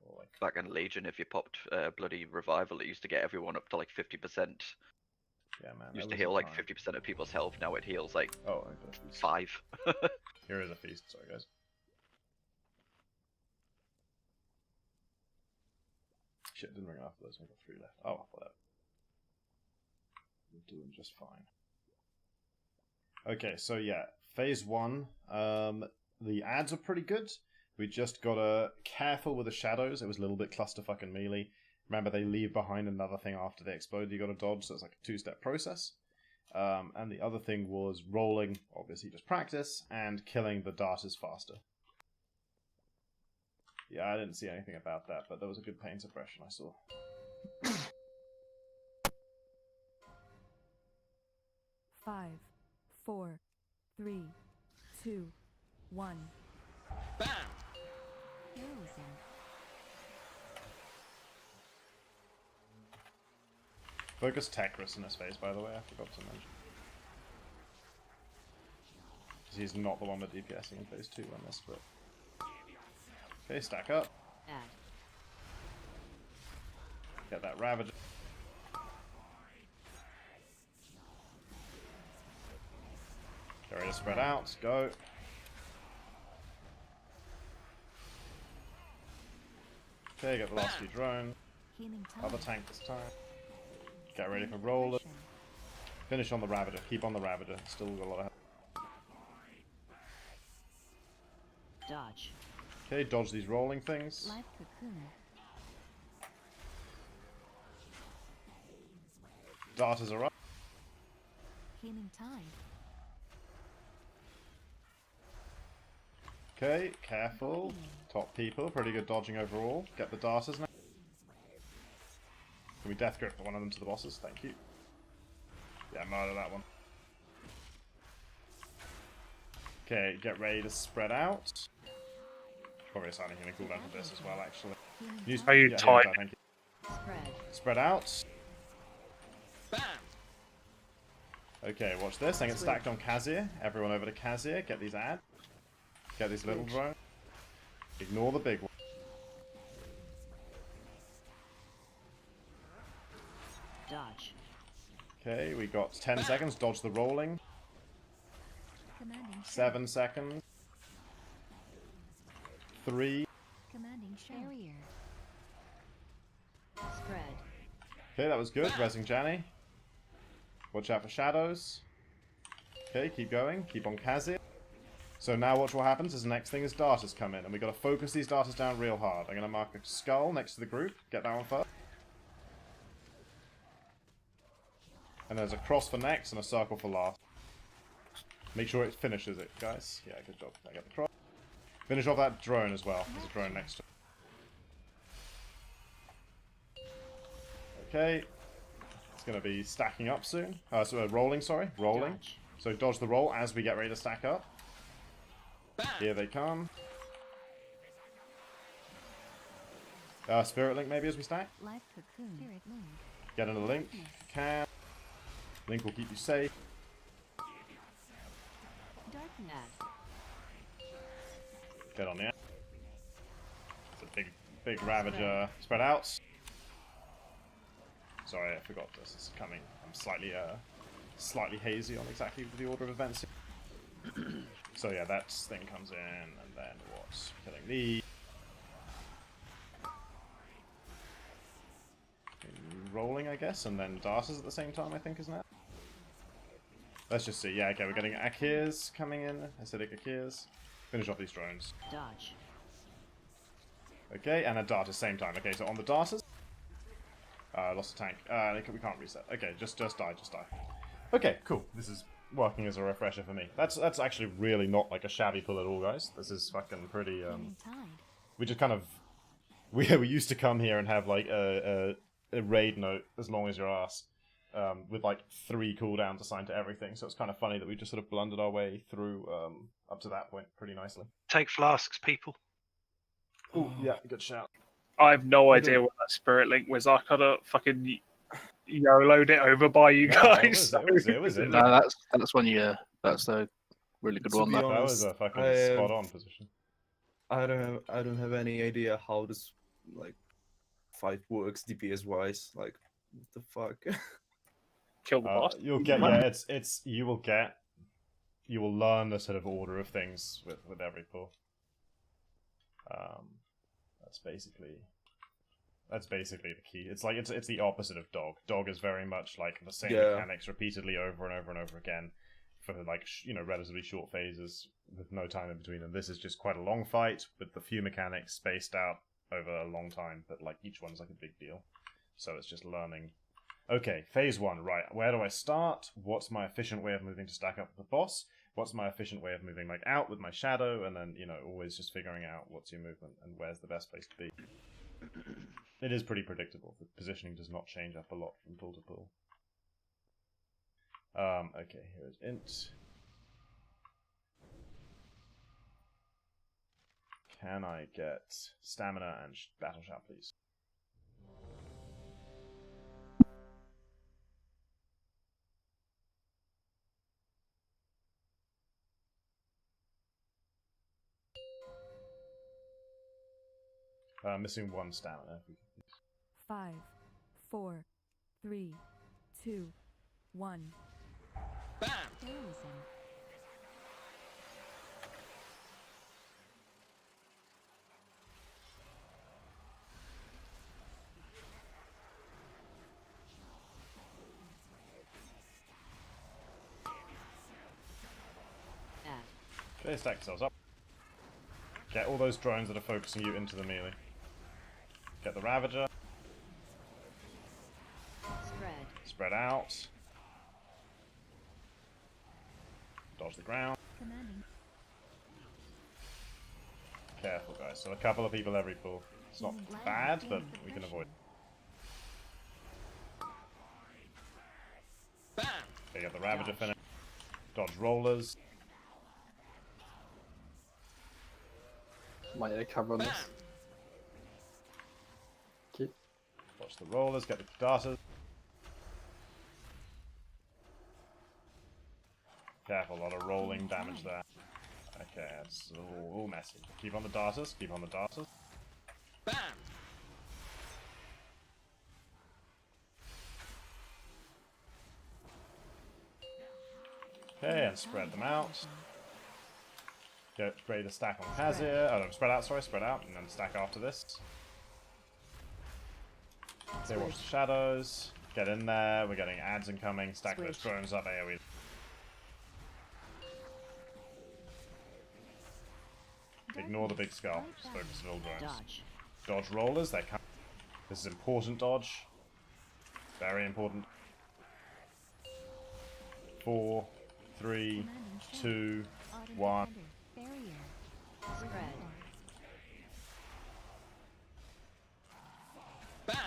or, like... Back in Legion, if you popped bloody revival, it used to get everyone up to, like, 50%. Yeah, man. Used to heal, like, 50% of people's health, now it heals, like, 5. Here is a feast, sorry, guys. Shit, didn't ring enough of those, I've got 3 left. Oh, whatever. We're doing just fine. Okay, so yeah, phase 1, the ads are pretty good. We just gotta careful with the shadows. It was a little bit clusterfucking melee. Remember, they leave behind another thing after they explode you gotta dodge, so it's like a 2-step process. And the other thing was rolling, obviously just practice, and killing the darters faster. Yeah, I didn't see anything about that, but there was a good pain suppression I saw. Five, 4, 3, 2, 1. Bam! Heroism. Focus Tekris in his face, by the way, I forgot to mention. Because he's not the one with DPSing in phase 2 on this, but... Okay, stack up. Get that Ravager. Get ready to spread out, go. Okay, get the last few drones. Other tank this time. Get ready for roller. Finish on the Ravager, keep on the Ravager. Still got a lot of health. Dodge. Okay, dodge these rolling things. Life cocoon. Darters are up. Healing tide. Okay, careful. Top people, pretty good dodging overall. Get the darters now. Can we death grip one of them to the bosses? Thank you. Yeah, murder that one. Okay, get ready to spread out. Probably assigning healing cooldown for this as well, actually. Are you tight? Thank you. Spread out. Bam! Okay, watch this. I get stacked on Khazir. Everyone over to Khazir. Get these ads. Get these little drones. Ignore the big one. Dodge. Okay, we got 10 seconds. Dodge the rolling. 7 seconds. 3. Commanding barrier. Spread. Okay, that was good. Resing Janny. Watch out for shadows. Okay, keep going. Keep on Khazir. So now watch what happens is the next thing is darters come in, and we've got to focus these darters down real hard. I'm going to mark a skull next to the group. Get that one first. And there's a cross for next and a circle for last. Make sure it finishes it, guys. Yeah, good job. I got the cross. Finish off that drone as well. There's a drone next to it. Okay. It's going to be stacking up soon. Rolling, sorry. Rolling. Dodge. So dodge the roll as we get ready to stack up. Here they come. Spirit Link maybe as we stack. Life cocoon. Spirit link. Get in a Link. Can. Link will keep you safe. Darkness. Get on the. It's a big Ravager. Spread out. Sorry, I forgot this is coming. I'm slightly hazy on exactly the order of events. So yeah, that thing comes in, and then what's killing the rolling, I guess, and then darters at the same time, I think, isn't it? Let's just see. Yeah, okay, we're getting Akirs coming in. Acidic Akirs. Finish off these drones. Dodge. Okay, and a dart at the same time. Okay, so on the darters. Lost a tank. We can't reset. Okay, just die. Okay, cool. This is working as a refresher for me. That's actually really not like a shabby pull at all, guys. This is fucking pretty. We just kind of we used to come here and have like a raid note as long as your ass, with like 3 cooldowns assigned to everything. So it's kind of funny that we just sort of blundered our way through up to that point pretty nicely. Take flasks, people. Oh yeah, good shout. I have no idea what that Spirit Link was. I could have fucking YOLO'd it over by you guys. It was in. No, that's when you. That's a really good one. That was a fucking spot on position. I don't have any idea how this like fight works DPS wise. Like, what the fuck? Kill the boss. You'll get you will learn the sort of order of things with every pull. That's basically the key. It's like it's the opposite of dog. Dog is very much like the same mechanics repeatedly over and over and over again for like relatively short phases with no time in between them. This is just quite a long fight with the few mechanics spaced out over a long time, but like each one's like a big deal. So it's just learning. Okay, phase 1, right. Where do I start? What's my efficient way of moving to stack up with the boss? What's my efficient way of moving like out with my shadow? And then, always just figuring out what's your movement and where's the best place to be. It is pretty predictable. The positioning does not change up a lot from pull to pull. Okay, here is int. Can I get stamina and battle shout, please? Missing 1 stamina. 5, 4, 3, 2, 1. Bam! Heroism. Okay, stack yourselves up. Get all those drones that are focusing you into the melee. Get the Ravager. Spread out. Dodge the ground. Careful, guys. So a couple of people every pull. It's not bad, but we can avoid. Okay, get the Ravager finished. Dodge rollers. Might need a cover on this. Keep. Watch the rollers, get the darters. Careful, a lot of rolling damage there. Okay, it's all messy. Keep on the darters, keep on the darters. Bam! Okay, and spread them out. Get ready to stack on Kazir. Oh no, spread out, spread out, and then stack after this. Okay, watch the shadows. Get in there, we're getting ads incoming. Stack those drones up, AoE. Ignore the big skull, just focus on all drones. Dodge rollers, they come. This is important dodge. Very important. 4, 3, 2, 1. Spread. Bam!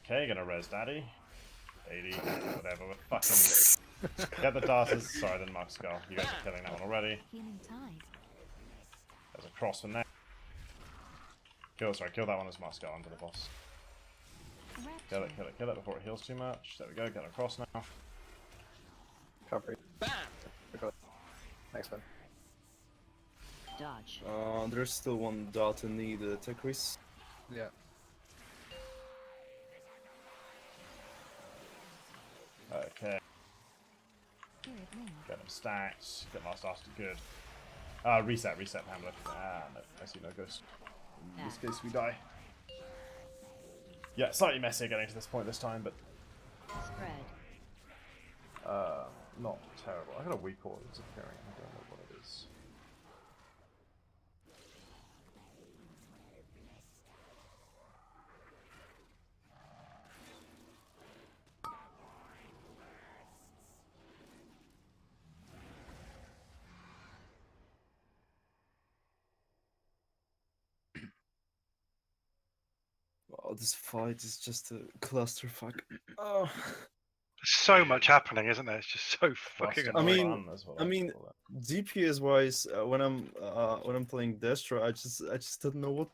Okay, gonna res daddy. 80, whatever. We're fucking... Get the darters. Sorry, I didn't mark skull. You guys are killing that one already. Healing tide. There's a cross for next. Kill that one as mark skull under the boss. Kill it before it heals too much. There we go, get across now. Recovery. Next one. Dodge. There's still one dart in need, tech risk. Yeah. Okay. Spirit link. Get them stacked. Get last dart good. Reset, Hamlet. No, I see no ghost. In this case, we die. Yeah, slightly messier getting to this point this time, but Spread. not terrible. I got a weak order that's appearing. I don't know what it is. Oh, this fight is just a clusterfuck. Oh. So much happening, isn't there? It's just so fucking annoying. I mean, DPS wise, when I'm playing Destro, I just don't know what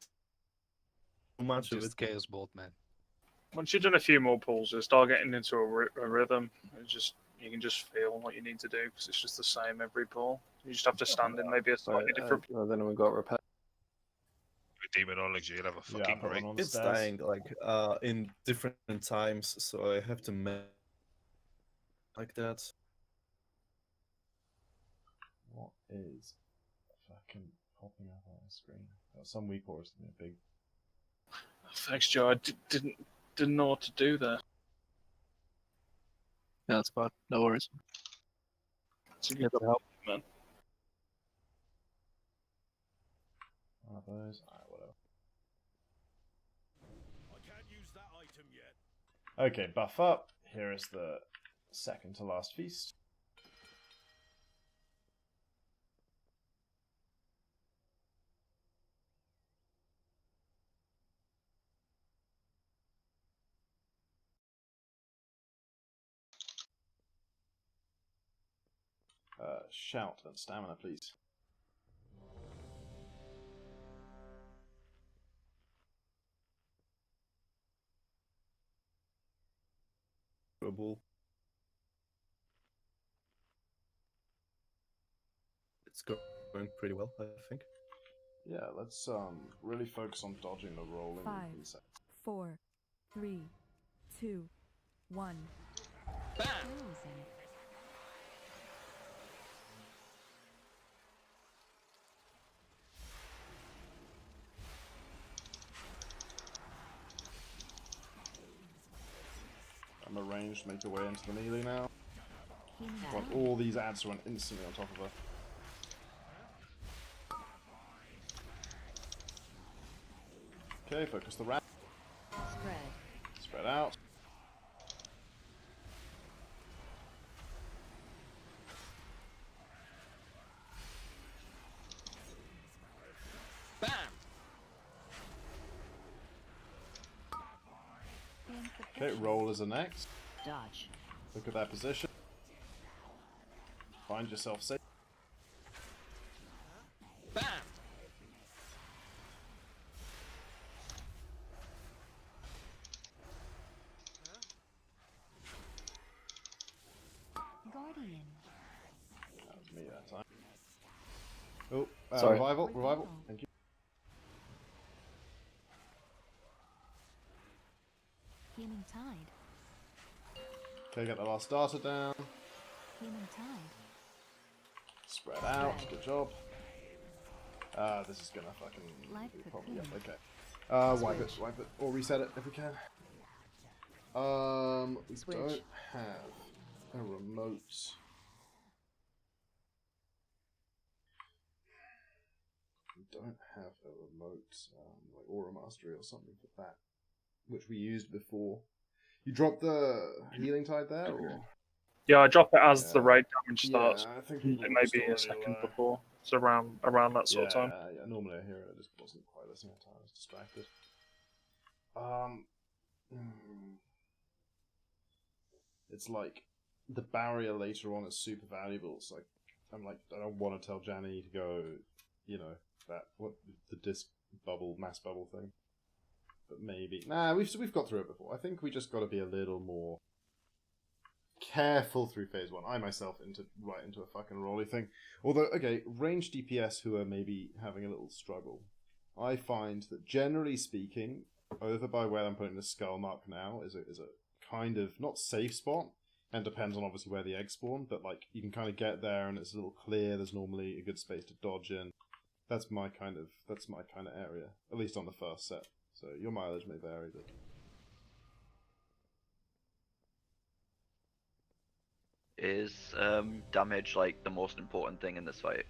much of it. Just chaos bolt, man. Once you've done a few more pulls, you start getting into a rhythm. You can just feel what you need to do because it's just the same every pull. You just have to stand in maybe a slightly different. Then we've got repair. With demonology, you'll have a fucking break. It's dying like in different times, so I have to like that. What is fucking popping up on the screen? Got some weak orders in a big. Thanks, Joe. I didn't know what to do there. Yeah, that's fine. No worries. So you got help, man. One of those. Alright, whatever. I can't use that item yet. Okay, buff up. Here is the second to last feast. Shout and stamina, please. Trouble. It's going pretty well, I think. Yeah, let's really focus on dodging the rolling 5, insects. 4, 3, 2, 1. Frozen. I'm arranged to make your way into the melee now. Healing Want tide. all these ads to run instantly on top of her. Okay, focus the rat. Spread. Spread out. Bam! Okay, roll as a next. Dodge. Look at that position. Find yourself safe. Bam! Guardian. That was me that time. Oh, Sorry. revival. Thank you. Healing tide. Okay, get the last data down. Healing tide. Spread out. Good job. This is gonna fucking Life be a could problem. be. Yep, okay. Wipe it, or reset it if we can. We Switch. don't have a remote. We don't have a remote, like Aura Mastery or something for that, which we used before. You dropped the healing tide there, or? Yeah, I drop it as the raid damage starts. Yeah, I think Maybe a second before. It's around that sort of time. Yeah, normally I hear it. I just wasn't quite listening at the time. I was distracted. it's like the barrier later on is super valuable. So I'm like, I don't want to tell Janny to go, you know, the disc bubble, mass bubble thing. But maybe we've got through it before. I think we just got to be a little more careful through phase 1. I myself right into a fucking rolly thing. Although, okay, range DPS who are maybe having a little struggle, I find that generally speaking, over by where I'm putting the skull mark now is a kind of not safe spot, and depends on obviously where the eggs spawn. But like you can kind of get there and it's a little clear. There's normally a good space to dodge in. That's my kind of area, at least on the first set. So your mileage may vary, but Is damage like the most important thing in this fight?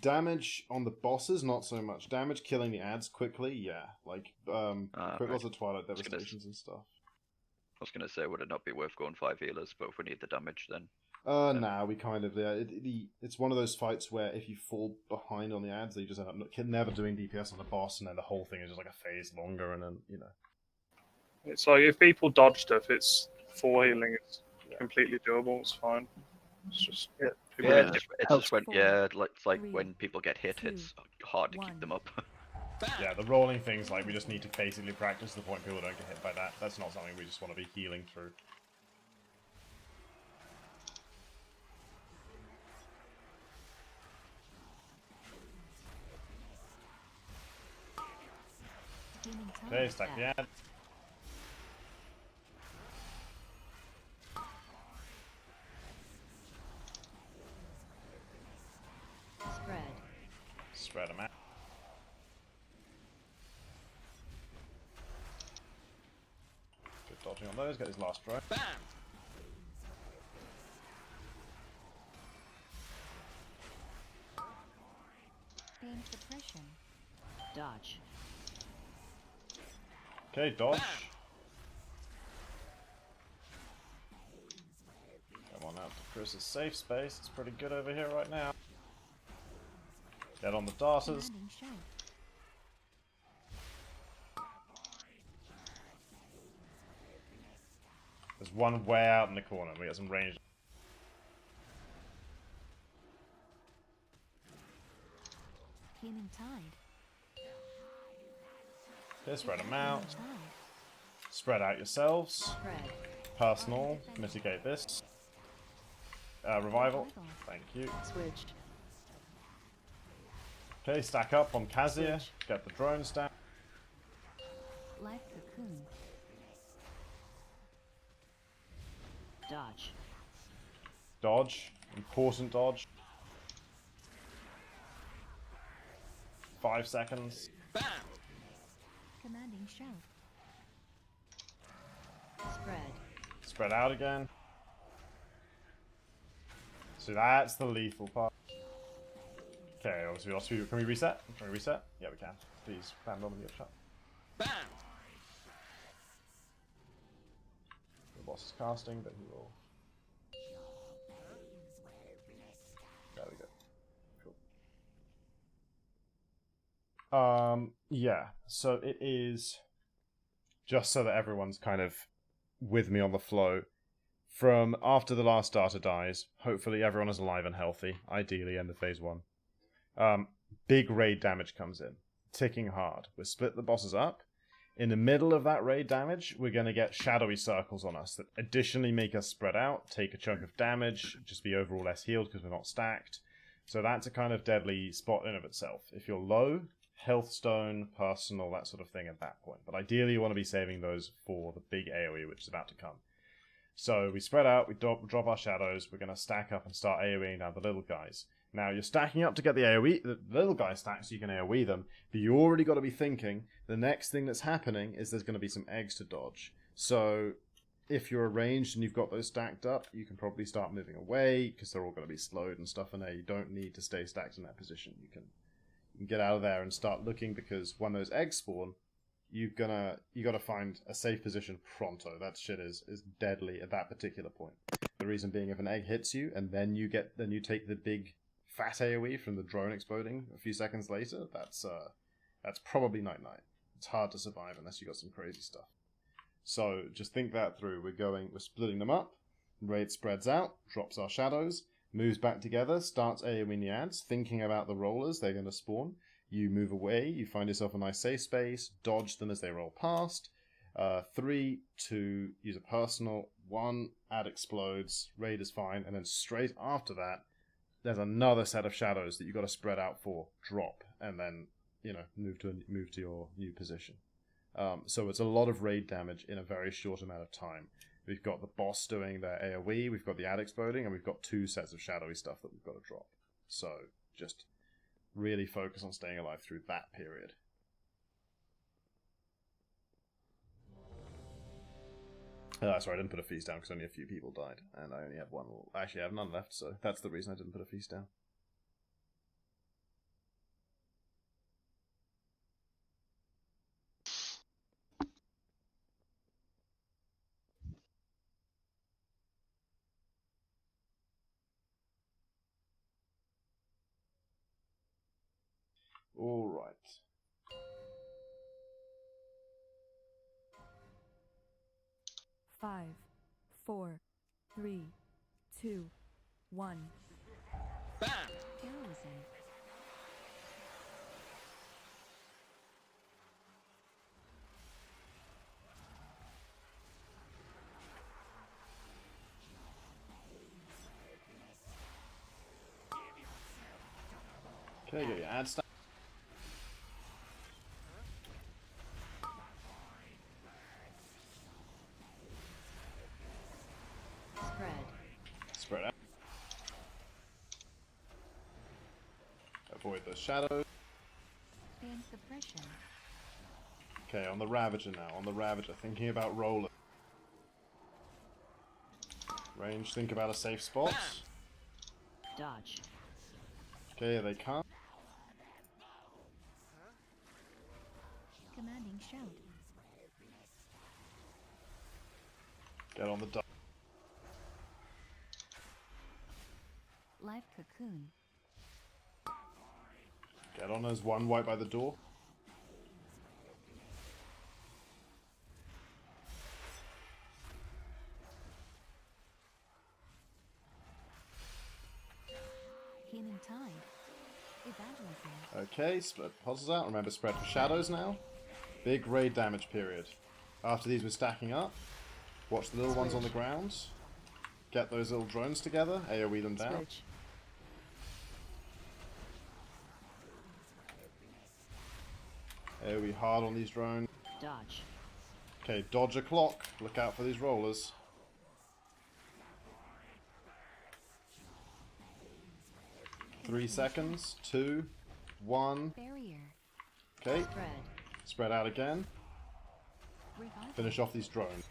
Damage on the bosses, not so much. Damage killing the ads quickly, yeah. Like quick loss of Twilight Devastations and stuff. I was gonna say, would it not be worth going 5 healers? But if we need the damage, then Nah, we kind of it's one of those fights where if you fall behind on the ads, you just end up never doing DPS on the boss, and then the whole thing is just like a phase longer, and then you know. It's like if people dodge stuff, it's 4 healing. It's completely doable. It's fine. It's just it's just when it's like when people get hit, it's hard to keep them up. Yeah, the rolling things like we just need to basically practice to the point people don't get hit by that. That's not something we just want to be healing through. Okay, stack the ad. Spread them out. Good dodging on those, get his last throw. Bam! Pain suppression. Dodge. Okay, dodge. Come on out to Chris's safe space. It's pretty good over here right now. Get on the darters. There's one way out in the corner. We got some range. Healing tide. Okay, spread them out. Spread out yourselves. Personal. Mitigate this. Revival. Thank you. Switched. Okay, stack up on Kazir. Get the drones down. Life cocoon. Dodge. Dodge. Important dodge. 5 seconds. Bam! Commanding shout. Spread. Spread out again. So that's the lethal part. Okay, obviously we lost people. Can we reset? Can we reset? Yeah, we can. Please, bam, on the shot. Bam! The boss is casting, but he will. There we go. Cool. Yeah. So it is just so that everyone's kind of with me on the flow. From after the last starter dies, hopefully everyone is alive and healthy. Ideally, end of phase 1. Big raid damage comes in, ticking hard. We split the bosses up. In the middle of that raid damage, we're going to get shadowy circles on us that additionally make us spread out, take a chunk of damage, just be overall less healed because we're not stacked. So that's a kind of deadly spot in of itself. If you're low, health stone, personal, that sort of thing at that point. But ideally you want to be saving those for the big AoE which is about to come. So we spread out, we drop our shadows, we're going to stack up and start AoEing down the little guys. Now, you're stacking up to get the AoE, the little guy stacks so you can AoE them, but you already got to be thinking, the next thing that's happening is there's going to be some eggs to dodge. So, if you're ranged and you've got those stacked up, you can probably start moving away, because they're all going to be slowed and stuff in there. You don't need to stay stacked in that position. You can get out of there and start looking, because when those eggs spawn, you gotta find a safe position pronto. That shit is deadly at that particular point. The reason being, if an egg hits you, and then you take the big fat AoE from the drone exploding a few seconds later, that's probably night-night. It's hard to survive unless you got some crazy stuff. So just think that through. We're splitting them up. Raid spreads out, drops our shadows, moves back together, starts AoE Nyads, thinking about the rollers they're going to spawn. You move away, you find yourself a nice safe space, dodge them as they roll past. 3, 2, use a personal. 1, add explodes, raid is fine, and then straight after that, there's another set of shadows that you've got to spread out for, drop, and then move to your new position. So it's a lot of raid damage in a very short amount of time. We've got the boss doing their AoE, we've got the ad exploding, and we've got 2 sets of shadowy stuff that we've got to drop. So just really focus on staying alive through that period. Sorry, I didn't put a feast down because only a few people died, and I only have one. Actually, I have none left, so that's the reason I didn't put a feast down. All right. Five, 4, 3, 2, 1. Bam! Heroism. Okay, get your ad stack. Spread out. Avoid the shadows. And suppression. Okay, on the Ravager now. On the Ravager, thinking about roller. Range, think about a safe spot. Dodge. Okay, here they come. Commanding shout. Get on the dot. Live cocoon. Get on as 1 white by the door. Healing tide. Evangelism. Okay, split puzzles out. Remember, spread for shadows now. Big raid damage period. After these, we're stacking up. Watch the little ones on the ground. Get those little drones together. AoE them down. Switch. AoE hard on these drones. Dodge. Okay, dodge a clock. Look out for these rollers. Three seconds. 2, 1. Barrier. Okay. Spread. Spread out again. Revival. Finish off these drones.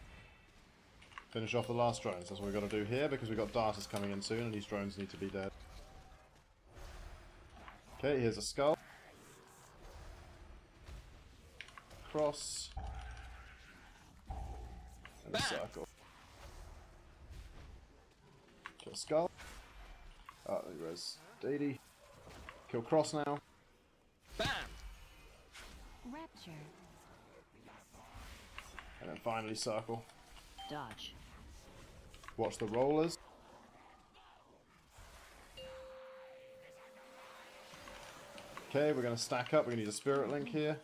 Finish off the last drones. That's what we've got to do here because we've got darters coming in soon and these drones need to be dead. Okay, here's a skull. Cross. And a circle. Kill skull. Oh, there goes Dady. Kill cross now. Bam! Rapture. And then finally circle. Dodge. Watch the rollers. Okay, we're going to stack up. We're going to need a spirit link here.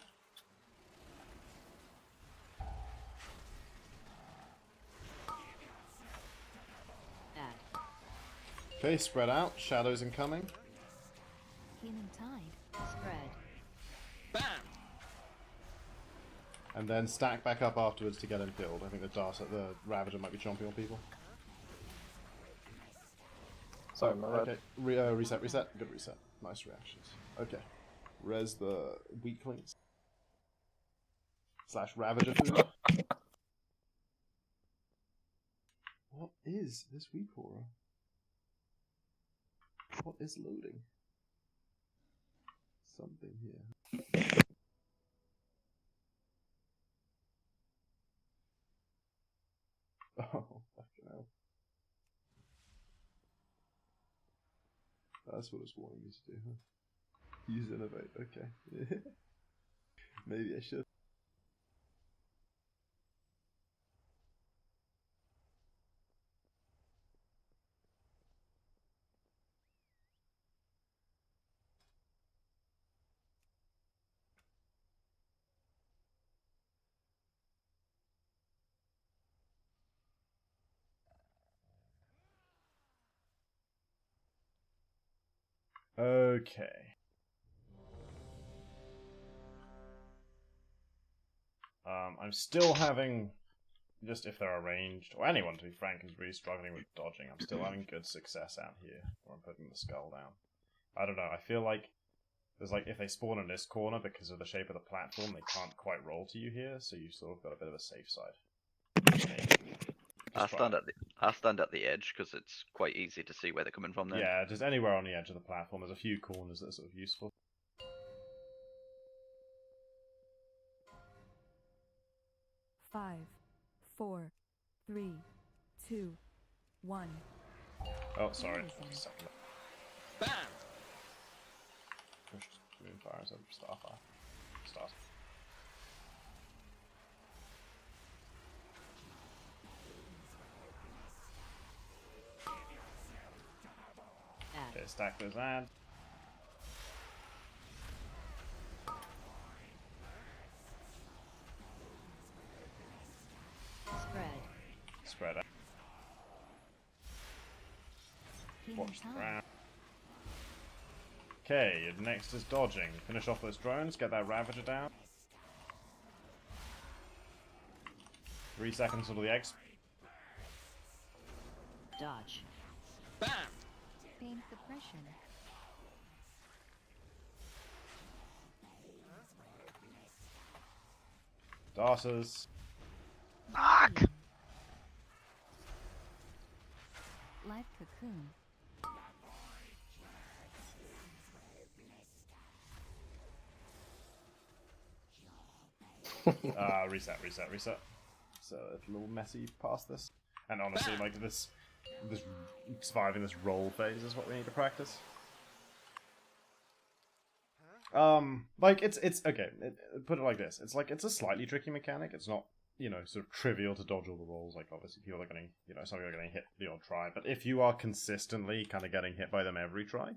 Add. Okay, spread out. Shadows incoming. Healing tide. Spread. Bam! And then stack back up afterwards to get him killed. I think the Ravager might be chomping on people. Sorry, my bad. Okay, reset. Good reset. Nice reactions. Okay. Res the weaklings. / Ravager food. What is this weak aura? What is loading? Something here. Oh, fucking hell. That's what it's wanting me to do, huh? Use innovate, okay. Maybe I should. Okay. I'm still having, just if they're arranged, or anyone to be frank is really struggling with dodging, I'm still having good success out here, where I'm putting the skull down. I don't know, I feel like there's like, if they spawn in this corner because of the shape of the platform, they can't quite roll to you here, so you've sort of got a bit of a safe side. I stand at the edge because it's quite easy to see where they're coming from then. Yeah, just anywhere on the edge of the platform. There's a few corners that are sort of useful. Five, 4, 3, 2, 1. Oh, sorry. Second. Bam! Pushed Moonfire instead of Starfire. Start. Okay, stack those ads. Spread. Spread out. Watch the ground. Okay, next is dodging. Finish off those drones, get that Ravager down. 3 seconds until the eggs. Dodge. Bam! Pain suppression. Darters. Fuck! Live cocoon. Reset. So it's a little messy past this. And honestly, like this surviving this roll phase is what we need to practice. Like it's okay. Put it like this: it's a slightly tricky mechanic. It's not, sort of trivial to dodge all the rolls. Like obviously people are getting, some people are getting hit the odd try. But if you are consistently kind of getting hit by them every try,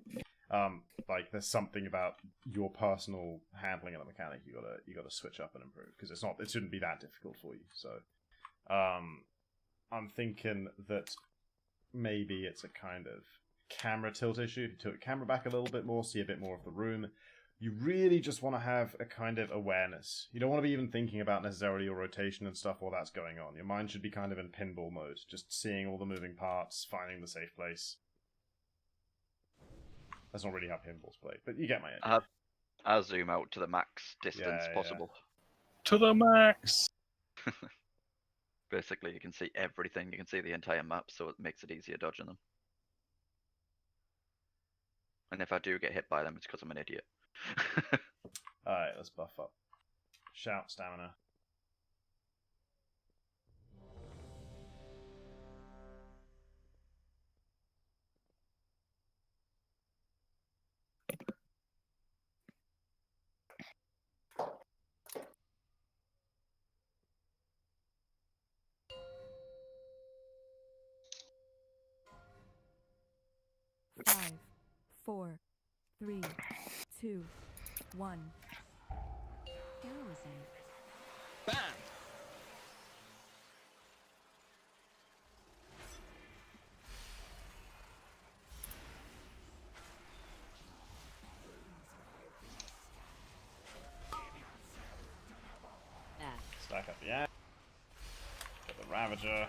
like there's something about your personal handling of the mechanic you gotta switch up and improve, because it shouldn't be that difficult for you. So, I'm thinking that maybe it's a kind of camera tilt issue. If you tilt the camera back a little bit more, see a bit more of the room. You really just want to have a kind of awareness. You don't want to be even thinking about necessarily your rotation and stuff while that's going on. Your mind should be kind of in pinball mode, just seeing all the moving parts, finding the safe place. That's not really how pinball's played, but you get my idea. I'll zoom out to the max distance possible. To the max! Basically, you can see everything. You can see the entire map, so it makes it easier dodging them. And if I do get hit by them, it's because I'm an idiot. Alright, let's buff up. Shout stamina. Five, 4, 3, 2, 1. Heroism. Bam! Stack up the axe. Get the Ravager.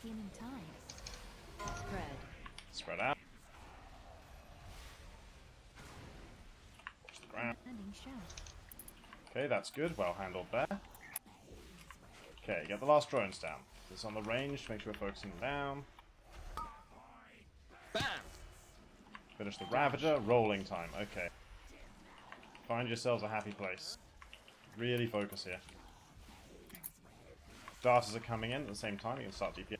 Human tide. Spread. Spread out. Watch the ground. Ending shout. Okay, that's good. Well handled there. Okay, get the last drones down. This on the range. Make sure we're focusing down. Bam! Finish the Ravager. Rolling time. Okay. Find yourselves a happy place. Really focus here. Darters are coming in at the same time. You can start DPS.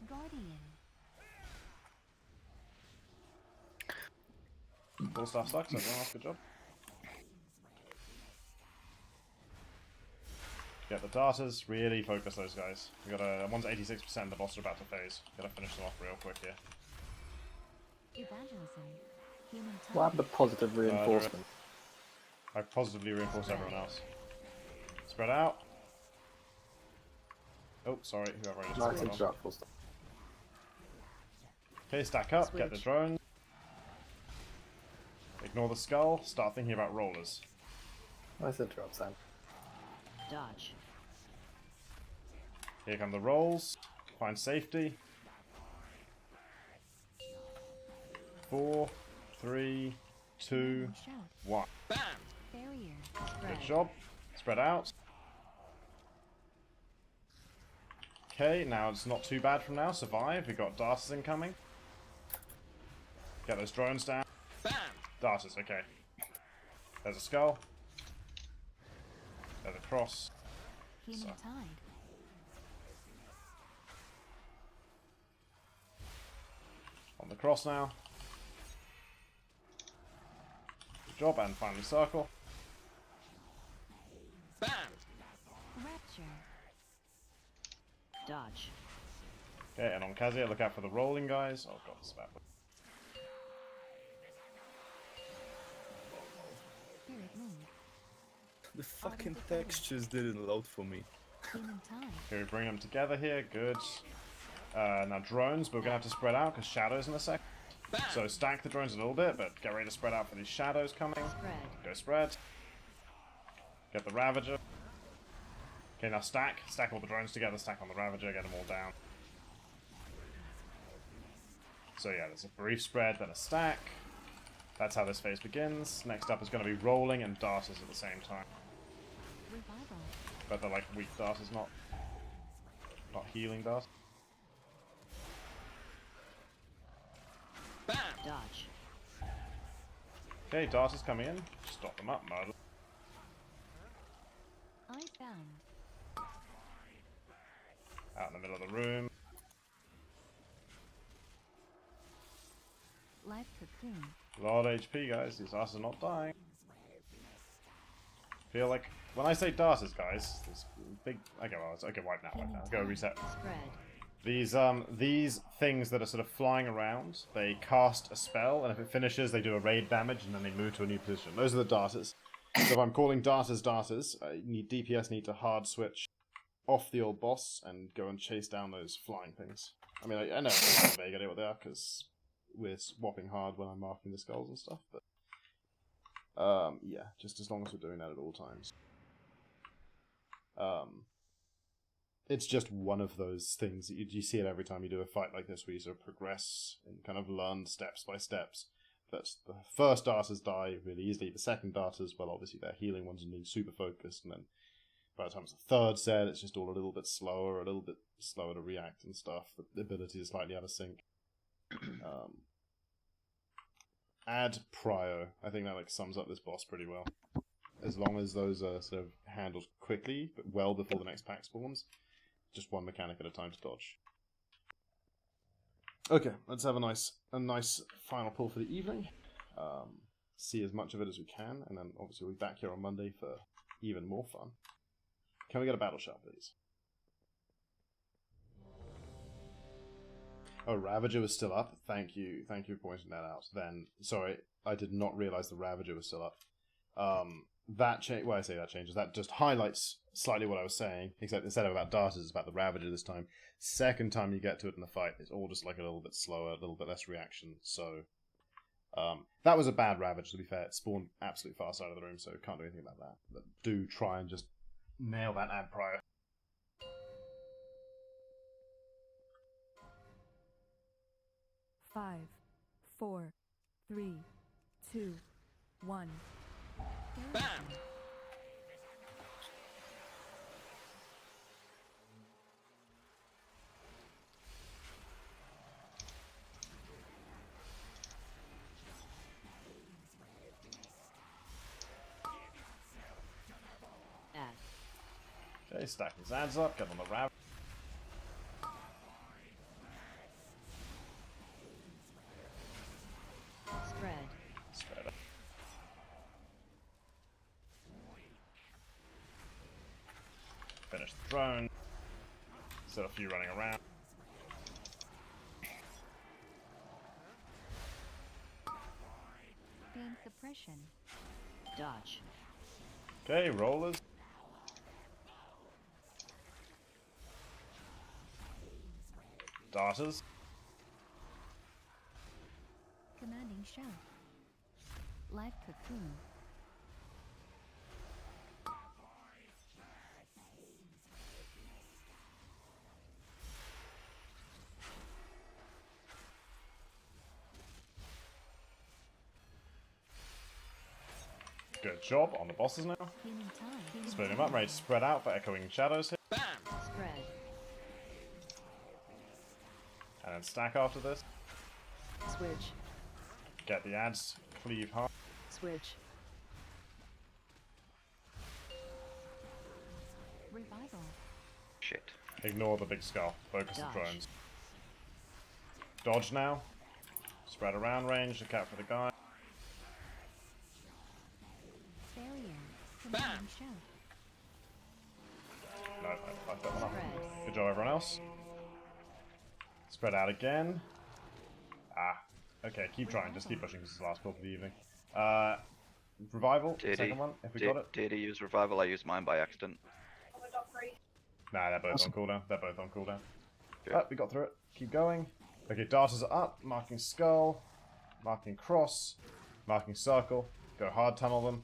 Guardian. Full staff sucks. Everyone else, good job. Get the darters. Really focus those guys. We got one's 86%. The boss are about to phase. Gotta finish them off real quick here. Evangelism. Human tide. What happened to positive reinforcement? I positively reinforce everyone else. Spread out. Oh, sorry, whoever I just Nice spread on. interrupt, full stop. Okay, stack up, get the drone. Ignore the skull, start thinking about rollers. Nice interrupt, Sam. Dodge. Here come the rolls. Find safety. 4, 3, 2, 1. Barrier. Good job. Spread out. Okay, now it's not too bad from now. Survive. We've got darters incoming. Get those drones down. Darters, okay. There's a skull. There's a cross. Human So. tide. On the cross now. Good job, and finally circle. Rapture. Dodge. Okay, and on Kazia, look out for the rolling guys. Oh god, it's bad. Spirit moon. The fucking textures didn't load for me. Human tide. Okay, we bring them together here. Good. Now drones, but we're gonna have to spread out because shadows in a sec. So stack the drones a little bit, but get ready to spread out for these shadows coming. Spread. Go spread. Get the Ravager. Okay, now stack. Stack all the drones together, stack on the Ravager, get them all down. So yeah, there's a brief spread, then a stack. That's how this phase begins. Next up is going to be rolling and darters at the same time. Revival. But they're like weak darters, not healing darters. Dodge. Okay, darters coming in. Stop them up, murder. I bound. Out in the middle of the room. Life cocoon. A lot of HP, guys. These darters are not dying. Feel like when I say darters, guys, this big. Okay, well, it's okay. Wipe now. Wipe now. Go reset. Spread. These things that are sort of flying around, they cast a spell, and if it finishes, they do a raid damage, and then they move to a new position. Those are the darters. So if I'm calling darters, DPS need to hard switch off the old boss and go and chase down those flying things. I mean, I know it's vague idea what they are because we're swapping hard when I'm marking the skulls and stuff, but yeah, just as long as we're doing that at all times. It's just one of those things that you see it every time you do a fight like this, where you sort of progress and kind of learn steps by steps. That the first darters die really easily, the second darters, well, obviously they're healing ones and being super focused, and then by the time it's the third set, it's just all a little bit slower to react and stuff. The ability is slightly out of sync. Add Prio. I think that like sums up this boss pretty well. As long as those are sort of handled quickly, but well before the next pack spawns. Just one mechanic at a time to dodge. Okay, let's have a nice final pull for the evening. See as much of it as we can, and then obviously we'll be back here on Monday for even more fun. Can we get a battle shot, please? Oh, Ravager was still up. Thank you for pointing that out. Then, sorry, I did not realize the Ravager was still up. That change. Well, I say that changes. That just highlights slightly what I was saying. Except instead of about darters, it's about the Ravager this time. Second time you get to it in the fight, it's all just like a little bit slower, a little bit less reaction. So that was a bad Ravager. To be fair, it spawned absolutely far side of the room, so can't do anything about that. But do try and just nail that ad prior. Five, 4, 3, 2, 1. Bam! Okay, stack his ads up, get on the Rav. Spread up. Finish the drone. Still a few running around. Gain suppression. Dodge. Okay, rollers. Darters. Commanding shout. Live cocoon. Good job on the bosses now. Human time. Split him up, ready to spread out for echoing shadows here. Spread. And then stack after this. Switch. Get the ads, cleave hard. Switch. Revival. Shit. Ignore the big skull. Focus the Dodge. drones. Dodge now. Spread around range, look out for the guy. Failure. Commanding shout. No, I fucked that one up. Good job, everyone else. Spread out again. Ah, okay, keep trying. Just keep pushing. This is the last pull for the evening. Revival, second one, if we got it. Did he use revival? I used mine by accident. Nah, they're both on cooldown. They're both on cooldown. Oh, we got through it. Keep going. Okay, darters are up. Marking skull. Marking cross. Marking circle. Go hard tunnel them.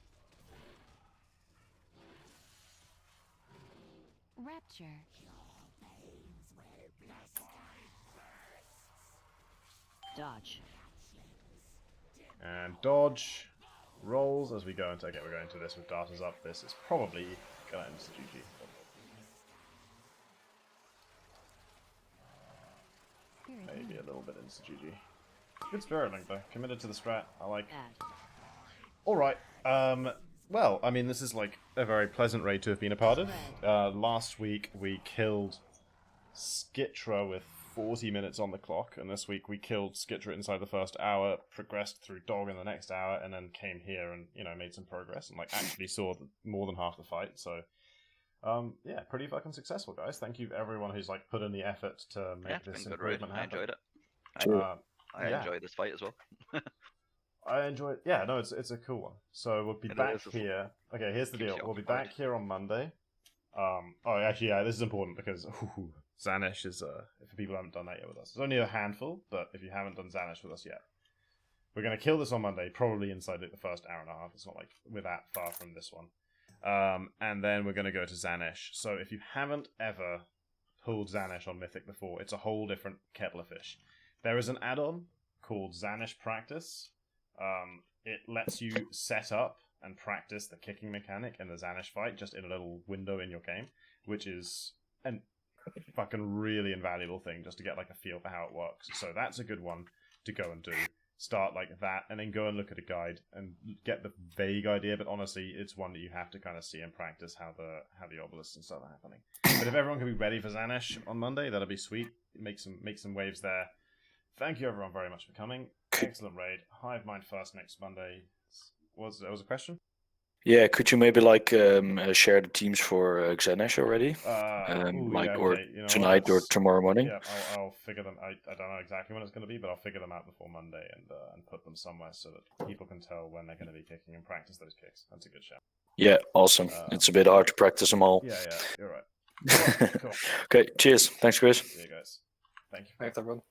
Rapture. Dodge. And dodge. Rolls as we go into... Okay, we're going into this with darters up. This is probably going to end to GG. Maybe a little bit into GG. Good Spirit Link though. Committed to the strat. I like. Alright. Well, I mean, this is like a very pleasant raid to have been a part of. Last week we killed Skitra with 40 minutes on the clock, and this week we killed Skitra inside the first hour, progressed through Dog in the next hour, and then came here and, you know, made some progress and like actually saw more than half the fight. So, yeah, pretty fucking successful, guys. Thank you everyone who's like put in the effort to make this improvement happen. I enjoyed it. I yeah. enjoyed this fight as well. I enjoy. Yeah, no, it's a cool one. So we'll be back here. Okay, here's the deal. We'll be back here on Monday. Oh, actually, yeah, this is important because Zanish is if people haven't done that yet with us, there's only a handful. But if you haven't done Zanish with us yet, we're gonna kill this on Monday, probably inside like, the first hour and a half. It's not like we're that far from this one. And then we're gonna go to Zanish. So if you haven't ever pulled Zanish on Mythic before, it's a whole different kettle of fish. There is an add-on called Zanish Practice. It lets you set up and practice the kicking mechanic in the Zanish fight just in a little window in your game, which is a fucking really invaluable thing just to get like a feel for how it works. So that's a good one to go and do. Start like that, and then go and look at a guide and get the vague idea. But honestly, it's one that you have to kind of see and practice how the obelisks and stuff are happening. But if everyone can be ready for Zanish on Monday, that'll be sweet. Make some waves there. Thank you everyone very much for coming. Excellent raid. Hive Mind first next Monday. Was a question? Yeah, could you maybe like share the teams for Xenesh already? Tonight or tomorrow morning? Yeah, I'll figure them. I don't know exactly when it's going to be, but I'll figure them out before Monday and put them somewhere so that people can tell when they're going to be kicking and practice those kicks. That's a good shout. Yeah, awesome. It's a bit hard to practice them all. Yeah, you're right. Cool. Okay, cheers. Thanks, Chris. See you guys. Thank you. Thanks, everyone.